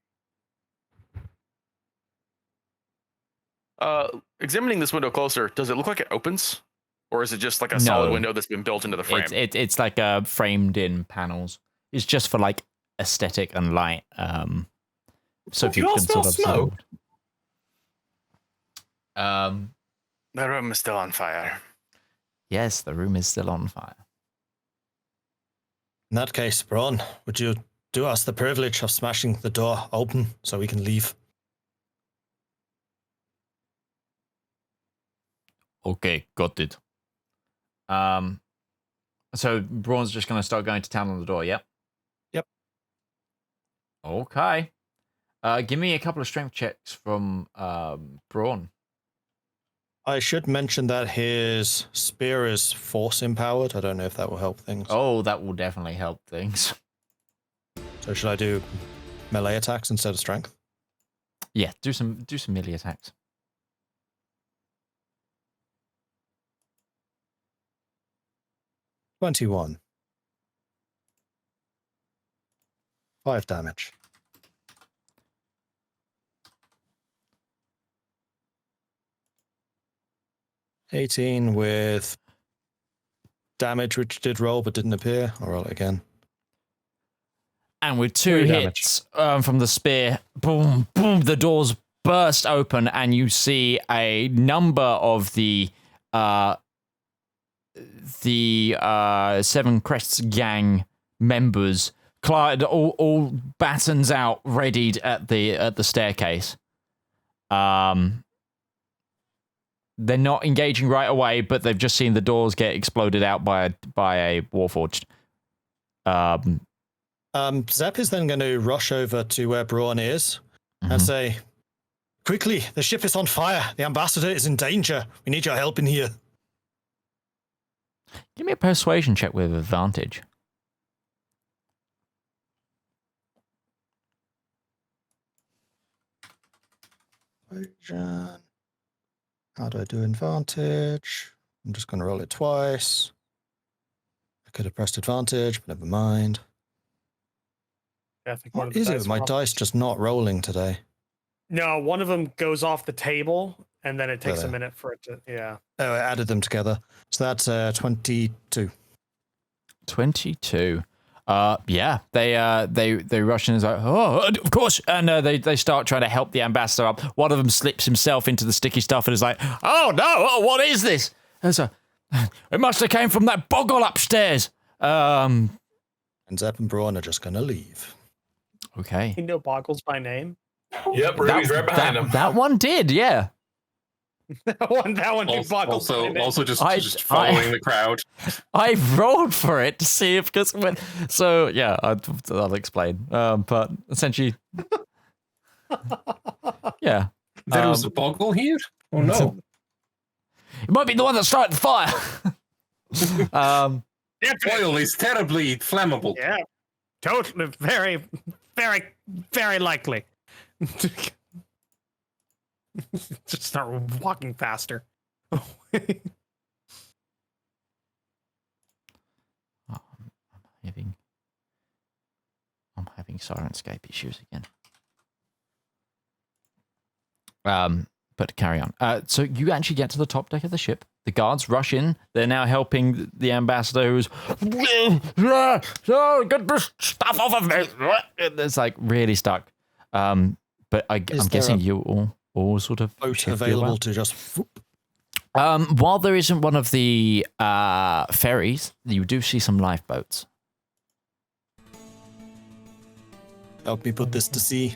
Examining this window closer, does it look like it opens? Or is it just like a solid No. window that's been built into the frame? It's like framed in panels. It's just for like aesthetic and light. So Do you people all can smell sort of smoke? The room is still on fire. Yes, the room is still on fire. In that case, Braun, would you do us the privilege of smashing the door open so we can leave? Okay, got it. So Braun's just gonna start going to town on the door, yep? Yep. Okay. Give me a couple of strength checks from Braun. I should mention that his spear is force empowered. I don't know if that will help things. Oh, that will definitely help things. So should I do melee attacks instead of strength? Yeah, do some melee attacks. 21. 5 damage. $18 with damage, which did roll but didn't appear. I'll roll it again. And with 2 3 hits from the spear, boom, boom, the doors burst open, and you see a number of the Seven Crests gang members, all batons out, readied at the staircase. They're not engaging right away, but they've just seen the doors get exploded out by a Warforged. Zep is then going to rush over to where Braun is and say, "Quickly, the ship is on fire. The ambassador is in danger. We need your help in here." Give me a persuasion check with advantage. How do I do advantage? I'm just going to roll it twice. I could have pressed advantage, but never mind. I think one What of the is it dice with my roll- dice just not rolling today? No, one of them goes off the table, and then it takes a Really? minute for it to. Yeah. Oh, I added them together. So that's 22. 22. Yeah, they rush in and like, oh, of course, and they start trying to help the ambassador up. One of them slips himself into the sticky stuff and is like, oh no, oh, what is this? And so, it must have came from that boggle upstairs. And Zep and Braun are just going to leave. Okay. You know Boggles by name. Yep, Ruby's right behind him. That one did, yeah. that one knew Boggles by name. Also just I- following the crowd. I rolled for it to see if because so yeah, I'll explain. But essentially, yeah, There was a boggle here? Oh no. it might be the one that started the fire. Oil is terribly flammable. Yeah, totally, very, very, very likely. Just start walking faster. I'm having Syrinscape issues again. But carry on. So you actually get to the top deck of the ship. The guards rush in. They're now helping the ambassador who's get this stuff off of me. It's like really stuck. But I'm Is there guessing a you all sort of boat shift your available way. to just... While there isn't one of the ferries, you do see some lifeboats. help me put this to sea.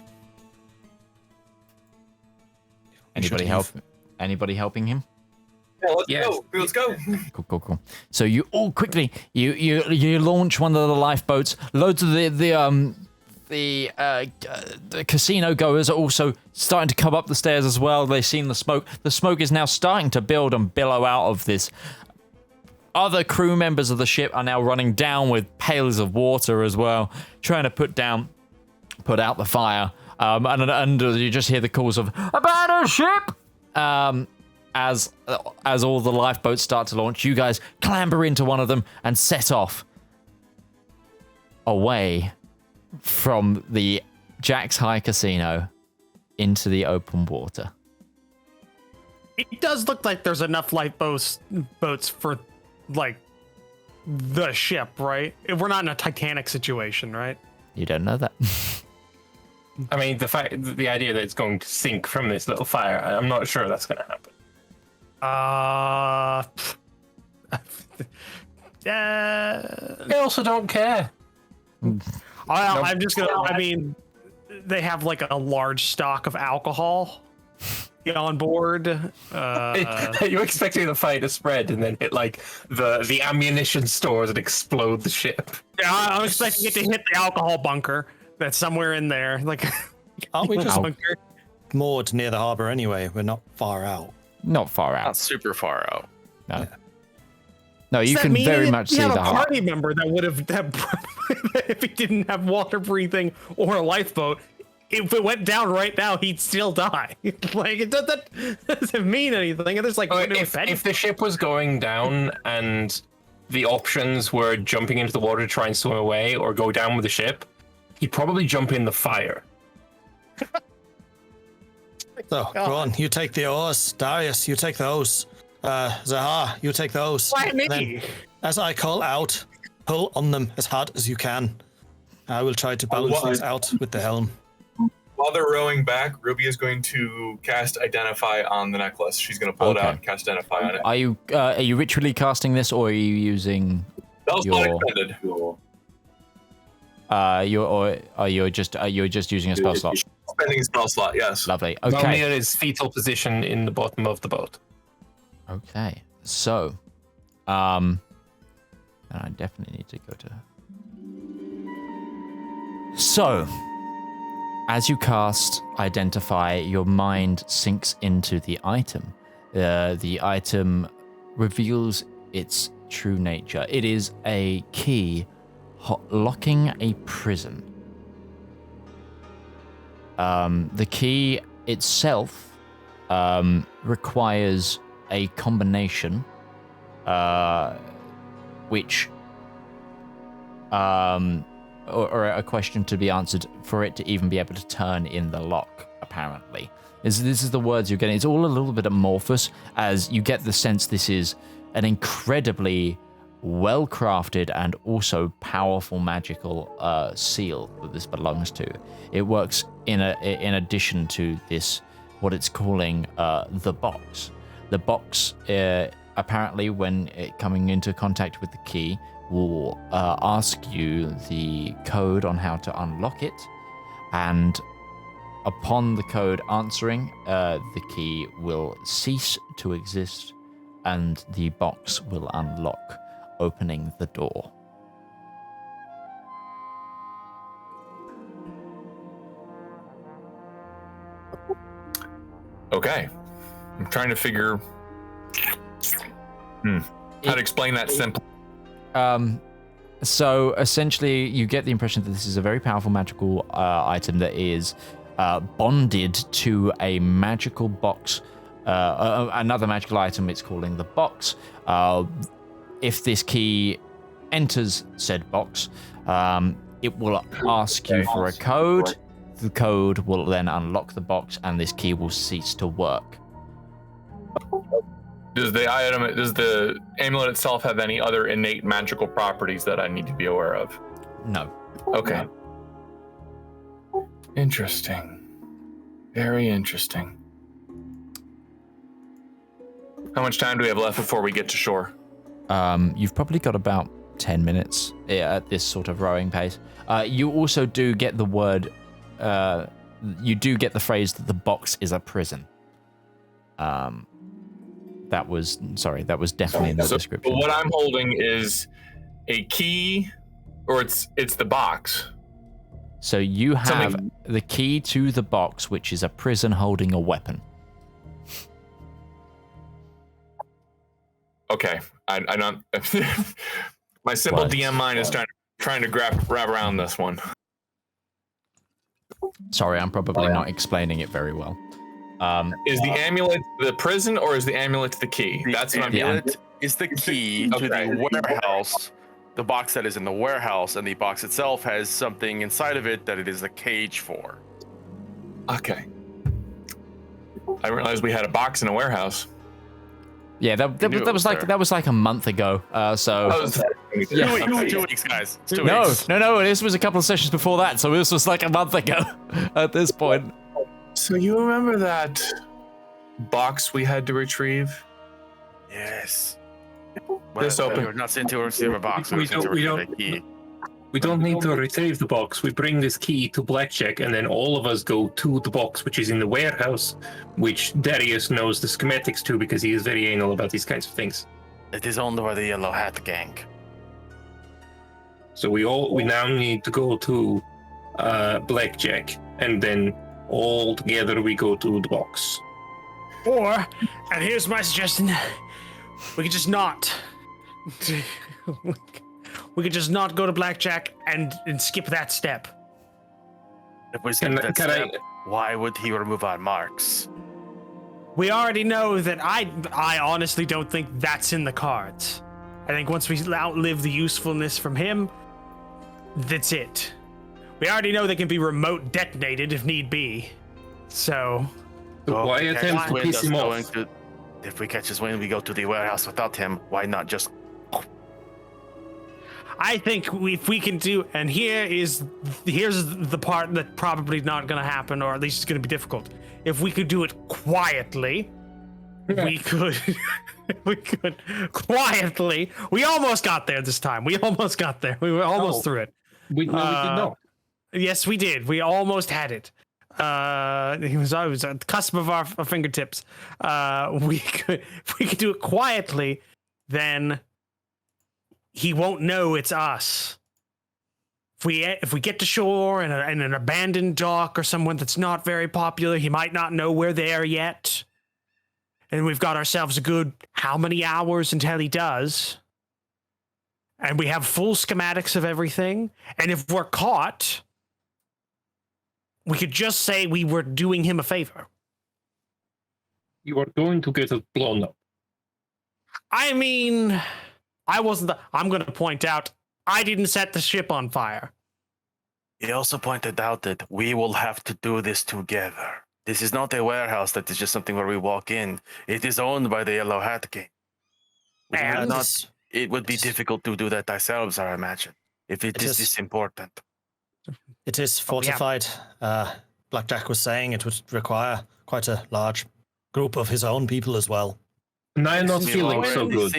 Anybody helping him? Yeah, let's Yes. go. Let's go. Cool. So you all quickly you launch one of the lifeboats. Loads of the casino goers are also starting to come up the stairs as well. They've seen the smoke. The smoke is now starting to build and billow out of this. Other crew members of the ship are now running down with pails of water as well, trying to put out the fire. And you just hear the calls of "Abandon ship!" As all the lifeboats start to launch. You guys clamber into one of them and set off away from the Jack's High Casino into the open water. It does look like there's enough boats for, like, the ship, right? We're not in a Titanic situation, right? You don't know that. I mean, the idea that it's going to sink from this little fire, I'm not sure that's going to happen. I also don't care. I'm just gonna. I mean, they have like a large stock of alcohol on board. You're expecting the fire to spread and then hit like the ammunition stores and explode the ship. Yeah, I'm expecting it to hit the alcohol bunker that's somewhere in there. Like, Aren't we just bunker? moored near the harbor anyway? We're not far out. Not far out. Not super far out. No. Yeah. No, you can very much see the the heart. party member that would have if he didn't have water breathing or a lifeboat. If it went down right now, he'd still die. Like that doesn't mean anything. There's like If the ship was going down and the options were jumping into the water to try and swim away or go down with the ship, he'd probably jump in the fire. So, go on. You take the oars. Darius, you take those. Zedaar, you take those. Why me? Then, as I call out, pull on them as hard as you can. I will try to balance things out with the helm. While they're rowing back, Ruby is going to cast Identify on the necklace. She's going to pull it out and cast Identify on it. Are you ritually casting this, or are you using That was not expended. are you just using a spell slot? Spending a spell slot, yes. Lovely. Okay. Valmir is fetal position in the bottom of the boat. Okay. So, and I definitely need to go to. So, as you cast Identify, your mind sinks into the item. The item reveals its true nature. It is a key locking a prison. The key itself requires a combination, which or a question to be answered for it to even be able to turn in the lock, apparently. This is the words you're getting. It's all a little bit amorphous, as you get the sense this is an incredibly well-crafted and also powerful magical seal that this belongs to. It works in addition to this, what it's calling the box. The box, apparently, when coming into contact with the key, will ask you the code on how to unlock it, and upon the code answering, the key will cease to exist and the box will unlock, opening the door. Okay. I'm trying to figure how to explain that simply. So essentially, you get the impression that this is a very powerful magical item that is bonded to a magical box, another magical item it's calling the box. If this key enters said box, it will ask you for a code. The code will then unlock the box, and this key will cease to work. Does the amulet itself have any other innate magical properties that I need to be aware of? No. Okay. Interesting. Very interesting. How much time do we have left before we get to shore? You've probably got about 10 minutes at this sort of rowing pace. You also do get the word you do get the phrase that the box is a prison. That was definitely in the description. But what I'm holding is a key, or it's the box. So you have the key to the box, which is a prison holding a weapon. Okay, I don't. My simple What? DM mind is trying to wrap around this one. Sorry, I'm probably not explaining it very well. Is the amulet the prison, or is the amulet the key? That's what I'm getting. Amulet is the key to the warehouse. The box that is in the warehouse, and the box itself has something inside of it that it is the cage for. Okay. I realized we had a box in a warehouse. Yeah, that was like a month ago. So 2 weeks, guys. It's 2 no, weeks. no, this was a couple of sessions before that. So this was like a month ago at this point. So you remember that box we had to retrieve? Yes. This We open. were not sent to receive a box. We were sent to receive a key. We don't need to retrieve the box. We bring this key to Blackjack, and then all of us go to the box, which is in the warehouse, which Darius knows the schematics to because he is very anal about these kinds of things. It is owned by the Yellow Hat Gang. So we now need to go to Blackjack, and then all together we go to the box. Or, and here's my suggestion, we could just not. We could just not go to Blackjack and skip that step. If we skip that step, why would he remove our marks? We already know that I honestly don't think that's in the cards. I think once we outlive the usefulness from him, that's it. We already know they can be remote detonated if need be. So Why attempt to piss him off? If we catch his wind, we go to the warehouse without him. Why not just... I think if we can do, and here's the part that probably not going to happen, or at least it's going to be difficult. If we could do it quietly, we could quietly. We almost got there this time. We almost got there. We were almost through it. We did not. Yes, we did. We almost had it. He was always at the cusp of our fingertips. If we could do it quietly, then he won't know it's us. If we get to shore in an abandoned dock or someone that's not very popular, he might not know we're there yet. And we've got ourselves a good how many hours until he does. And we have full schematics of everything. And if we're caught, we could just say we were doing him a favor. You are going to get it blown up. I mean, I'm going to point out, I didn't set the ship on fire. He also pointed out that we will have to do this together. This is not a warehouse that is just something where we walk in. It is owned by the Yellow Hat Gang. It would be difficult to do that ourselves, I imagine, if it is this important. It is fortified. Blackjack was saying it would require quite a large group of his own people as well. And I'm not feeling so good.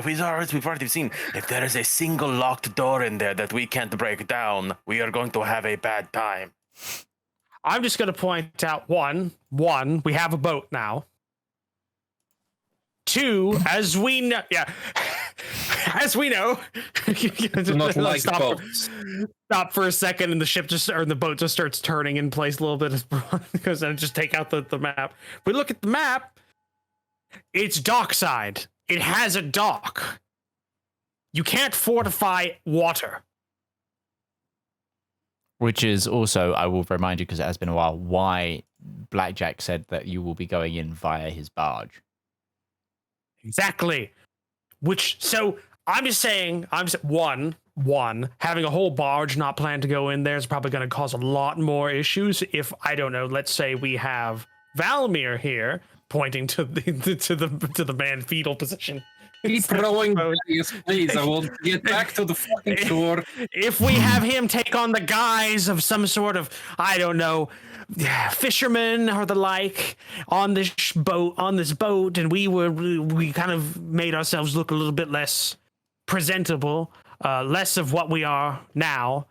We've already seen, if there is a single locked door in there that we can't break down, we are going to have a bad time. I'm just going to point out one, we have a boat now. 2, as we know, as we know, not like boats. Stop for a second, and the boat just starts turning in place a little bit because then just take out the map. If we look at the map, it's dockside. It has a dock. You can't fortify water. Which is also, I will remind you, because it has been a while, why Blackjack said that you will be going in via his barge. Exactly. So I'm just saying, one, having a whole barge not planned to go in there is probably going to cause a lot more issues. If, I don't know, let's say we have Valmir here pointing to the man fetal position. Keep rowing, please. I will get back to the fucking shore. If we have him take on the guise of some sort of, I don't know, fisherman or the like on this boat, and we kind of made ourselves look a little bit less presentable, less of what we are now.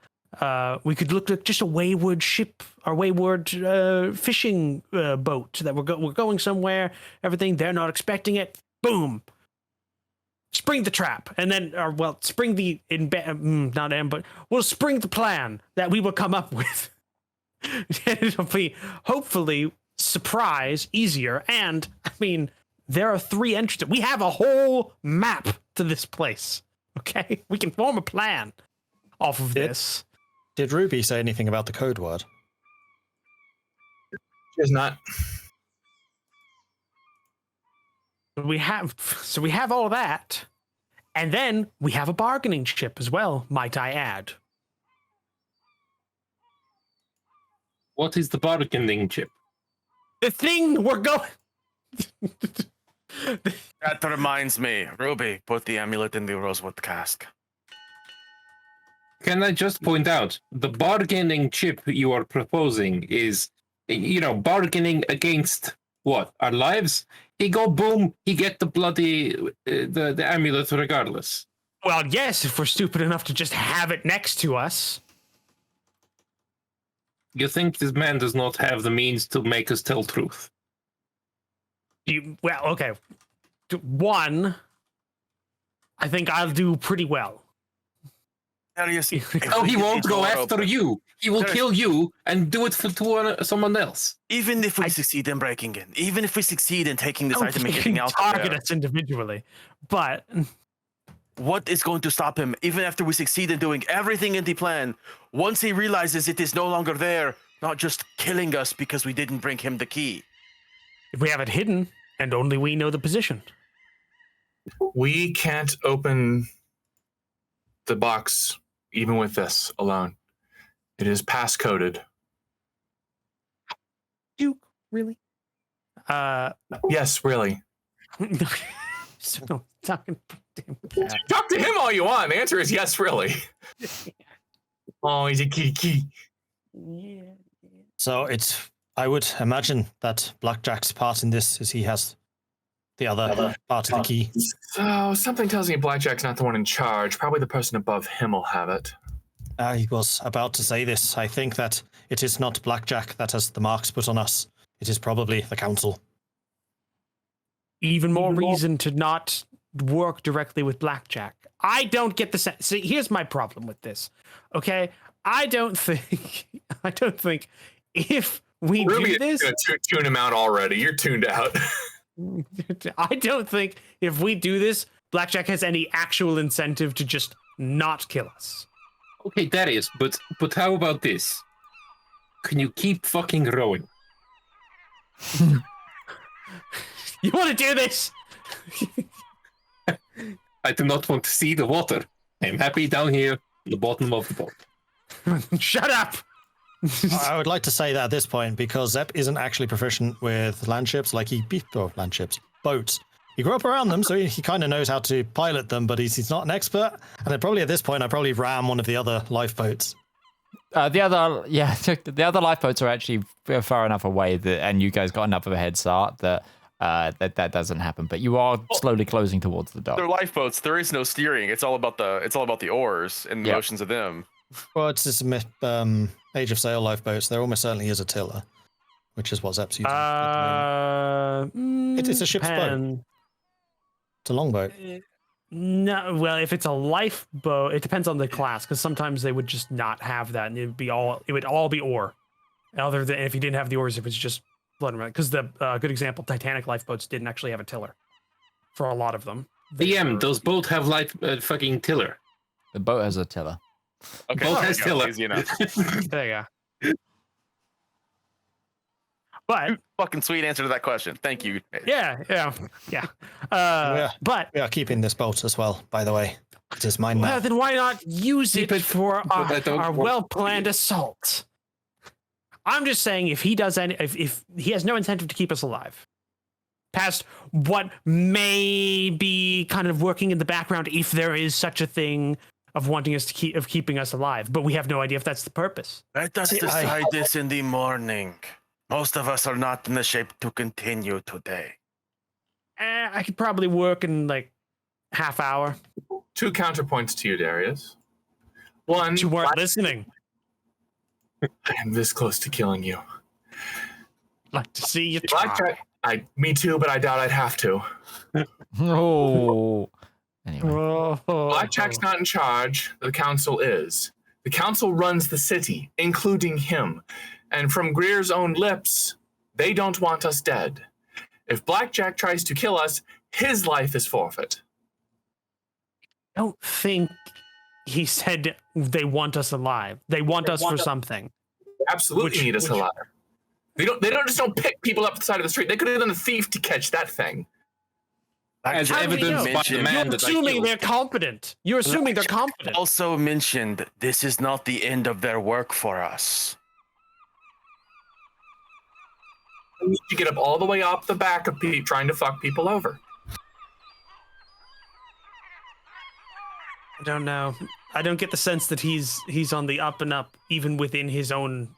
We could look like just a wayward ship wayward fishing boat that we're going somewhere. Everything, they're not expecting it. Boom. Spring the trap, and then, spring the not but we'll spring the plan that we will come up with. It'll be hopefully surprise easier. And I mean, there are 3 entrances. We have a whole map to this place. Okay, we can form a plan off of this. Did Ruby say anything about the code word? She is not. We have all that, and then we have a bargaining chip as well, might I add. What is the bargaining chip? The thing we're going. That reminds me, Ruby, put the amulet in the rosewood cask. Can I just point out, the bargaining chip you are proposing is, bargaining against what? Our lives? He go boom, he get the bloody, the amulet regardless. Well, yes, if we're stupid enough to just have it next to us. You think this man does not have the means to make us tell truth? Okay. 1, I think I'll do pretty well. Oh, he won't go after you. He will kill you and do it to someone else. Even if we succeed in breaking in, even if we succeed in taking this item and getting out target there, us individually, but what is going to stop him? Even after we succeed in doing everything in the plan, once he realizes it is no longer there, not just killing us because we didn't bring him the key. If we have it hidden and only we know the position, We can't open the box even with this alone. It is passcoded. Duke, really? Yes, really. So talking. Talk to him all you want. The answer is yes, really. Oh, he's a key. Yeah. So I would imagine that Blackjack's part in this is he has the other part of the key. So something tells me Blackjack's not the one in charge. Probably the person above him will have it. I was about to say this. I think that it is not Blackjack that has the marks put on us. It is probably the council. Even more reason to not work directly with Blackjack. I don't get the sense. See, here's my problem with this. Okay, I don't think if we Ruby do this, is going to tune him out already. You're tuned out. I don't think if we do this, Blackjack has any actual incentive to just not kill us. Okay, Darius, but how about this? Can you keep fucking rowing? You want to do this? I do not want to see the water. I'm happy down here at the bottom of the boat. Shut up! I would like to say that at this point, because Zep isn't actually proficient with landships, boats. He grew up around them, so he kind of knows how to pilot them, but he's not an expert. And then probably at this point, I'd probably ram one of the other lifeboats. The other lifeboats are actually far enough away and you guys got enough of a head start that that doesn't happen. But you are slowly closing towards the dock. They're lifeboats. There is no steering. It's all about the oars and the motions of them. Well, it's just Age of Sail lifeboats. There almost certainly is a tiller, which is what Zep's using. It's a ship's boat. It's a longboat. No, well, if it's a lifeboat, it depends on the class, because sometimes they would just not have that, and it would all be oar. Other than if you didn't have the oars, if it's just blood and because the good example, Titanic lifeboats didn't actually have a tiller for a lot of them. Those boats have fucking tiller. The boat has a tiller. Okay, Boat has tiller. easy enough. There you go. But Fucking sweet answer to that question. Thank you. yeah. But We are keeping this boat as well, by the way. It is mine now. then why not use Keep it it, for but I don't our want- well-planned assault? I'm just saying, if he does any, if he has no incentive to keep us alive, past what may be kind of working in the background, if there is such a thing of wanting us to keeping us alive, but we have no idea if that's the purpose. Let us decide this in the morning. Most of us are not in the shape to continue today. I could probably work in like half hour. 2 counterpoints to you, Darius. One, You weren't listening. I am this close to killing you. Like to see you try. Blackjack, me too, but I doubt I'd have to. Oh. Anyway. Oh. Blackjack's not in charge. The council is. The council runs the city, including him. And from Greer's own lips, they don't want us dead. If Blackjack tries to kill us, his life is forfeit. I don't think he said they want us alive. They want us for something. Absolutely need us alive. They don't pick people up the side of the street. They could have done a thief to catch that thing. As How do we evidenced know? by the man You're that I assuming killed. they're competent. You're assuming they're competent. Also mentioned this is not the end of their work for us. We need to get up all the way up the back of Pete trying to fuck people over. I don't know. I don't get the sense that he's on the up and up, even within his own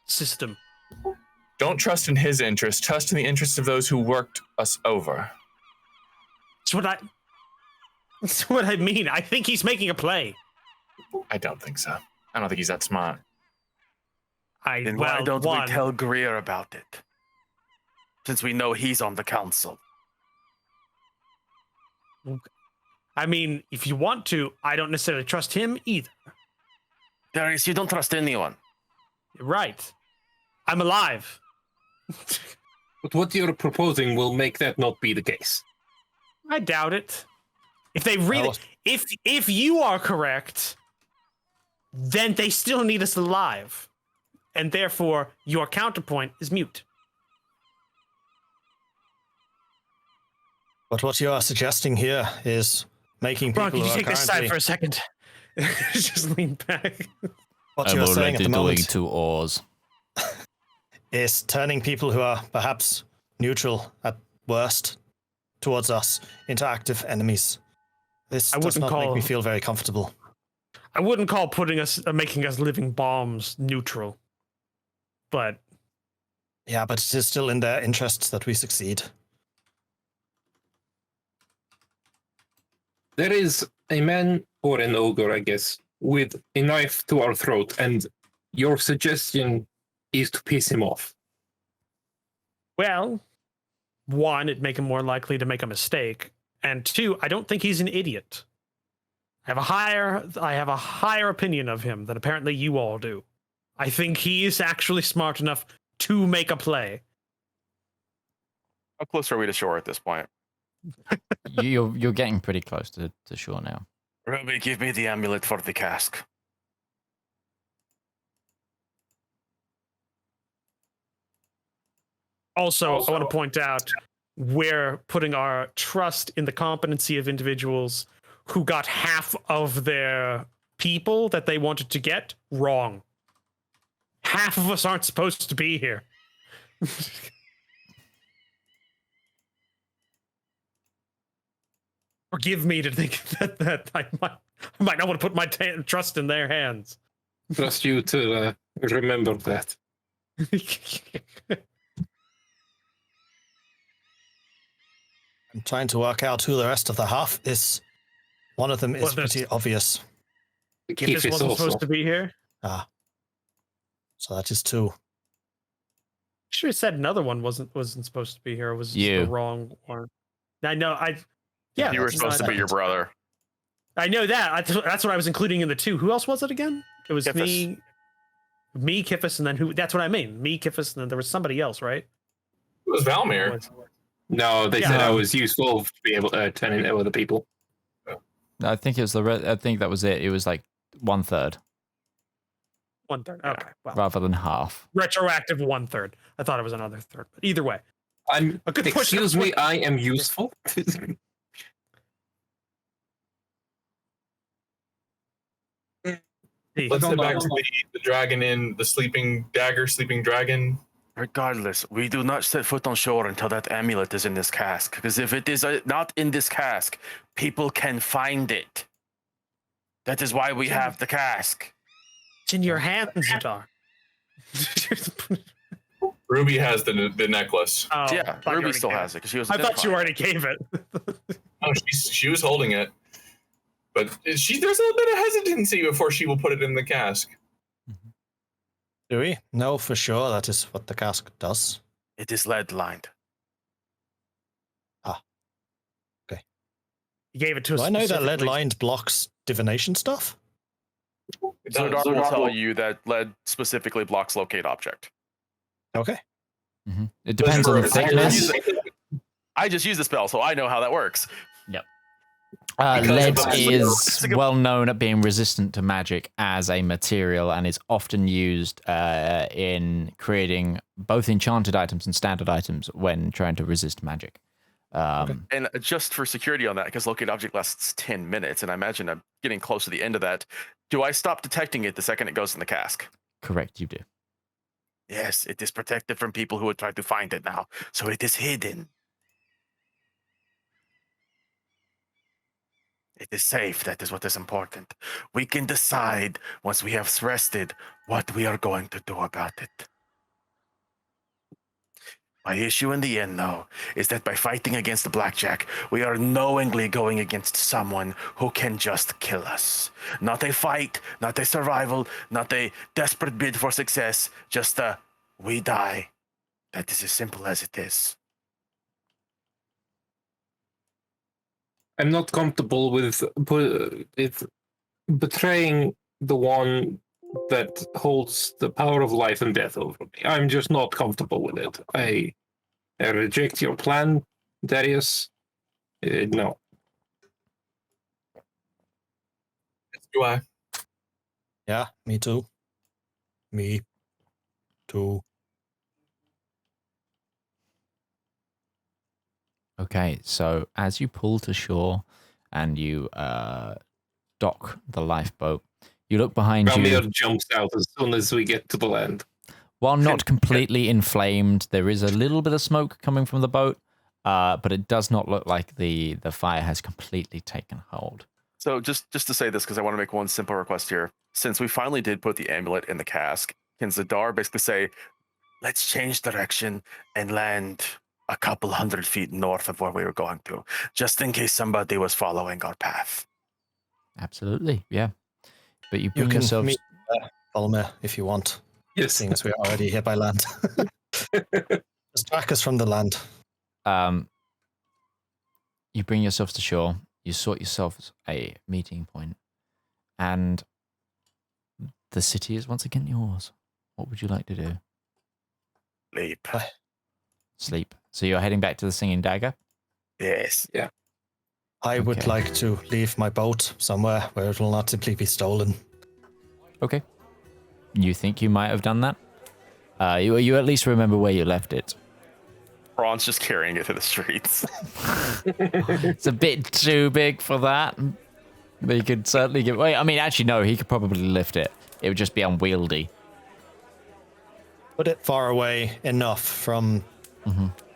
system. Don't trust in his interest. Trust in the interests of those who worked us over. That's what I mean. I think he's making a play. I don't think so. I don't think he's that smart. Then why don't we tell Greer about it? Since we know he's on the council. I mean, if you want to, I don't necessarily trust him either. Darius, you don't trust anyone. You're right. I'm alive. But what you're proposing will make that not be the case. I doubt it. If they really, if you are correct, then they still need us alive, and therefore your counterpoint is mute. But what you are suggesting here is making people Ron, can who you are take this side currently... for a second? Just lean back. What you are saying at the moment 2 oars. is turning people who are perhaps neutral at worst towards us into active enemies. This does not make me feel very comfortable. I wouldn't call making us living bombs neutral, but Yeah, but it is still in their interests that we succeed. There is a man, or an ogre, I guess, with a knife to our throat, and your suggestion is to piss him off. well, one, it'd make him more likely to make a mistake, and two, I don't think he's an idiot. I have a higher opinion of him than apparently you all do. I think he is actually smart enough to make a play. How close are we to shore at this point? You're getting pretty close to shore now. Ruby, give me the amulet for the cask. Also, I want to point out we're putting our trust in the competency of individuals who got half of their people that they wanted to get wrong. Half of us aren't supposed to be here. Forgive me to think that I might not want to put my trust in their hands. Trust you to remember that. I'm trying to work out who the rest of the half is. One of them is pretty obvious. If this wasn't supposed to be here. Ah. So that is 2. Sure, it said another one wasn't supposed to be here. It was the wrong one. I know. Yeah, you were supposed to be your brother. I know that. That's what I was including in the 2. Who else was it again? It was Kiffis. me, Kiffis, and then who? That's what I mean. Me, Kiffis, and then there was somebody else, right? It was Valmir. No, they said I was useful to be able to turn into other people. I think it was I think that was it. It was like 1/3. 1/3. Okay. Well, rather than half. Retroactive 1/3. I thought it was another third. But either way. Excuse me, I am useful. Let's head back to the dragon in the sleeping dragon. Regardless, we do not set foot on shore until that amulet is in this cask. Because if it is not in this cask, people can find it. That is why we have the cask. It's in your hands, Zedaar. Ruby has the necklace. Oh, Yeah, Ruby still has it. 'Cause she was I thought you identified. already gave it. Oh, she was holding it, but there's a little bit of hesitancy before she will put it in the cask. Do we? No, for sure. That is what the cask does. It is lead lined. You gave it to us. Do I know that specifically. lead lined blocks divination stuff? Zedaar will tell you that lead specifically blocks locate object. Okay. It depends on the thickness. I just use the spell, so I know how that works. Lead Because is well known at being resistant to magic as a material and is often used in creating both enchanted items and standard items when trying to resist magic. And just for security on that, because locate object lasts 10 minutes, and I imagine I'm getting close to the end of that. Do I stop detecting it the second it goes in the cask? Correct, you do. Yes, it is protected from people who would try to find it now, so it is hidden. It is safe. That is what is important. We can decide once we have rested what we are going to do about it. My issue in the end, though, is that by fighting against the Blackjack, we are knowingly going against someone who can just kill us. Not a fight, not a survival, not a desperate bid for success, just a we die. That is as simple as it is. I'm not comfortable with betraying the one that holds the power of life and death over me. I'm just not comfortable with it. I reject your plan, Darius. No. Do I? Yeah, me too. Me too. Okay, so as you pull to shore and you dock the lifeboat, you look behind you. Valmir jumps out as soon as we get to the land. While not completely inflamed, there is a little bit of smoke coming from the boat, but it does not look like the fire has completely taken hold. So just to say this, because I want to make one simple request here. Since we finally did put the amulet in the cask, can Zedaar basically say, let's change direction and land a couple 100 feet north of where we were going to, just in case somebody was following our path? Absolutely, yeah. But you You bring can yourselves... meet Valmir if you want, Yes. seeing as we're already here by land. Just track us from the land. You bring yourselves to shore, you sort yourselves a meeting point, and the city is once again yours. What would you like to do? Leap. Sleep. So you're heading back to the Singing Dagger? Yes. I would Okay. like to leave my boat somewhere where it will not simply be stolen. Okay. You think you might have done that? You at least remember where you left it. Ron's just carrying it through the streets. It's a bit too big for that. But you could certainly give... Wait, I mean, actually, no, he could probably lift it. It would just be unwieldy. Put it far away enough from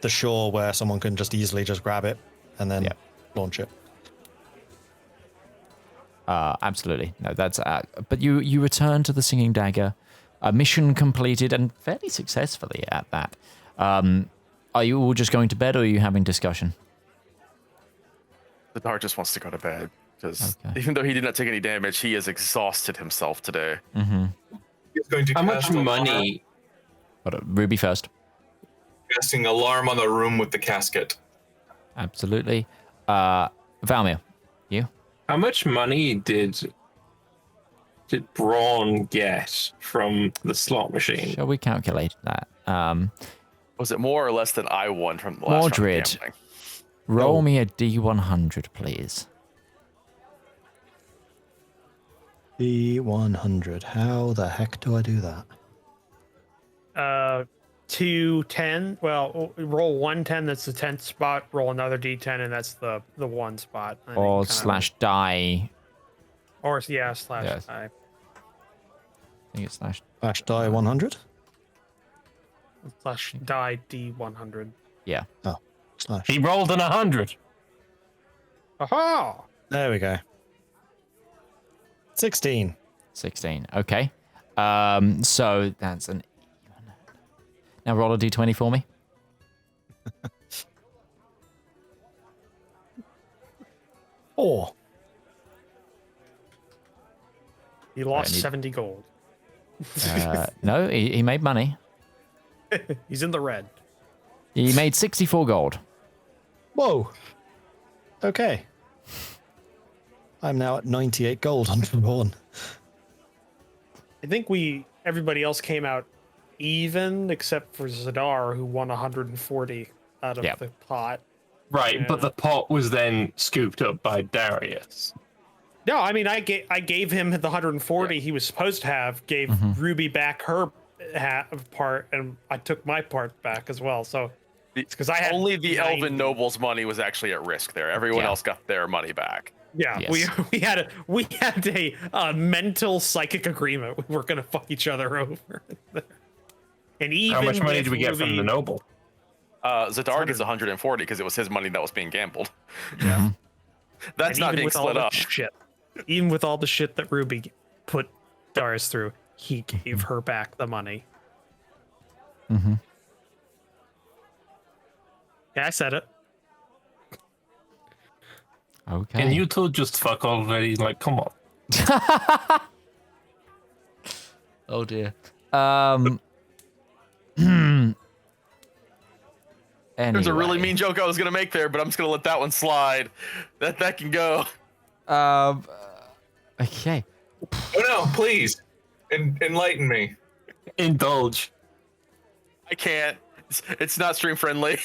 the shore where someone can just easily just grab it and then launch it. Absolutely. No, that's... but you return to the Singing Dagger. A mission completed, and fairly successfully at that. Are you all just going to bed, or are you having discussion? Zedaar just wants to go to bed, because Okay. even though he did not take any damage, he has exhausted himself today. Mm-hmm. He's going to How much cast alarm- money? Hold on, Ruby first. Casting alarm on the room with the casket. Absolutely. Valmir, you? How much money did Braun get from the slot machine? Shall we calculate that? Was it more or less than I won from the last round of Mordred. gambling? Roll me a D100, please. D100. How the heck do I do that? 210. Well, roll 110. That's the 10th spot. Roll another D10, and that's the one spot. I think, Or kinda- slash die. Or yeah, slash Yes. die. I think it's slash. Slash die 100? Slash die D100. Yeah. Slash. He rolled an 100. Aha! There we go. 16. 16. Okay. So that's an... Now roll a D20 for me. Four. You lost need- 70 gold. No, he made money. He's in the red. He made 64 gold. Whoa. Okay. I'm now at 98 gold on Reborn. I think everybody else came out even except for Zedaar, who won 140 out of Yep. the pot. Right, Yeah. but the pot was then scooped up by Darius. No, I mean I gave him the 140 he was supposed to have. Gave Ruby back her part, and I took my part back as well. So it's because I had Only the 90. Elven Noble's money was actually at risk there. Everyone Yeah. else got their money back. Yeah, Yes. we had a mental psychic agreement. We were gonna fuck each other over. And even How much money with did we get from Ruby- the noble? Zedaar gets 140 because it was his money that was being gambled. Yeah. That's And not even being with all split the up. shit, even with all the shit that Ruby put Darius through, he gave her back the money. Mm-hmm. Yeah, I said it. Okay. And you two just fuck already. Like, come on. Oh dear. There's a really Anyway. mean joke I was gonna make there, but I'm just gonna let that one slide. That can go. Okay. Oh no, please, enlighten me. Indulge. I can't. It's not stream friendly.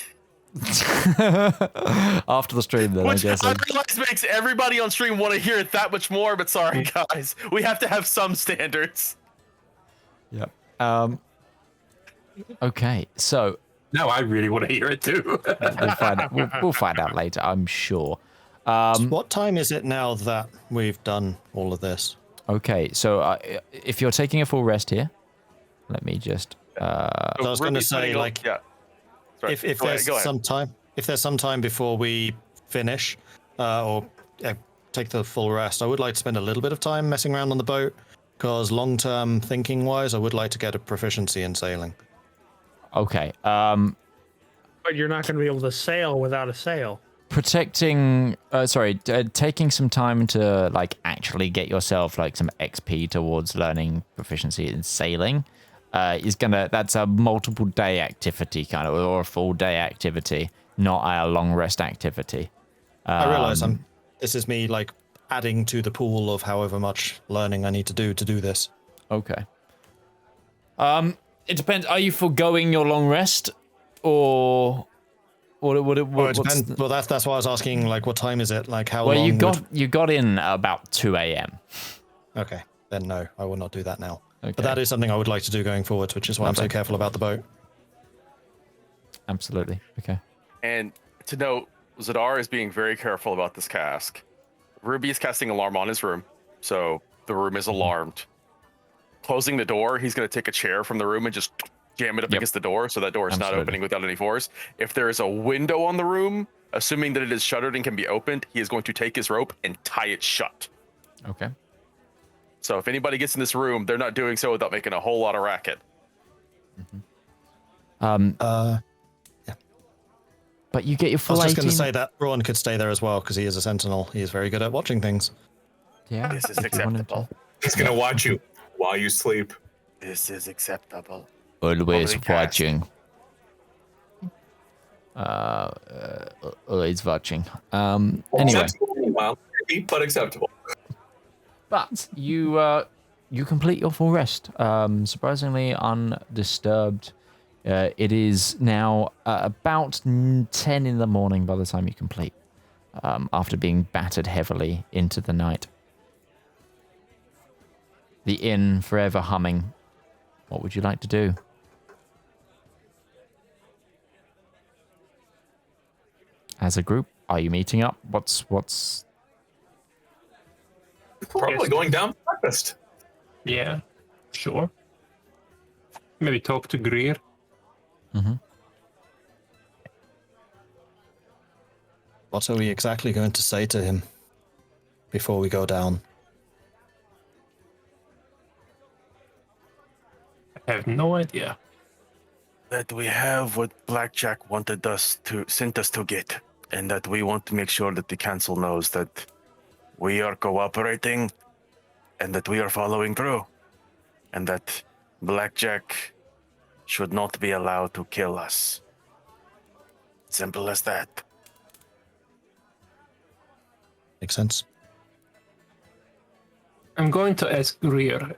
After the stream, then Which I guess. I realize makes everybody on stream want to hear it that much more, but sorry guys. We have to have some standards. Yep. Okay, so No, I really want to hear it too. we'll find out later, I'm sure. What time is it now that we've done all of this? Okay, so if you're taking a full rest here, let me just. I was going to Ruby's say, putting like, yeah. Sorry, if go ahead, there's go ahead. some time, before we finish, or take the full rest, I would like to spend a little bit of time messing around on the boat, because long-term thinking-wise, I would like to get a proficiency in sailing. Okay. But you're not going to be able to sail without a sail. Taking some time to like actually get yourself like some XP towards learning proficiency in sailing that's a multiple day activity kind of, or a full day activity, not a long rest activity. I realize this is me like adding to the pool of however much learning I need to do this. Okay. It depends. Are you foregoing your long rest, or what? Well, it depends. Well, that's why I was asking. Like, what time is it? Like, how long? Well, you got in about 2 a.m. Okay, then no, I will not do that now. Okay. But that is something I would like to do going forward, which is why I'm so Lovely. careful about the boat. Absolutely. Okay. And to note, Zedaar is being very careful about this cask. Ruby is casting alarm on his room, so the room is alarmed. Closing the door, he's going to take a chair from the room and just jam it up against the door, so that door is not Absolutely. opening without any force. If there is a window on the room, assuming that it is shuttered and can be opened, he is going to take his rope and tie it shut. Okay. So if anybody gets in this room, they're not doing so without making a whole lot of racket. But you get your I full was just 18. going to say that Braun could stay there as well because he is a sentinel. He is very good at watching things. Yeah. This is if you wanted to. acceptable. He's gonna watch you while you sleep. This is acceptable. Always Holy cast. watching. Always watching. Anyway, Acceptable, well, creepy, but acceptable. but you complete your full rest, surprisingly undisturbed. It is now about 10 in the morning by the time you complete, after being battered heavily into the night. The inn forever humming. What would you like to do? As a group, are you meeting up? What's Probably going down for breakfast. Yeah, sure. Maybe talk to Greer. What are we exactly going to say to him before we go down? I have no idea. That we have what Blackjack sent us to get, and that we want to make sure that the council knows that we are cooperating and that we are following through. and that Blackjack should not be allowed to kill us. Simple as that. Makes sense. I'm going to ask Greer,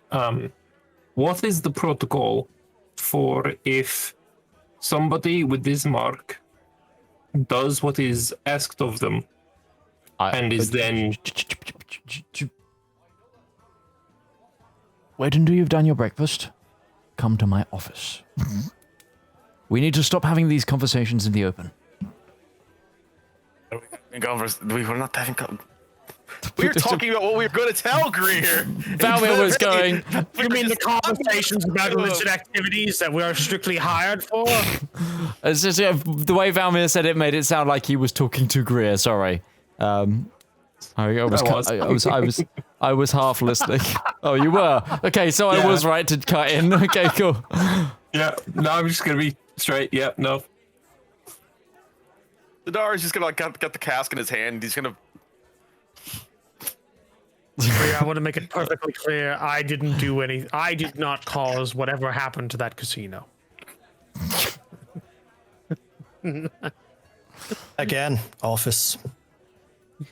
what is the protocol for if somebody with this mark does what is asked of them and is then... Wait until you've done your breakfast. Come to my office. We need to stop having these conversations in the open. We were not having. We were talking about what we were going to tell Greer. Valmir was going. You mean the conversations about illicit activities that we are strictly hired for? It's just, the way Valmir said it made it sound like he was talking to Greer. Sorry. I was half listening. Oh, you were? Okay, so I was right to cut in. Okay, cool. Yeah, no, I'm just going to be straight. Yeah, no. Zedaar is just going to get the cask in his hand. And he's going to... I want to make it perfectly clear. I didn't do any. I did not cause whatever happened to that casino. Again, office.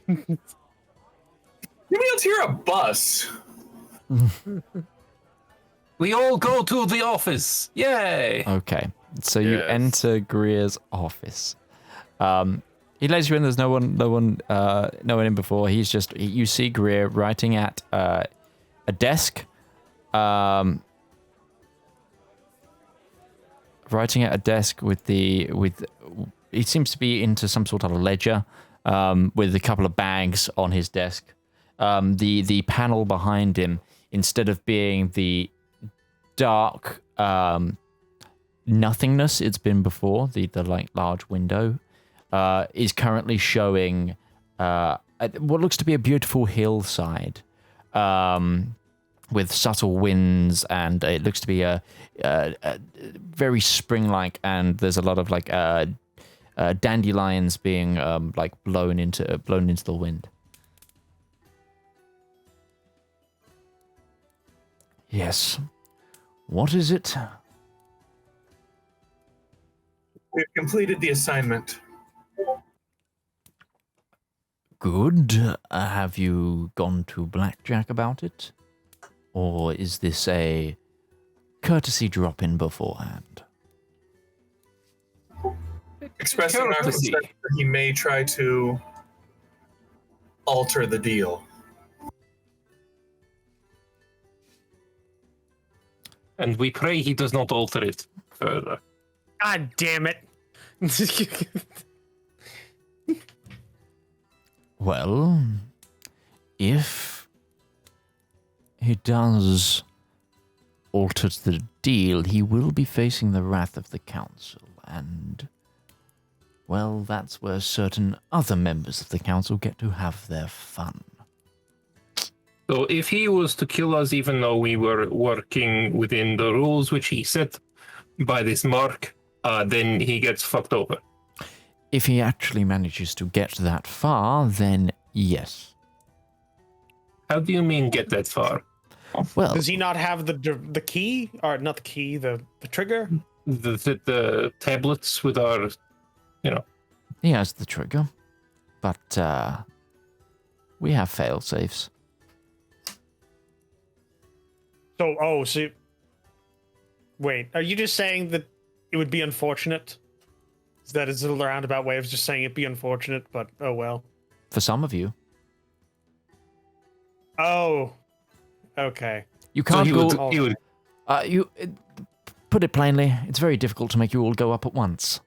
Maybe let's hear a bus. We all go to the office. Yay! Okay, so you enter Greer's office. He lets you in. There's no one in before. You see Greer writing at a desk. Writing at a desk with he seems to be into some sort of ledger with a couple of bags on his desk. The panel behind him, instead of being the dark nothingness it's been before, the like large window, is currently showing what looks to be a beautiful hillside with subtle winds, and it looks to be a very spring-like, and there's a lot of like dandelions being like blown into the wind. Yes. What is it? We've completed the assignment. Good. Have you gone to Blackjack about it? Or is this a courtesy drop-in beforehand? Expressing our concern that he may try to alter the deal. And we pray he does not alter it further. God damn it. Well, if he does alter the deal, he will be facing the wrath of the council, and, well, that's where certain other members of the council get to have their fun. So if he was to kill us, even though we were working within the rules which he set by this mark, then he gets fucked over. If he actually manages to get that far, then yes. How do you mean get that far? Well, Does he not have the key? Or not the key, the trigger? The tablets with our, he has the trigger, but we have fail-safes. So, wait, are you just saying that it would be unfortunate? Is that a roundabout way of just saying it'd be unfortunate, but oh well. For some of you. Oh, okay. You can't So go... put it plainly, it's very difficult to make you all go up at once.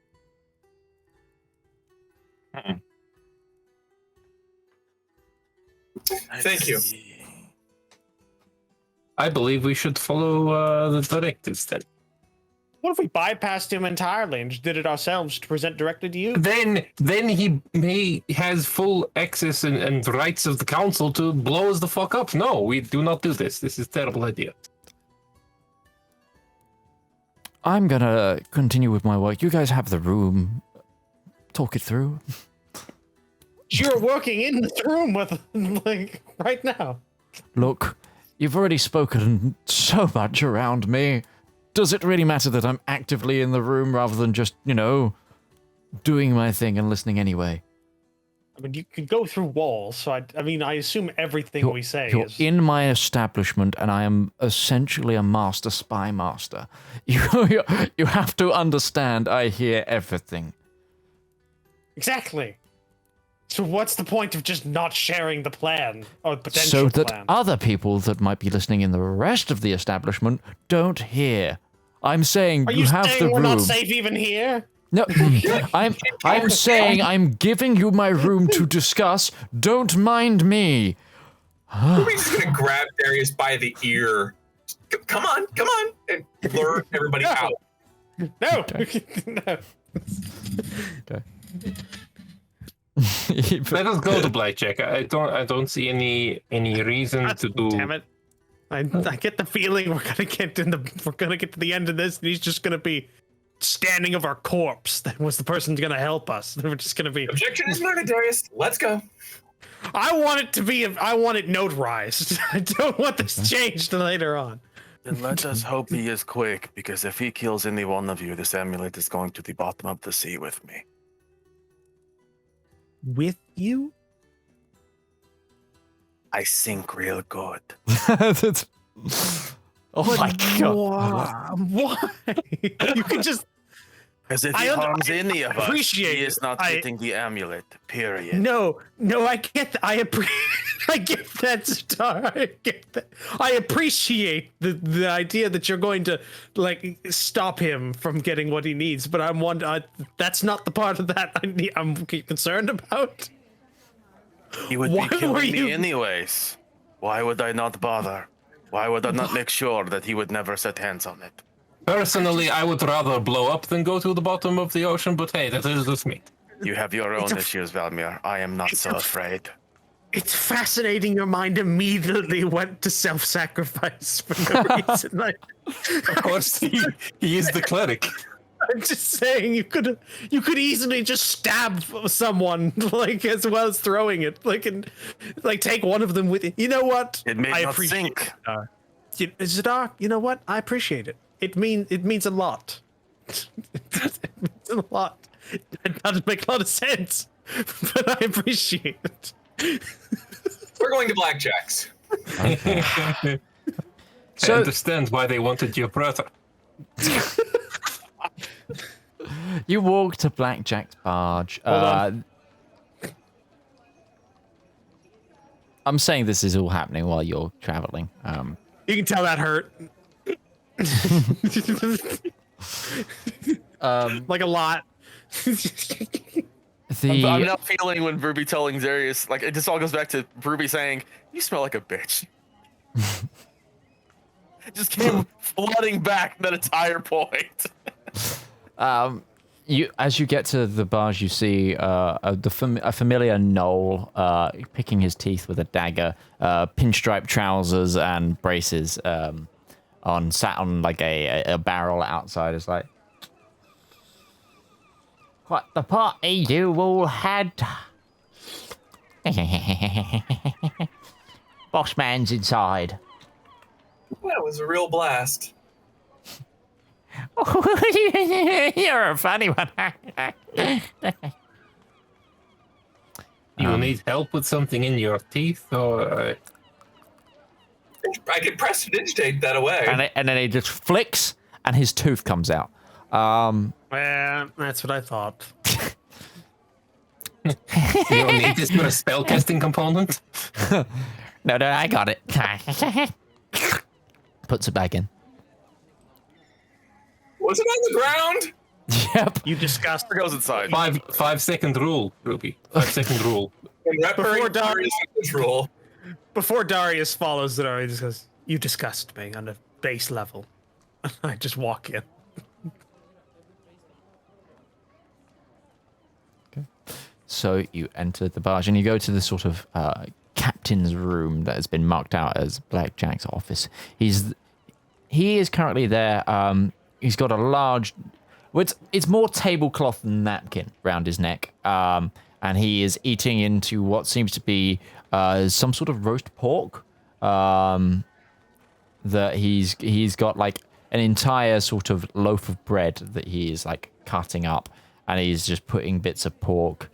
Thank you. I believe we should follow the directives then. What if we bypassed him entirely and just did it ourselves to present directly to you? Then he has full access and rights of the council to blow us the fuck up. No, we do not do this. This is a terrible idea. I'm gonna continue with my work. You guys have the room. Talk it through. You're working in this room with, like, right now. Look, You've already spoken so much around me. Does it really matter that I'm actively in the room rather than just, doing my thing and listening anyway? I mean, you can go through walls, so I assume everything we say You're is... in my establishment, and I am essentially a master spy master. You have to understand I hear everything. Exactly. So what's the point of just not sharing the plan, or the potential So that plan? other people that might be listening in the rest of the establishment don't hear. I'm saying Are you you have saying the we're room. not safe even here? No, I'm saying I'm giving you my room to discuss. Don't mind me. Ruby's just gonna grab Darius by the ear. Come on, and lure everybody out. No. No. Okay. Let us go to blackjack. I don't see any reason to do. Damn it! I get the feeling we're gonna get to the end of this, and he's just gonna be standing of our corpse. That was the person gonna help us. We're just gonna be. Objection is noted, Darius. Let's go. I want it notarized. I don't want this changed later on. Then let us hope he is quick, because if he kills any one of you, this amulet is going to the bottom of the sea with me. With you? I sink real good. Oh my god. Why? You can just. Because if he harms any of us, he is not getting the amulet, period. No, I get that. I get that, Zedaar. I get that. I appreciate the idea that you're going to stop him from getting what he needs, but that's not the part of that I'm concerned about. He would be killing me anyways. Why would I not bother? Why would I not make sure that he would never set hands on it? Personally, I would rather blow up than go to the bottom of the ocean, but hey, that is just me. You have your own issues, Valmir. I am not so afraid. It's fascinating your mind immediately went to self-sacrifice for no reason. Of course, he is the cleric. I'm just saying you could easily just stab someone as well as throwing it, and take one of them with you. You know what? It may not sink. Zedaar, you know what? I appreciate it. It means a lot. It means a lot. It doesn't make a lot of sense, but I appreciate it. We're going to blackjacks. I understand why they wanted your brother. You walk to Blackjack's barge. Hold on. I'm saying this is all happening while you're traveling. You can tell that hurt. Like a lot. I'm not feeling when Ruby telling Darius, it just all goes back to Ruby saying, "You smell like a bitch." It just came flooding back that entire point. As you get to the barge, you see a familiar gnoll picking his teeth with a dagger, pinstripe trousers and braces, sat on a barrel outside. It's like, what the party you all had? Boss man's inside. That was a real blast. You're a funny one. You need help with something in your teeth, or I could prestidigitate that away. And then he just flicks, and his tooth comes out. That's what I thought. you don't need this for a spellcasting component? No, I got it. Puts it back in. Was it on the ground? Yep. You discussed. Goes inside. 5-second rule, Ruby. 5-second rule. Before Darius follows Zedaar, he just goes, "You disgust me on a base level." I just walk in. Okay. So you enter the barge and you go to the sort of captain's room that has been marked out as Blackjack's office. He is currently there. He's got a large, it's more tablecloth than napkin around his neck. And he is eating into what seems to be some sort of roast pork. that he's got like an entire sort of loaf of bread that he is like cutting up, and he's just putting bits of pork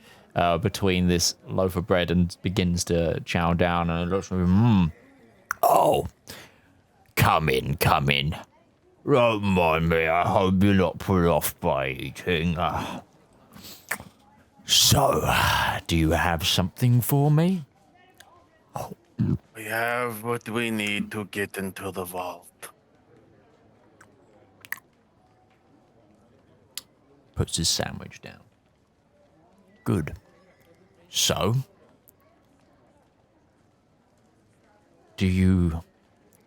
between this loaf of bread and begins to chow down, and it looks like, Oh, come in. Don't mind me, I hope you're not put off by eating. So, do you have something for me? We have what we need to get into the vault. Puts his sandwich down. Good. So, do you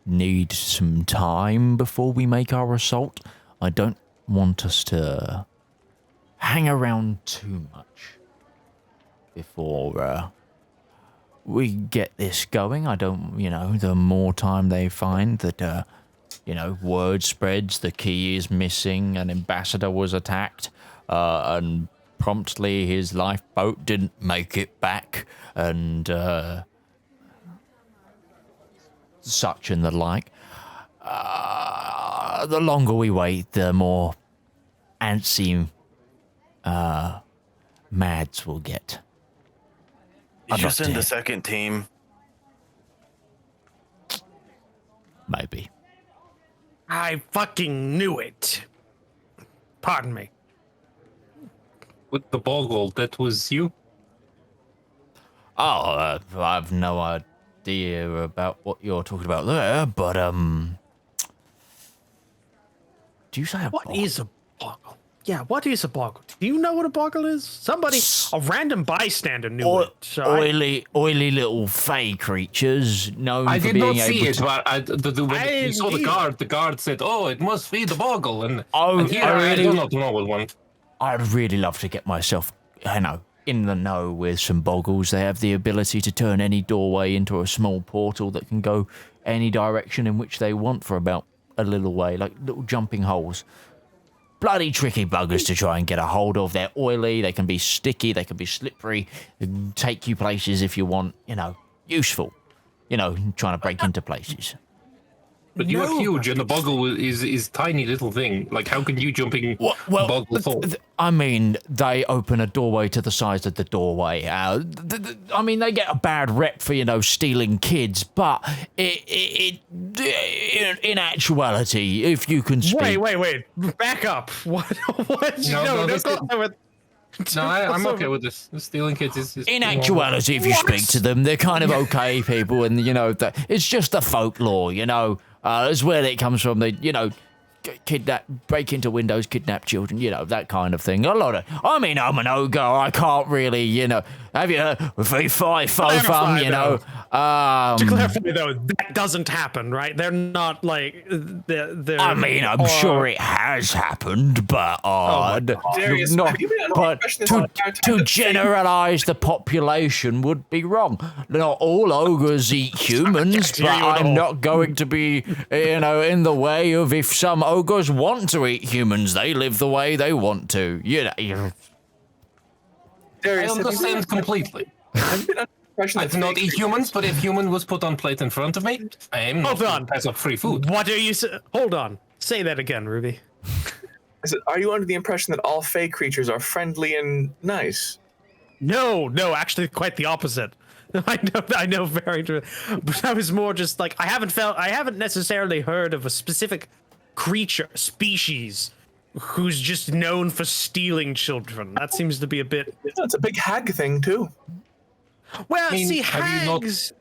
need some time before we make our assault? I don't want us to hang around too much before we get this going. I don't, the more time they find that, word spreads, the key is missing, an ambassador was attacked, and promptly his lifeboat didn't make it back, and such and the like. The longer we wait, the more antsy Mads will get. You just send the second team. Maybe. I fucking knew it. Pardon me. With the boggle, that was you? Oh, I have no idea about what you're talking about there, but, do you say a What boggle? is a boggle? Yeah, what is a boggle? Do you know what a boggle is? Somebody, a random bystander knew it. So oily little fey creatures known I for did being not see able it, to... but when we saw the guard said, "Oh, it must be the boggle," and here I I do not know what one. I'd really love to get myself, in the know with some boggles. They have the ability to turn any doorway into a small portal that can go any direction in which they want for about a little way, like little jumping holes. Bloody tricky buggers to try and get a hold of. They're oily, they can be sticky, they can be slippery, they can take you places if you want, useful. Trying to break into places. But you are huge, and the boggle is tiny little thing. Like, how can you jumping boggle fall? I mean, they open a doorway to the size of the doorway. They get a bad rep for, stealing kids, but in actuality, if you can speak... Wait. Back up. What? No, I'm okay with this. Stealing kids is in actuality, if you speak to them, they're kind of okay people, and it's just the folklore, it's where it comes from. They, break into windows, kidnap children, that kind of thing. I'm an ogre. I can't really, have you heard To clarify though, that doesn't happen, right? They're not like they're I'm sure it has happened, but Darius, not. have you been under the But impression this entire time to that generalize the population would be wrong. Not all ogres eat humans, but I'm not going to be, in the way of if some ogres want to eat humans, they live the way they want to. I Darius, understand completely. have you been under the impression I that do not eat humans, but if human was put on plate in front of me, I am Hold on. as of free food. What are you? Hold on. Say that again, Ruby. Are you under the impression that all fey creatures are friendly and nice? No, actually, quite the opposite. I know very true. But I was more just like I haven't necessarily heard of a specific species who's just known for stealing children. That seems to be a bit. It's a big hag thing too. Well, see, have you not- hags.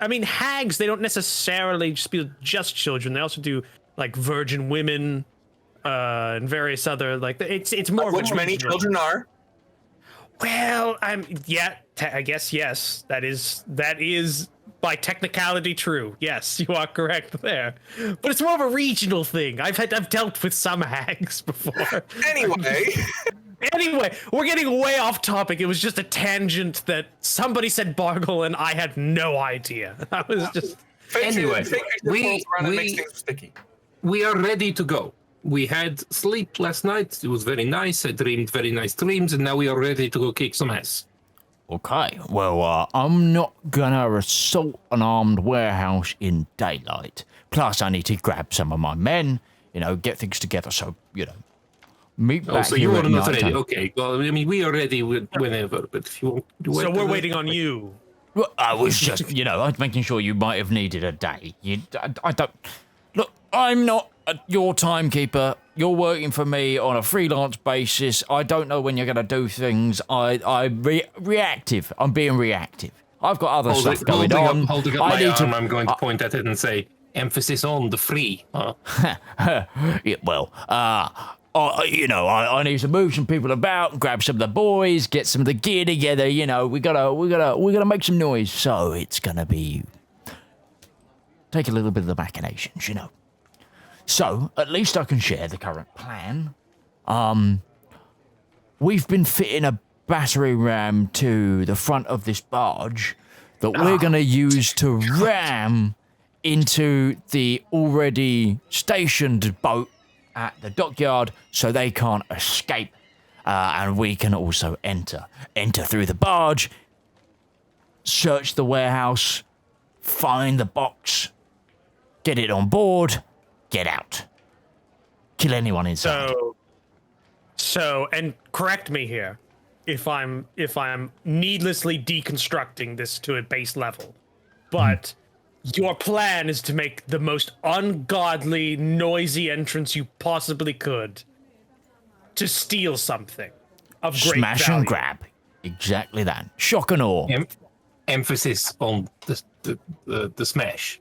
Hags. They don't necessarily steal just children. They also do like virgin women, and various other it's more. Which many regional. children are. Well, I guess yes. That is by technicality true. Yes, you are correct there. But it's more of a regional thing. I've dealt with some hags before. Anyway, we're getting way off topic. It was just a tangent that somebody said Bargle and I had no idea. I was just Anyway, makes things sticky. we are ready to go. We had sleep last night. It was very nice. I dreamed very nice dreams, and now we are ready to go kick some ass. Okay, well, I'm not gonna assault an armed warehouse in daylight. Plus, I need to grab some of my men, get things together. So, meet back So here you at are not night ready. time. Okay. Well, I mean, we are ready whenever, but if you want to wait. So we're waiting on you. Well, I was just, I was making sure you might have needed a day. I don't. Look, I'm not your timekeeper. You're working for me on a freelance basis. I don't know when you're going to do things. I'm reactive. I'm being reactive. I've got other stuff going on. Holding up my arm, I'm going to point at it and say, emphasis on the free. Huh? Yeah, well, I need to move some people about, grab some of the boys, get some of the gear together. We gotta make some noise. So it's gonna be take a little bit of the machinations, So at least I can share the current plan. We've been fitting a battering ram to the front of this barge that we're gonna use to ram into the already stationed boat at the dockyard so they can't escape. And we can also enter through the barge, search the warehouse, find the box, get it on board, get out. Kill anyone inside. So, and correct me here if I'm needlessly deconstructing this to a base level, but your plan is to make the most ungodly, noisy entrance you possibly could to steal something of great Smash value. and grab. Exactly that. Shock and awe. Emphasis on the smash.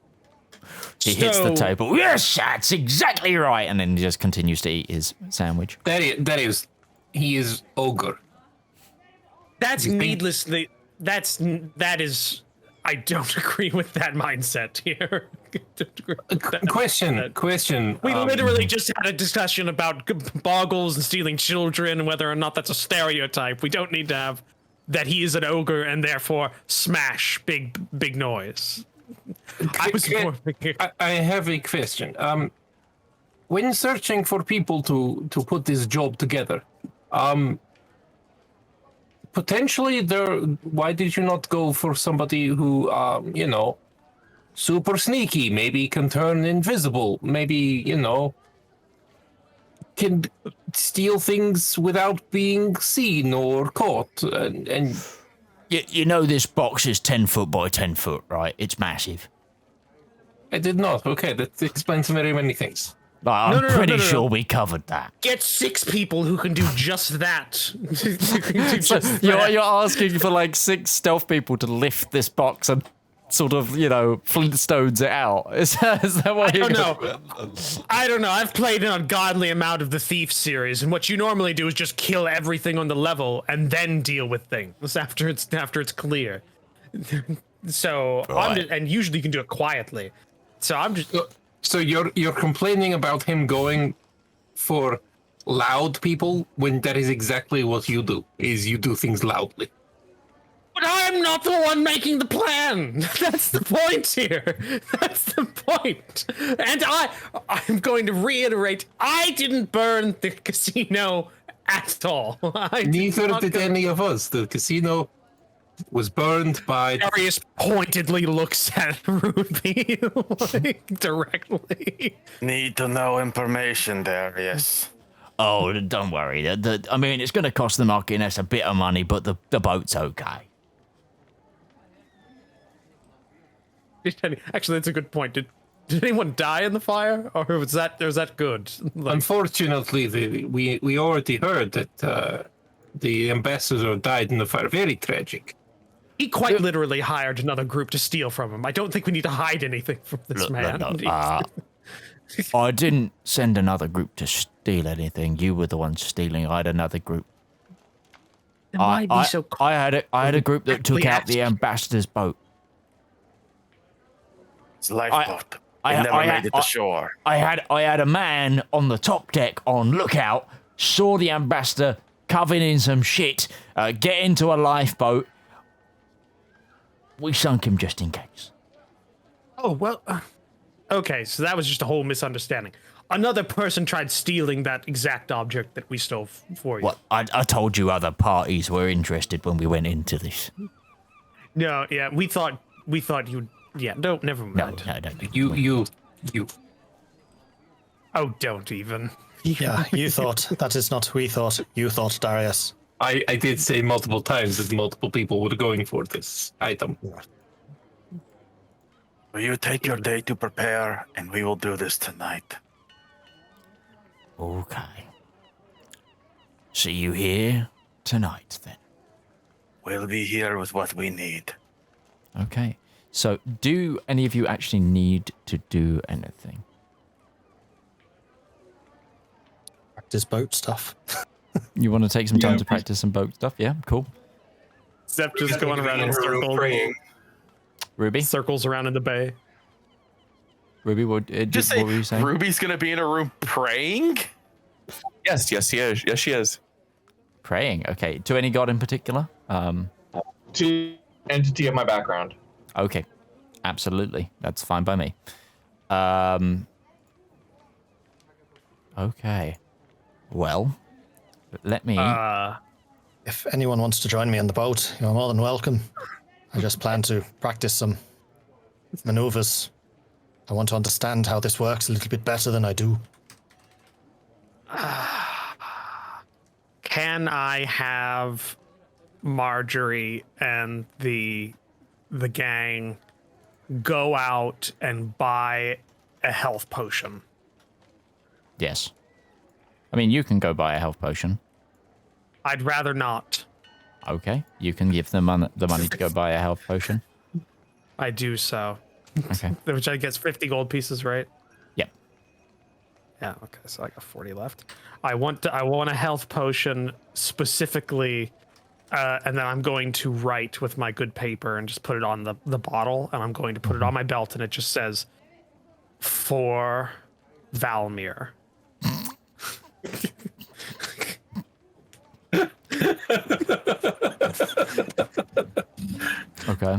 He hits the table. Yes, that's exactly right. And then he just continues to eat his sandwich. He is ogre. That's needlessly. That is. I don't agree with that mindset here. Question. We literally just had a discussion about boggles and stealing children and whether or not that's a stereotype. We don't need to have that he is an ogre and therefore smash big noise. I have a question. When searching for people to put this job together, potentially why did you not go for somebody who, super sneaky, maybe can turn invisible, maybe, can steal things without being seen or caught, and this box is 10 foot by 10 foot, right? It's massive. I did not. Okay, that explains very many things. I'm pretty sure we covered that. Get 6 people who can do just that. You're asking for like 6 stealth people to lift this box and sort of, Flintstones it out. Is that what you're I don't know. I've played an ungodly amount of the Thief series, and what you normally do is just kill everything on the level and then deal with things after it's clear. So Right. and usually you can do it quietly. So I'm just. So you're complaining about him going for loud people when that is exactly what you do, is you do things loudly. But I'm not the one making the plan. That's the point here. That's the point. And I'm going to reiterate, I didn't burn the casino at all. Neither did any of us. The casino was burned by... Darius pointedly looks at Ruby directly. Need to know information, Darius. Oh, don't worry. I mean, it's going to cost the Marquiness a bit of money, but the boat's okay. Actually, that's a good point. Did anyone die in the fire, or was that good? Unfortunately, we already heard that the ambassador died in the fire. Very tragic. He quite literally hired another group to steal from him. I don't think we need to hide anything from this man. I didn't send another group to steal anything. You were the one stealing. I had another group. I had a group that took out the ambassador's boat. It's a lifeboat. It never made it to shore. I had a man on the top deck on lookout, saw the ambassador covered in some shit, get into a lifeboat. We sunk him just in case. Oh, well, Okay, so that was just a whole misunderstanding. Another person tried stealing that exact object that we stole for you. What? I told you other parties were interested when we went into this. No, yeah, we thought you. Yeah, no, never No, mind. no. You. Oh, don't even. Yeah, you thought. That is not we thought. You thought, Darius. I did say multiple times that multiple people were going for this item. Will you take your day to prepare, and we will do this tonight. Okay. See you here tonight, then. We'll be here with what we need. Okay. So, do any of you actually need to do anything? Practice boat stuff. You want to take some time to practice some boat stuff? Yeah, cool. Except just going around in circles. Ruby? Circles around in the bay. Ruby, what were you saying? Ruby's gonna be in a room praying. Yes, she is. Yes, she is. Praying. Okay. To any god in particular? To entity of my background. Okay. Absolutely. That's fine by me. Okay. Well, let me... If anyone wants to join me on the boat, you're more than welcome. I just plan to practice some maneuvers. I want to understand how this works a little bit better than I do. Can I have Marjorie and the gang go out and buy a health potion? Yes. I mean, you can go buy a health potion. I'd rather not. Okay. You can give them the money to go buy a health potion. I do so. Okay. Which I guess 50 gold pieces, right? Yep. Yeah, okay, so I got 40 left. I want a health potion specifically, and then I'm going to write with my good paper and just put it on the bottle, and I'm going to put it on my belt, and it just says, for Valmir. Okay.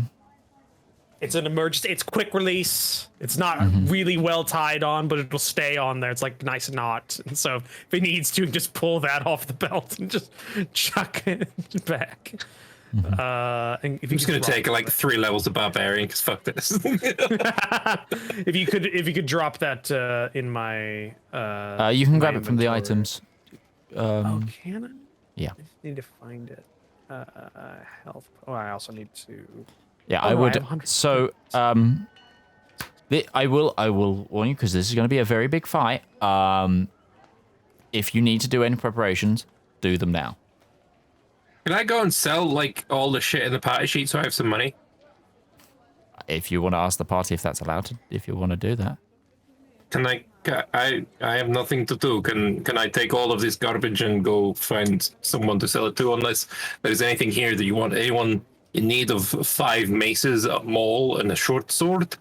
It's an emergency. It's quick release. It's not really well tied on, but it'll stay on there. It's like nice knot. And so if he needs to, just pull that off the belt and just chuck it back. And if I'm just gonna take like 3 levels of barbarian because fuck this. if you could drop that in my You can my grab it from the inventory. items. Oh, can I? Yeah. I just need to find it. Health. Oh, I also need to. Yeah, Oh, I no, would. have 100 So, I will warn you because this is going to be a very big fight. If you need to do any preparations, do them now. Can I go and sell like all the shit in the party sheet so I have some money? If you want to ask the party if that's allowed, if you want to do that. Can I have nothing to do. Can I take all of this garbage and go find someone to sell it to? Unless there's anything here that you want. Anyone in need of 5 maces, a maul, and a short sword?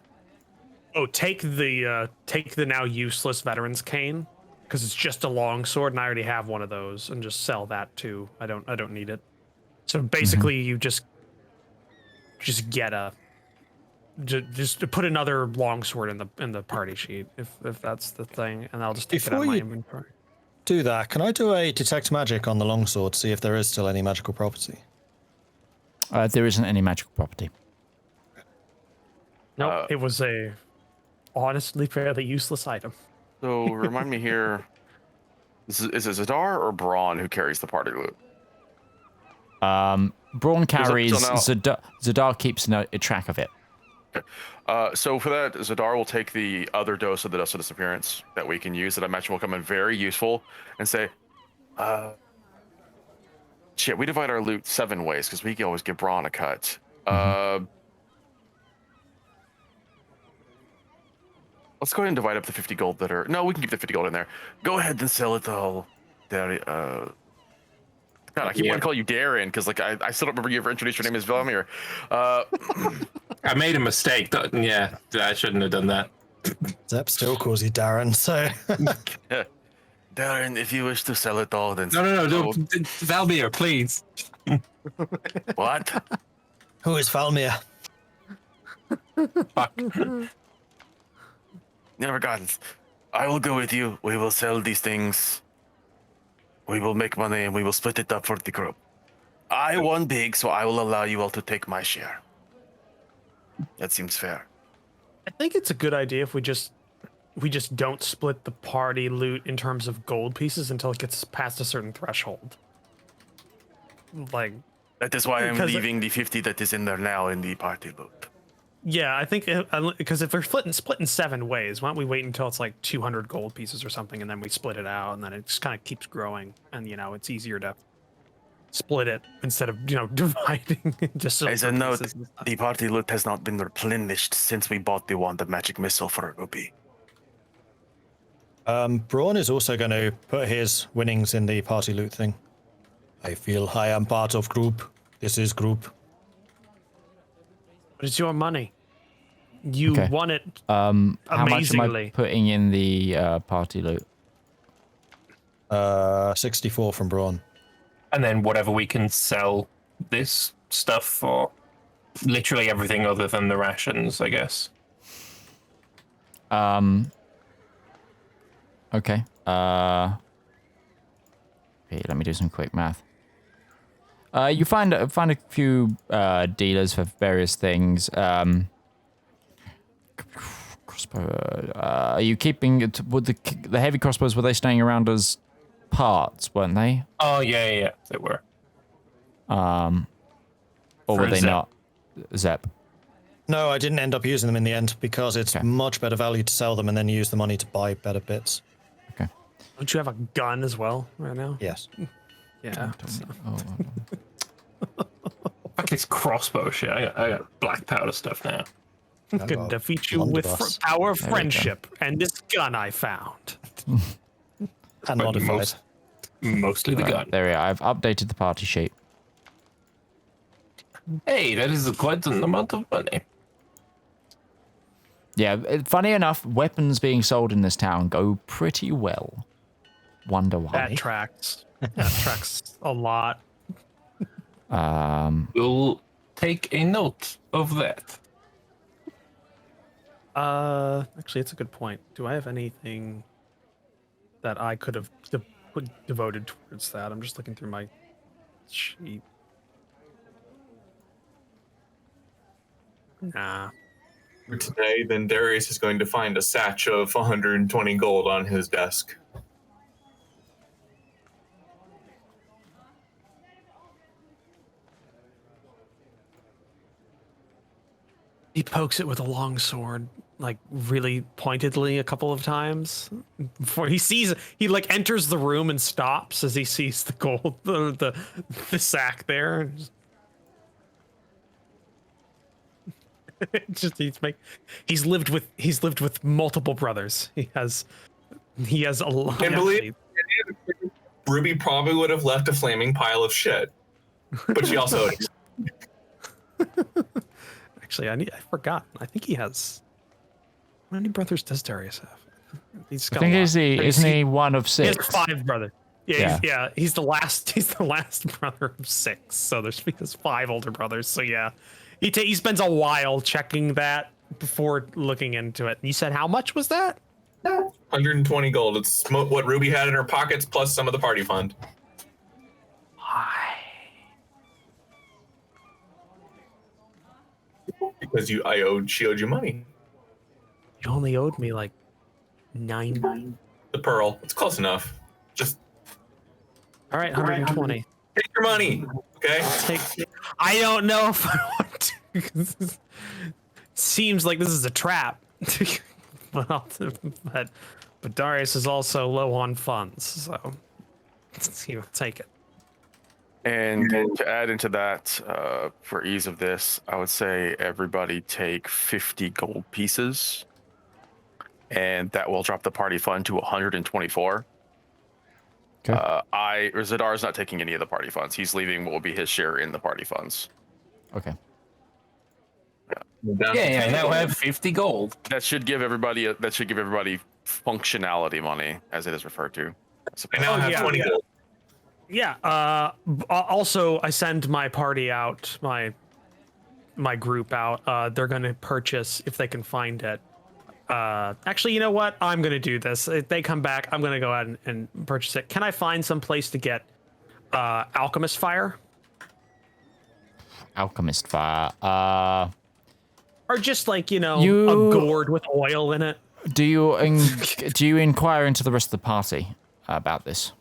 Oh, take the now useless veteran's cane, because it's just a long sword, and I already have one of those, and just sell that too. I don't need it. So basically, you just get a just put another longsword in the party sheet if that's the thing, and I'll just take it out of my inventory. Do that. Can I do a detect magic on the longsword, see if there is still any magical property? There isn't any magical property. Nope, it was a honestly fairly useless item. So remind me here, is it Zedaar or Braun who carries the party loot? Braun carries. now- Zedaar keeps a track of it. So for that, Zedaar will take the other dose of the dust of disappearance that we can use that I imagine will come in very useful and say, shit, we divide our loot 7 ways because we can always give Braun a cut. Let's go ahead and divide up the 50 gold that are... No, we can keep the 50 gold in there. Go ahead and sell it all. God, I keep wanting to call you Darren because like I still don't remember you ever introduced your name as Valmir. I made a mistake. Yeah, I shouldn't have done that. Zep still calls you Darren, so... Darren, if you wish to sell it all, then... No, Valmir, please. What? Who is Valmir? Fuck. regardless, I will go with you. We will sell these things. We will make money and we will split it up for the group. I won big, so I will allow you all to take my share. That seems fair. I think it's a good idea if we just don't split the party loot in terms of gold pieces until it gets past a certain threshold. Like, That is why I'm Because- leaving the 50 that is in there now in the party loot. yeah, I think because if we're split in 7 ways, why don't we wait until it's like 200 gold pieces or something, and then we split it out, and then it just kind of keeps growing, and it's easier to split it instead of dividing into silver As a note, pieces and stuff. the party loot has not been replenished since we bought the wand of magic missile for a rupee. Braun is also going to put his winnings in the party loot thing. I feel I am part of group. This is group. But it's your money. You Okay. won it How much am I amazingly. putting in the party loot? 64 from Braun. And then whatever we can sell this stuff for. Literally everything other than the rations, I guess. Okay. Okay, let me do some quick math. You find a few dealers for various things. Crossbow. Are you keeping it with the heavy crossbows? Were they staying around as parts? Weren't they? Oh, yeah, they were. Or For were they Zep. not? Zep. No, I didn't end up using them in the end because it's Okay. much better value to sell them and then use the money to buy better bits. Okay. Don't you have a gun as well right now? Yes. Yeah. Oh, Fuck this crossbow shit. I got black powder stuff now. Could defeat you with blunderbuss. power of There we go. friendship and this gun I found. And But modified. Mostly the right, gun. there we are. I've updated the party sheet. Hey, that is quite an amount of money. Yeah, funny enough, weapons being sold in this town go pretty well. Wonder why. That tracks. That tracks a lot. We'll take a note of that. Actually, it's a good point. Do I have anything that I could have devoted towards that? I'm just looking through my sheet. Nah. For today, then Darius is going to find a satch of 120 gold on his desk. He pokes it with a long sword, like really pointedly a couple of times. Before he like enters the room and stops as he sees the gold, the sack there. He's lived with multiple brothers. He has a lot. Can't believe Ruby probably would have left a flaming pile of shit, but she also Actually, I forgot. I think he has. How many brothers does Darius have? He's I got think a lot. isn't he one of He has 6? 5 brothers. Yeah, he's the last. He's the last brother of 6. So he has 5 older brothers. So yeah, he spends a while checking that before looking into it. And you said how much was that? 120 gold. It's what Ruby had in her pockets plus some of the party fund. Why? Because she owed you money. You only owed me like 9. The pearl. It's close enough. Just All right, 120. take your money, okay? I don't know if I want to. Seems like this is a trap. but Darius is also low on funds, so he'll take it. And to add into that, for ease of this, I would say everybody take 50 gold pieces, and that will drop the party fund to 124. Okay. Zedaar is not taking any of the party funds. He's leaving what will be his share in the party funds. Okay. Yeah, now I have 50 gold. That should give everybody functionality money, as it is referred to. I now have 20 gold. Yeah. Also, I send my party out, my group out. They're going to purchase, if they can find it, Actually, you know what? I'm gonna do this. If they come back, I'm gonna go out and purchase it. Can I find some place to get alchemist fire? Alchemist fire. Or just like, a You- gourd with oil in it. Do you do you inquire into the rest of the party about this?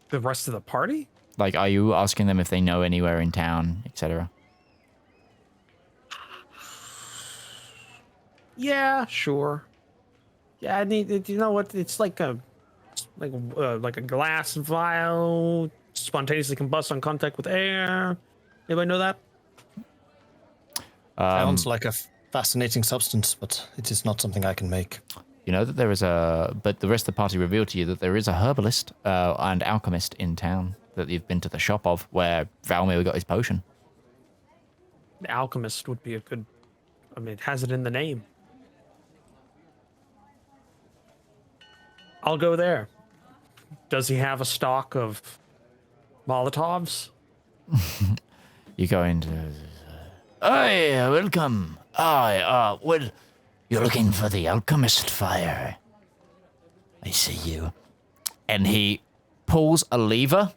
The rest of the party? Like, are you asking them if they know anywhere in town, etc.? Yeah, sure. Yeah, I need. You know what? It's like a glass vial spontaneously combusts on contact with air. Anybody know that? Sounds like a fascinating substance, but it is not something I can make. You know that there is but the rest of the party revealed to you that there is a herbalist and alchemist in town that you've been to the shop of, where Valmir got his potion. The alchemist would be a good. I mean, it has it in the name. I'll go there. Does he have a stock of Molotovs? You go into. Hi, welcome. Hi, well, you're looking for the alchemist fire. I see you. And he pulls a lever,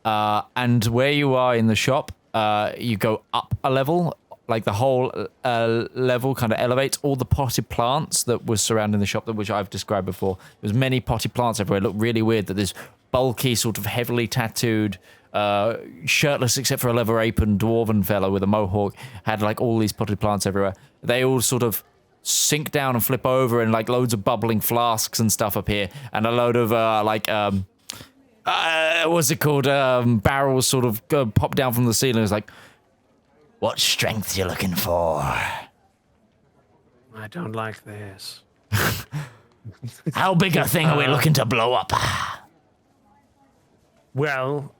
and where you are in the shop, you go up a level, like the whole level kind of elevates. All the potted plants that was surrounding the shop, which I've described before. There's many potted plants everywhere. It looked really weird that this bulky, sort of heavily tattooed, shirtless except for a leather apron dwarven fellow with a mohawk had like all these potted plants everywhere. They all sort of sink down and flip over, and like loads of bubbling flasks and stuff appear, and a load of what's it called, barrels sort of pop down from the ceiling. It's like, what strength you looking for? I don't like this. How big a thing are we looking to blow up? Well,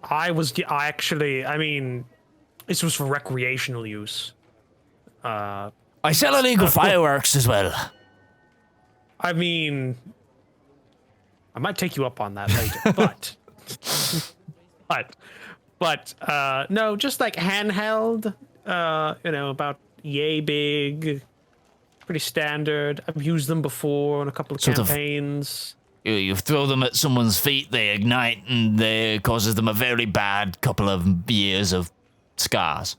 I mean, this was for recreational use. I sell illegal fireworks as well. I mean, I might take you up on that later, but no, just like handheld, about yay big, pretty standard. I've used them before on a couple of Sort of- campaigns. You throw them at someone's feet, they ignite, and it causes them a very bad couple of years of scars.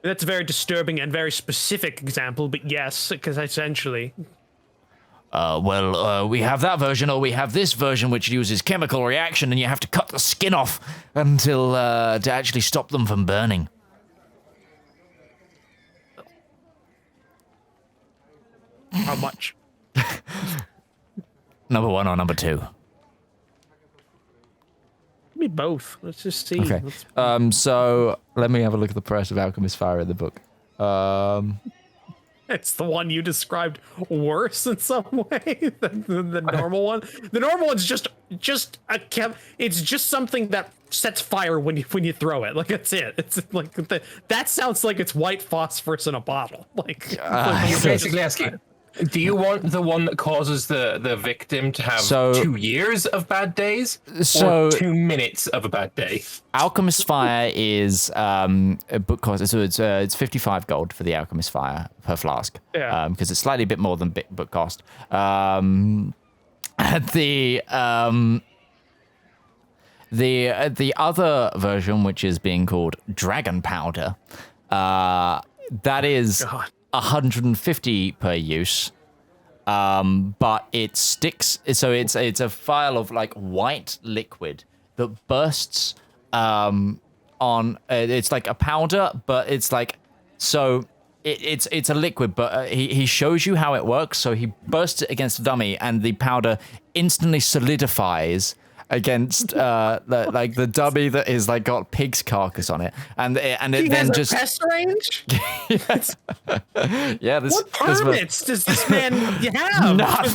That's a very disturbing and very specific example, but yes, because essentially. We have that version, or we have this version which uses chemical reaction, and you have to cut the skin off until to actually stop them from burning. How much? Number 1 or number 2? Give me both. Let's just see. Okay. So let me have a look at the price of Alchemist Fire in the book. It's the one you described worse in some way than the normal one. The normal one's just it's just something that sets fire when you throw it. Like, that's it. It's like that sounds like it's white phosphorus in a bottle. Like You're basically asking, do you want the one that causes the victim to have 2 years of bad days, or 2 minutes of a bad day? Alchemist Fire is a book cost, so it's 55 gold for the Alchemist Fire per flask. Yeah. Because it's slightly bit more than book cost. The other version, which is being called Dragon Powder, that is 150 per use. But it sticks, so it's a vial of like white liquid that bursts on it's like a powder, but it's like, so it's a liquid, but he shows you how it works. So he bursts it against a dummy, and the powder instantly solidifies against the dummy that is like got pig's carcass on it, and it then just pest range. Yeah, What permits does this man have? None.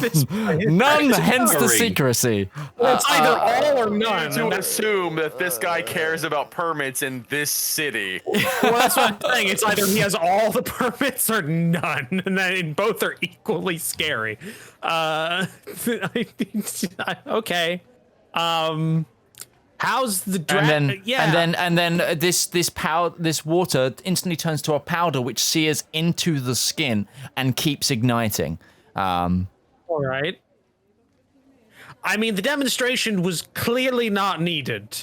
Hence the secrecy. Well, it's either all or none. To assume that this guy cares about permits in this city. Well, that's what I'm saying. It's either he has all the permits or none, and then both are equally scary. Okay. How How's the and then this water instantly turns to a powder which sears into the skin and keeps igniting. All right. I mean, the demonstration was clearly not needed,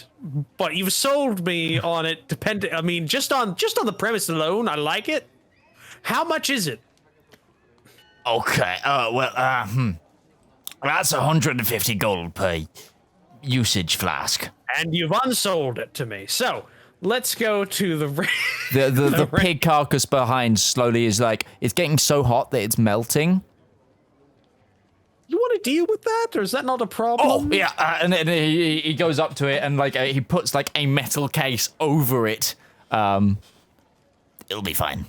but you've sold me on it. I mean, just on the premise alone, I like it. How much is it? Okay. That's 150 gold per usage flask. And you've unsold it to me. So let's go to the the pig carcass behind slowly is like it's getting so hot that it's melting. You want to deal with that, or is that not a problem? Oh yeah, and then he goes up to it and like he puts like a metal case over it. It'll be fine.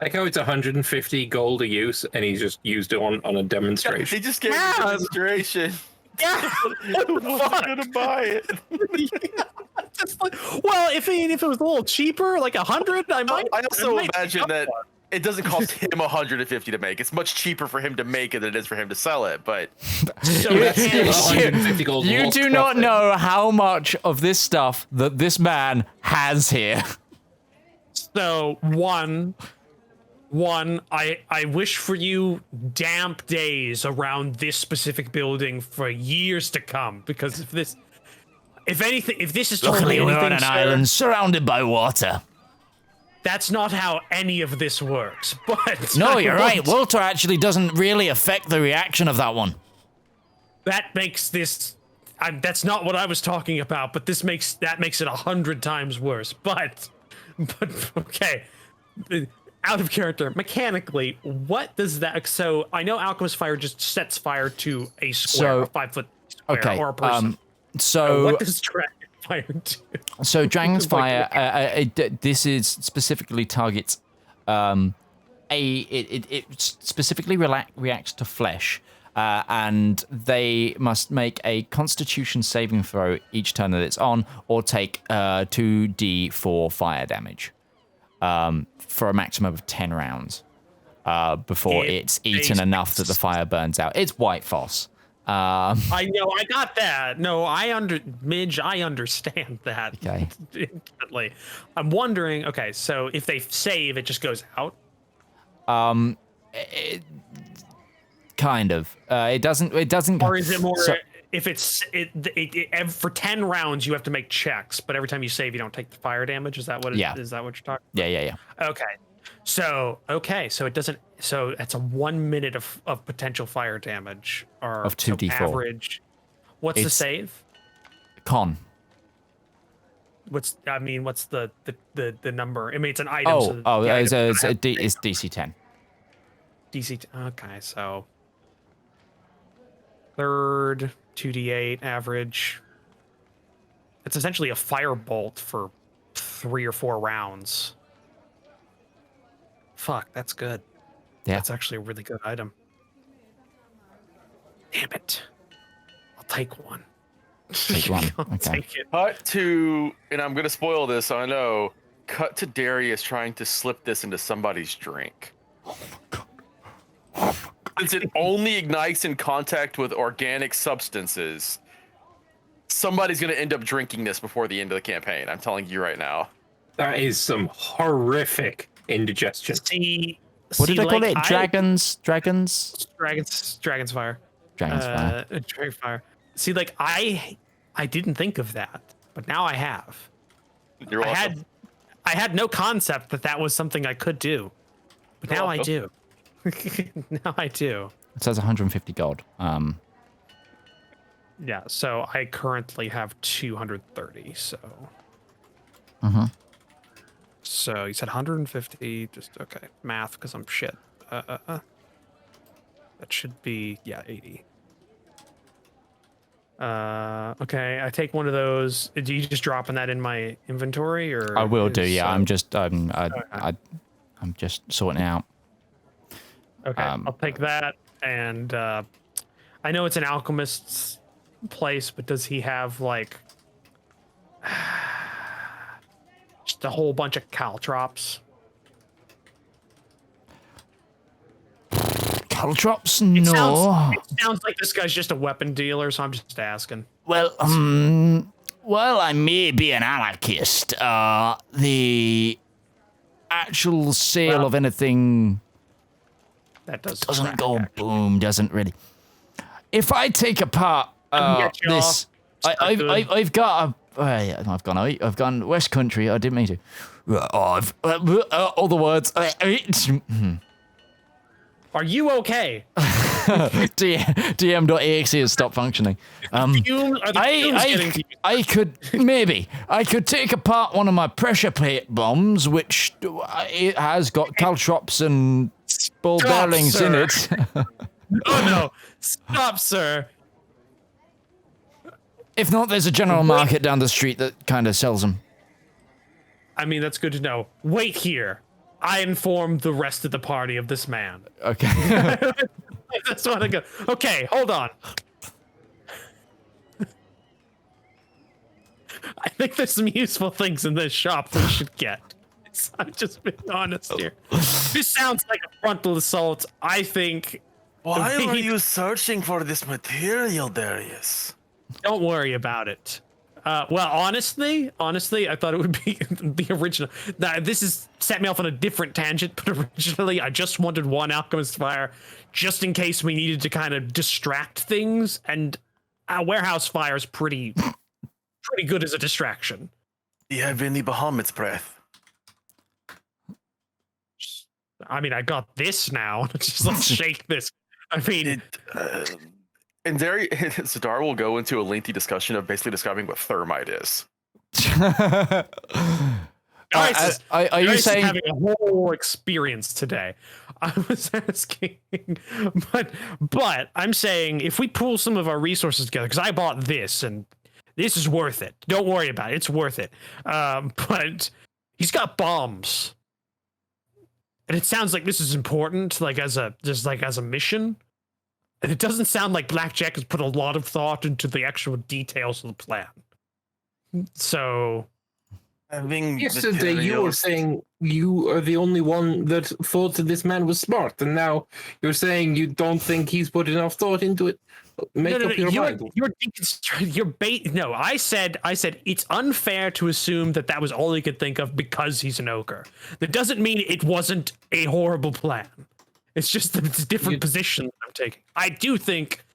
Like how it's 150 gold a use, and he's just used it on a demonstration. He just gave me a demonstration. Yeah, I wasn't gonna buy it. Well, if it was a little cheaper, like 100, I might. I also imagine that it doesn't cost him 150 to make. It's much cheaper for him to make it than it is for him to sell it. But So that's still 150 gold. You do not know how much of this stuff that this man has here. So one, I wish for you damp days around this specific building for years to come, because if this is Luckily, totally we're on anything, an sir, island surrounded by water. that's not how any of this works. But No, I you're right. won't- Water actually doesn't really affect the reaction of that one. That makes this. That's not what I was talking about. But that makes it 100 times worse. But okay. Out of character, mechanically, what does that? So I know Alchemist Fire just sets fire to a square, a 5 foot square, Okay. or a person. So What does Dragon Fire do? So Dragon's Like, Fire, this is specifically targets, it specifically reacts to flesh, and they must make a Constitution saving throw each turn that it's on, or take 2d4 fire damage, for a maximum of 10 rounds, before it's eaten enough that the fire burns out. It's White Foss. I know, I got that. No, Midge, I understand that. Okay. Instantly. I'm wondering. Okay, so if they save, it just goes out. Kind of. It doesn't. Or is it more? If it's for 10 rounds, you have to make checks, but every time you save, you don't take the fire damage. Is that what? Is that what you're talking about? Yeah. Okay. So it doesn't. So that's a 1 minute of potential fire damage, or Of 2d4. So average. What's the It's- save? Con. What's the number? I mean, it's an item. It's DC 10. DC. Okay, so third 2d8 average. It's essentially a firebolt for 3 or 4 rounds. Fuck, that's good. Yeah. That's actually a really good item. Damn it. I'll take one. Take one. I'll Okay. take it. cut to, and I'm gonna spoil this. I know. Cut to Darius trying to slip this into somebody's drink. Since it only ignites in contact with organic substances, somebody's gonna end up drinking this before the end of the campaign. I'm telling you right now. That is some horrific indigestion. What did I call it? Dragon's Fire. Dragon's Fire. Dragon Fire. See, like I didn't think of that, but now I have. You're welcome. I had no concept that was something I could do, but now I do. Now I do. It says 150 gold. Yeah. So I currently have 230. So. So you said 150. Just okay. Math, because I'm shit. That should be 80. Okay, I take one of those. Do you just dropping that in my inventory, or I will do. Yeah, I'm just I'm just sorting it out. Okay, I'll take that. And I know it's an alchemist's place, but does he have like just a whole bunch of caltrops? Caltrops? It No. sounds like this guy's just a weapon dealer, so I'm just asking. Well, Well, I may be an anarchist. The actual sale of anything That doesn't go boom, doesn't really. If I take apart get you this, off. I've got a. Yeah, I've gone West Country. I didn't mean to. All the words. Are you okay? DM.exe has stopped functioning. I could take apart one of my pressure plate bombs, which it has got caltrops and ball bearings in it. Oh no! Stop, sir. If not, there's a general market down the street that kind of sells them. I mean, that's good to know. Wait here. I informed the rest of the party of this man. Okay. I just want to go. Okay, hold on. I think there's some useful things in this shop we should get. I'm just being honest here. This sounds like a frontal assault. I think. Why are you searching for this material, Darius? Don't worry about it. Well, honestly, I thought it would be the original. Now, this is set me off on a different tangent, but originally I just wanted one alchemist fire, just in case we needed to kind of distract things. And a warehouse fire is pretty good as a distraction. Do you have any Bahamut's breath? I mean, I got this now. Just let's shake this. I mean, And there, Zedaar will go into a lengthy discussion of basically describing what thermite is. Guys, are you saying having a whole experience today? I was asking, but I'm saying if we pool some of our resources together, because I bought this and this is worth it. Don't worry about it; it's worth it. But he's got bombs, and it sounds like this is important, like as a mission. And it doesn't sound like Blackjack has put a lot of thought into the actual details of the plan. So, yesterday you were saying you are the only one that thought that this man was smart, and now you're saying you don't think he's put enough thought into it. Make up your mind. No, I said it's unfair to assume that was all he could think of because he's an ogre. That doesn't mean it wasn't a horrible plan. It's just that it's a different position I'm taking. I do think,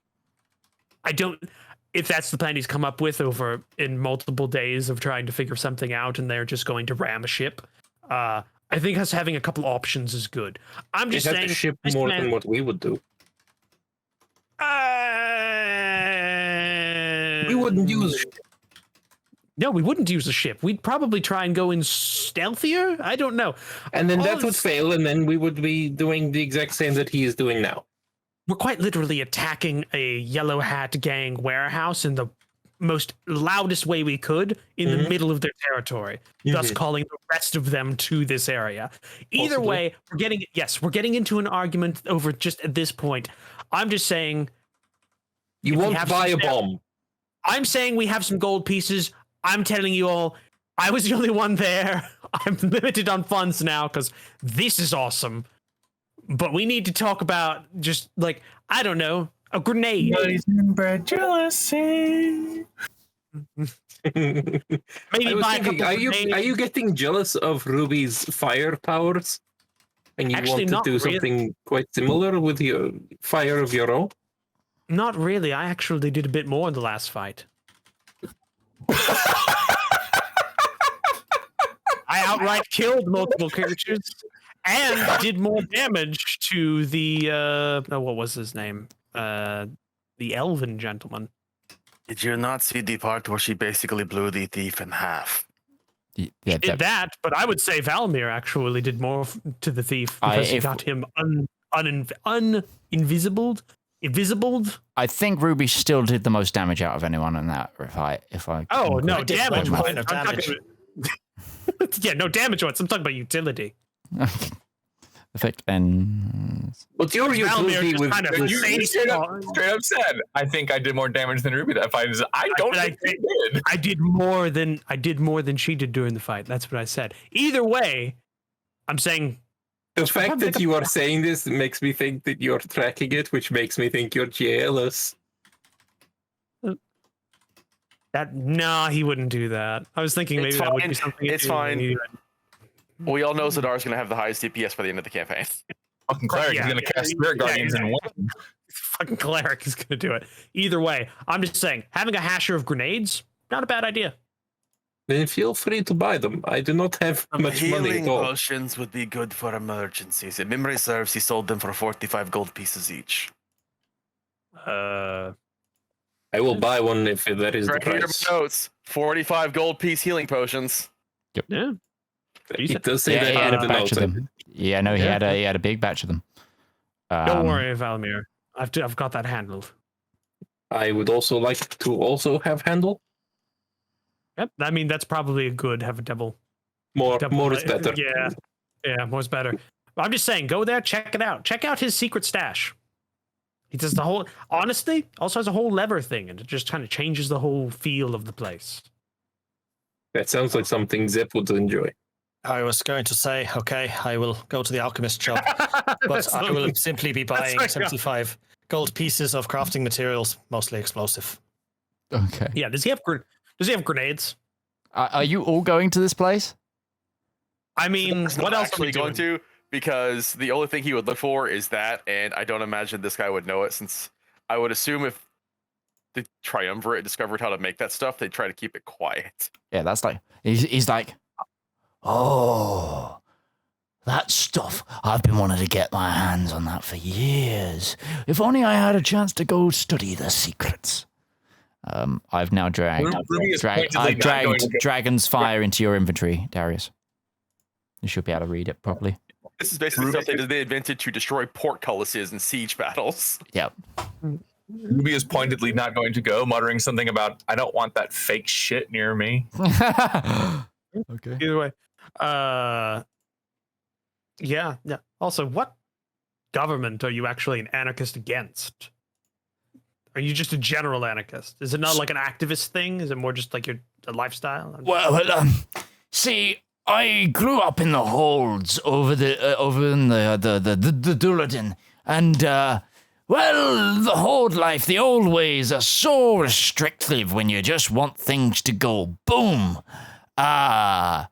if that's the plan he's come up with over in multiple days of trying to figure something out and they're just going to ram a ship, I think us having a couple options is good. I'm just saying. To ship more than what we would do. We wouldn't use. No, we wouldn't use a ship. We'd probably try and go in stealthier. I don't know. And then that would fail, and then we would be doing the exact same that he is doing now. We're quite literally attacking a yellow hat gang warehouse in the most loudest way we could in the middle of their territory, thus calling the rest of them to this area. Either way, we're getting into an argument over just at this point. I'm just saying you won't buy a bomb. I'm saying we have some gold pieces. I'm telling you all, I was the only one there. I'm limited on funds now because this is awesome. But we need to talk about just like, I don't know, a grenade. Jealousy. Maybe buy a couple are you getting jealous of Ruby's fire powers? And you Actually, want to do something quite similar with your fire of your own? Not really. I actually did a bit more in the last fight. I outright killed multiple creatures and did more damage to the what was his name? The elven gentleman. Did you not see the part where she basically blew the thief in half? Yeah, Did that, but I would say Valmir actually did more to the thief because he got him invisibled. I think Ruby still did the most damage out of anyone in that fight. Oh no, damage. Point of damage. Yeah, no damage once. I'm talking about utility. Effect ends. But your utility with kind of You straight up said, I think I did more damage than Ruby that fight. I don't think I did. I did more than she did during the fight. That's what I said. Either way, I'm saying the fact that you are saying this makes me think that you're tracking it, which makes me think you're jealous. No, he wouldn't do that. I was thinking maybe It's that would be fine. something. It's fine. We all know Zedaar's going to have the highest DPS by the end of the campaign. Fucking cleric is gonna cast Spirit Guardians and win. Fucking cleric is gonna do it. Either way, I'm just saying, having a hasher of grenades, not a bad idea. Then feel free to buy them. I do not have much money Healing at all. potions would be good for emergencies. If memory serves, he sold them for 45 gold pieces each. I will buy one if that is the Right here in price. my notes, 45 gold piece healing potions. Yeah. It does say Yeah, that he had in a the batch notes. of them. Yeah, no, he had a big batch of them. Don't worry, Valmir. I've got that handled. I would also like to also have handle. Yep. I mean, that's probably a good. Have a double. More is better. Yeah, more's better. But I'm just saying, go there, check it out. Check out his secret stash. He does the whole. Honestly, also has a whole lever thing, and it just kind of changes the whole feel of the place. That sounds like something Zep would enjoy. I was going to say, okay, I will go to the alchemist shop, but I will simply be buying like- 75 gold pieces of crafting materials, mostly explosive. Okay. Yeah. Does he have grenades? Are you all going to this place? I mean, He's what not else are actually we going doing? to? Because the only thing he would look for is that, and I don't imagine this guy would know it, since I would assume if the Triumvirate discovered how to make that stuff, they'd try to keep it quiet. Yeah, that's like he's like, oh, that stuff. I've been wanting to get my hands on that for years. If only I had a chance to go study the secrets. I've now dragged Dragon's Fire into your inventory, Darius. You should be able to read it properly. This is basically stuff they invented to destroy portcullises in siege battles. Yep. Ruby is pointedly not going to go, muttering something about, I don't want that fake shit near me. Okay. Either way, yeah. Also, what government are you actually an anarchist against? Are you just a general anarchist? Is it not like an activist thing? Is it more just like your a lifestyle? Well, see, I grew up in the holds over in the Duladin, and well, the hold life, the old ways are so restrictive when you just want things to go boom. And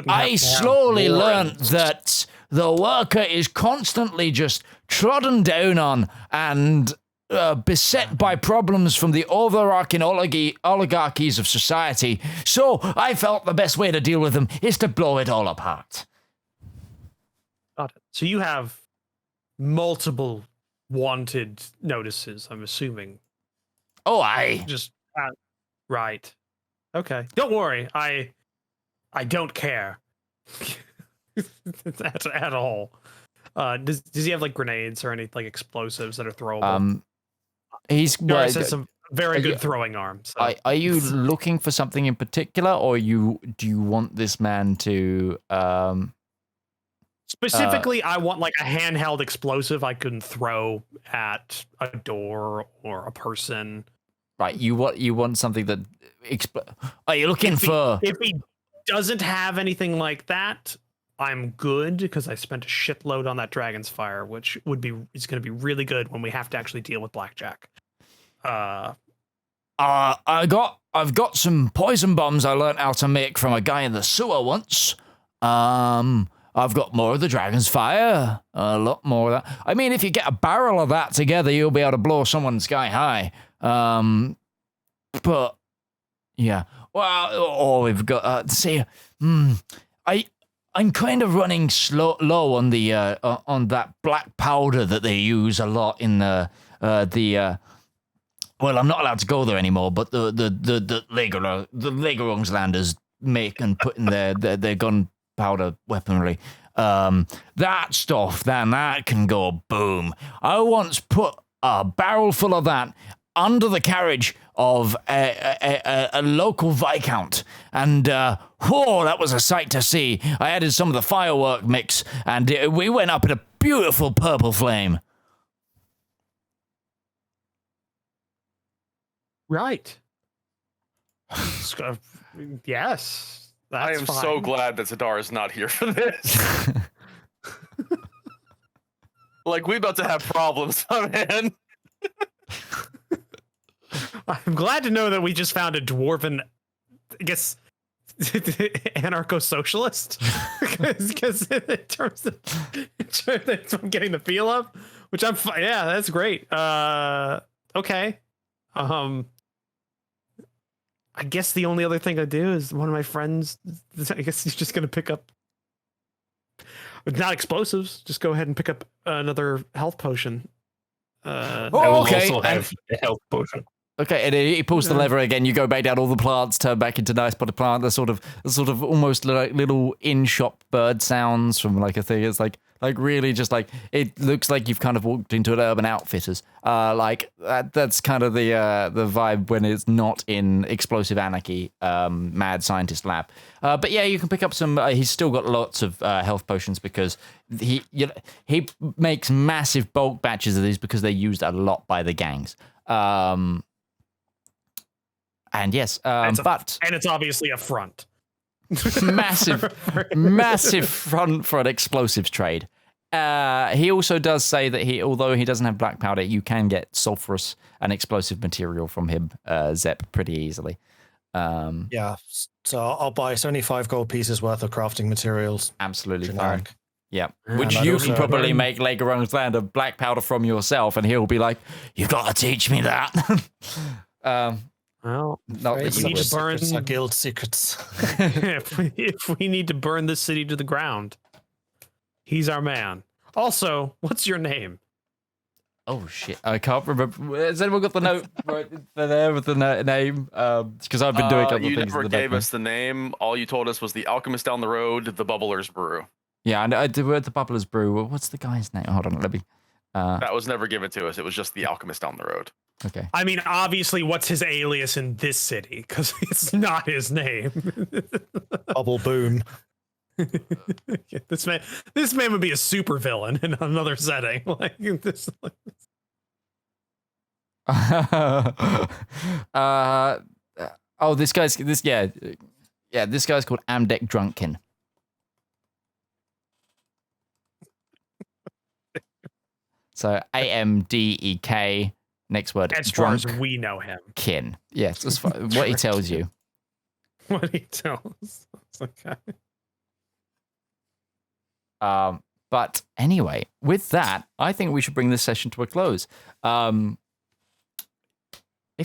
I slowly learned that the worker is constantly just trodden down on and beset by problems from the overarching oligarchies of society. So I felt the best way to deal with them is to blow it all apart. Got it. So you have multiple wanted notices, I'm assuming. Oh, aye. Just right. Okay. Don't worry. I don't care at all. Does he have like grenades or any like explosives that are throwable? He's Darius has a very good throwing arm. So. Are you looking for something in particular, or do you want this man to? Specifically, I want like a handheld explosive I can throw at a door or a person. Right, you want something that. Are you looking for? If he doesn't have anything like that, I'm good because I spent a shitload on that Dragon's Fire, which is going to be really good when we have to actually deal with Blackjack. I've got some poison bombs I learned how to make from a guy in the sewer once. I've got more of the Dragon's Fire, a lot more of that. I mean, if you get a barrel of that together, you'll be able to blow someone sky high. But yeah, well, we've got I'm kind of running low on the on that black powder that they use a lot in the well, I'm not allowed to go there anymore, but the Legerungslanders make and put in their gunpowder weaponry. That stuff, then that can go boom. I once put a barrel full of that under the carriage of a local viscount, and that was a sight to see. I added some of the firework mix, and we went up in a beautiful purple flame. Right. Yes. I am fine. so glad that Zedaar is not here for this. Like, we about to have problems, my man. I'm glad to know that we just found a dwarven, I guess, anarcho-socialist. Because in terms of that's what I'm getting the feel of, which yeah, that's great. Okay. I guess the only other thing I do is one of my friends, I guess he's just going to pick up, not explosives, just go ahead and pick up another health potion. I will okay. also have a health potion. Okay, and he pulls the lever again. You go back down, all the plants turn back into nice potted plant. The sort of almost like little in-shop bird sounds from like a thing. It's like really just like, it looks like you've kind of walked into an Urban Outfitters. Like that's kind of the vibe when it's not in Explosive Anarchy, Mad Scientist Lab. But yeah, you can pick up some. He's still got lots of health potions because he makes massive bulk batches of these because they're used a lot by the gangs. And yes, and it's obviously a front. massive front for an explosives trade. He also does say that although he doesn't have black powder, you can get sulfurous and explosive material from him, Zep, pretty easily. Yeah, so I'll buy 75 gold pieces worth of crafting materials. Absolutely Generic. fine. Yeah, And which I'd you also can probably learn- make Legoron's Land of black powder from yourself, and he'll be like, "You got to teach me that." Well, Not that we you need to burn. Secrets are guild secrets. if we need to burn this city to the ground, he's our man. Also, what's your name? Oh shit! I can't remember. Has anyone got the note right there with the name? Because I've been doing other You things. never in the gave background. us the name. All you told us was the Alchemist down the road, the Bubblers Brew. Yeah, I did the Bubblers Brew. What's the guy's name? Hold on, let me. That was never given to us. It was just the Alchemist down the road. Okay. I mean, obviously, what's his alias in this city? Because it's not his name. Bubble boom. This man would be a super villain in another setting. Like this. This guy's called Amdek Drunkin. So AMDEK. Next word. As far drunk as we know him. kin. Yes, that's what he tells you. What he tells. Okay. But anyway, with that, I think we should bring this session to a close. If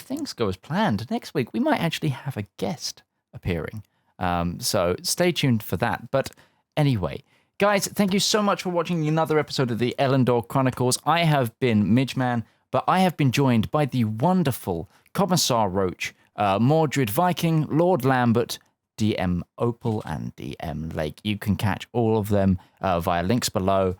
things go as planned, next week we might actually have a guest appearing. So stay tuned for that. But anyway, guys, thank you so much for watching another episode of the Elendor Chronicles. I have been Midgeman, but I have been joined by the wonderful Commissar Roach, Mordred Viking, Lord Lambert, DM Opal, and DM Lake. You can catch all of them via links below.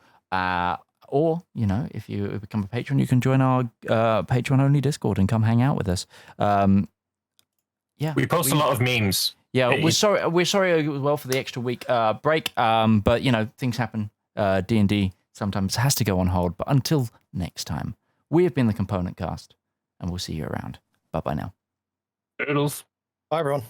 Or, if you become a patron, you can join our Patreon-only Discord and come hang out with us. Yeah, We post a lot of memes. Yeah, Hey. we're sorry as well for the extra week break. But things happen. D&D sometimes has to go on hold. But until next time, we have been the Component Cast, and we'll see you around. Bye bye now. Turtles. Bye, everyone.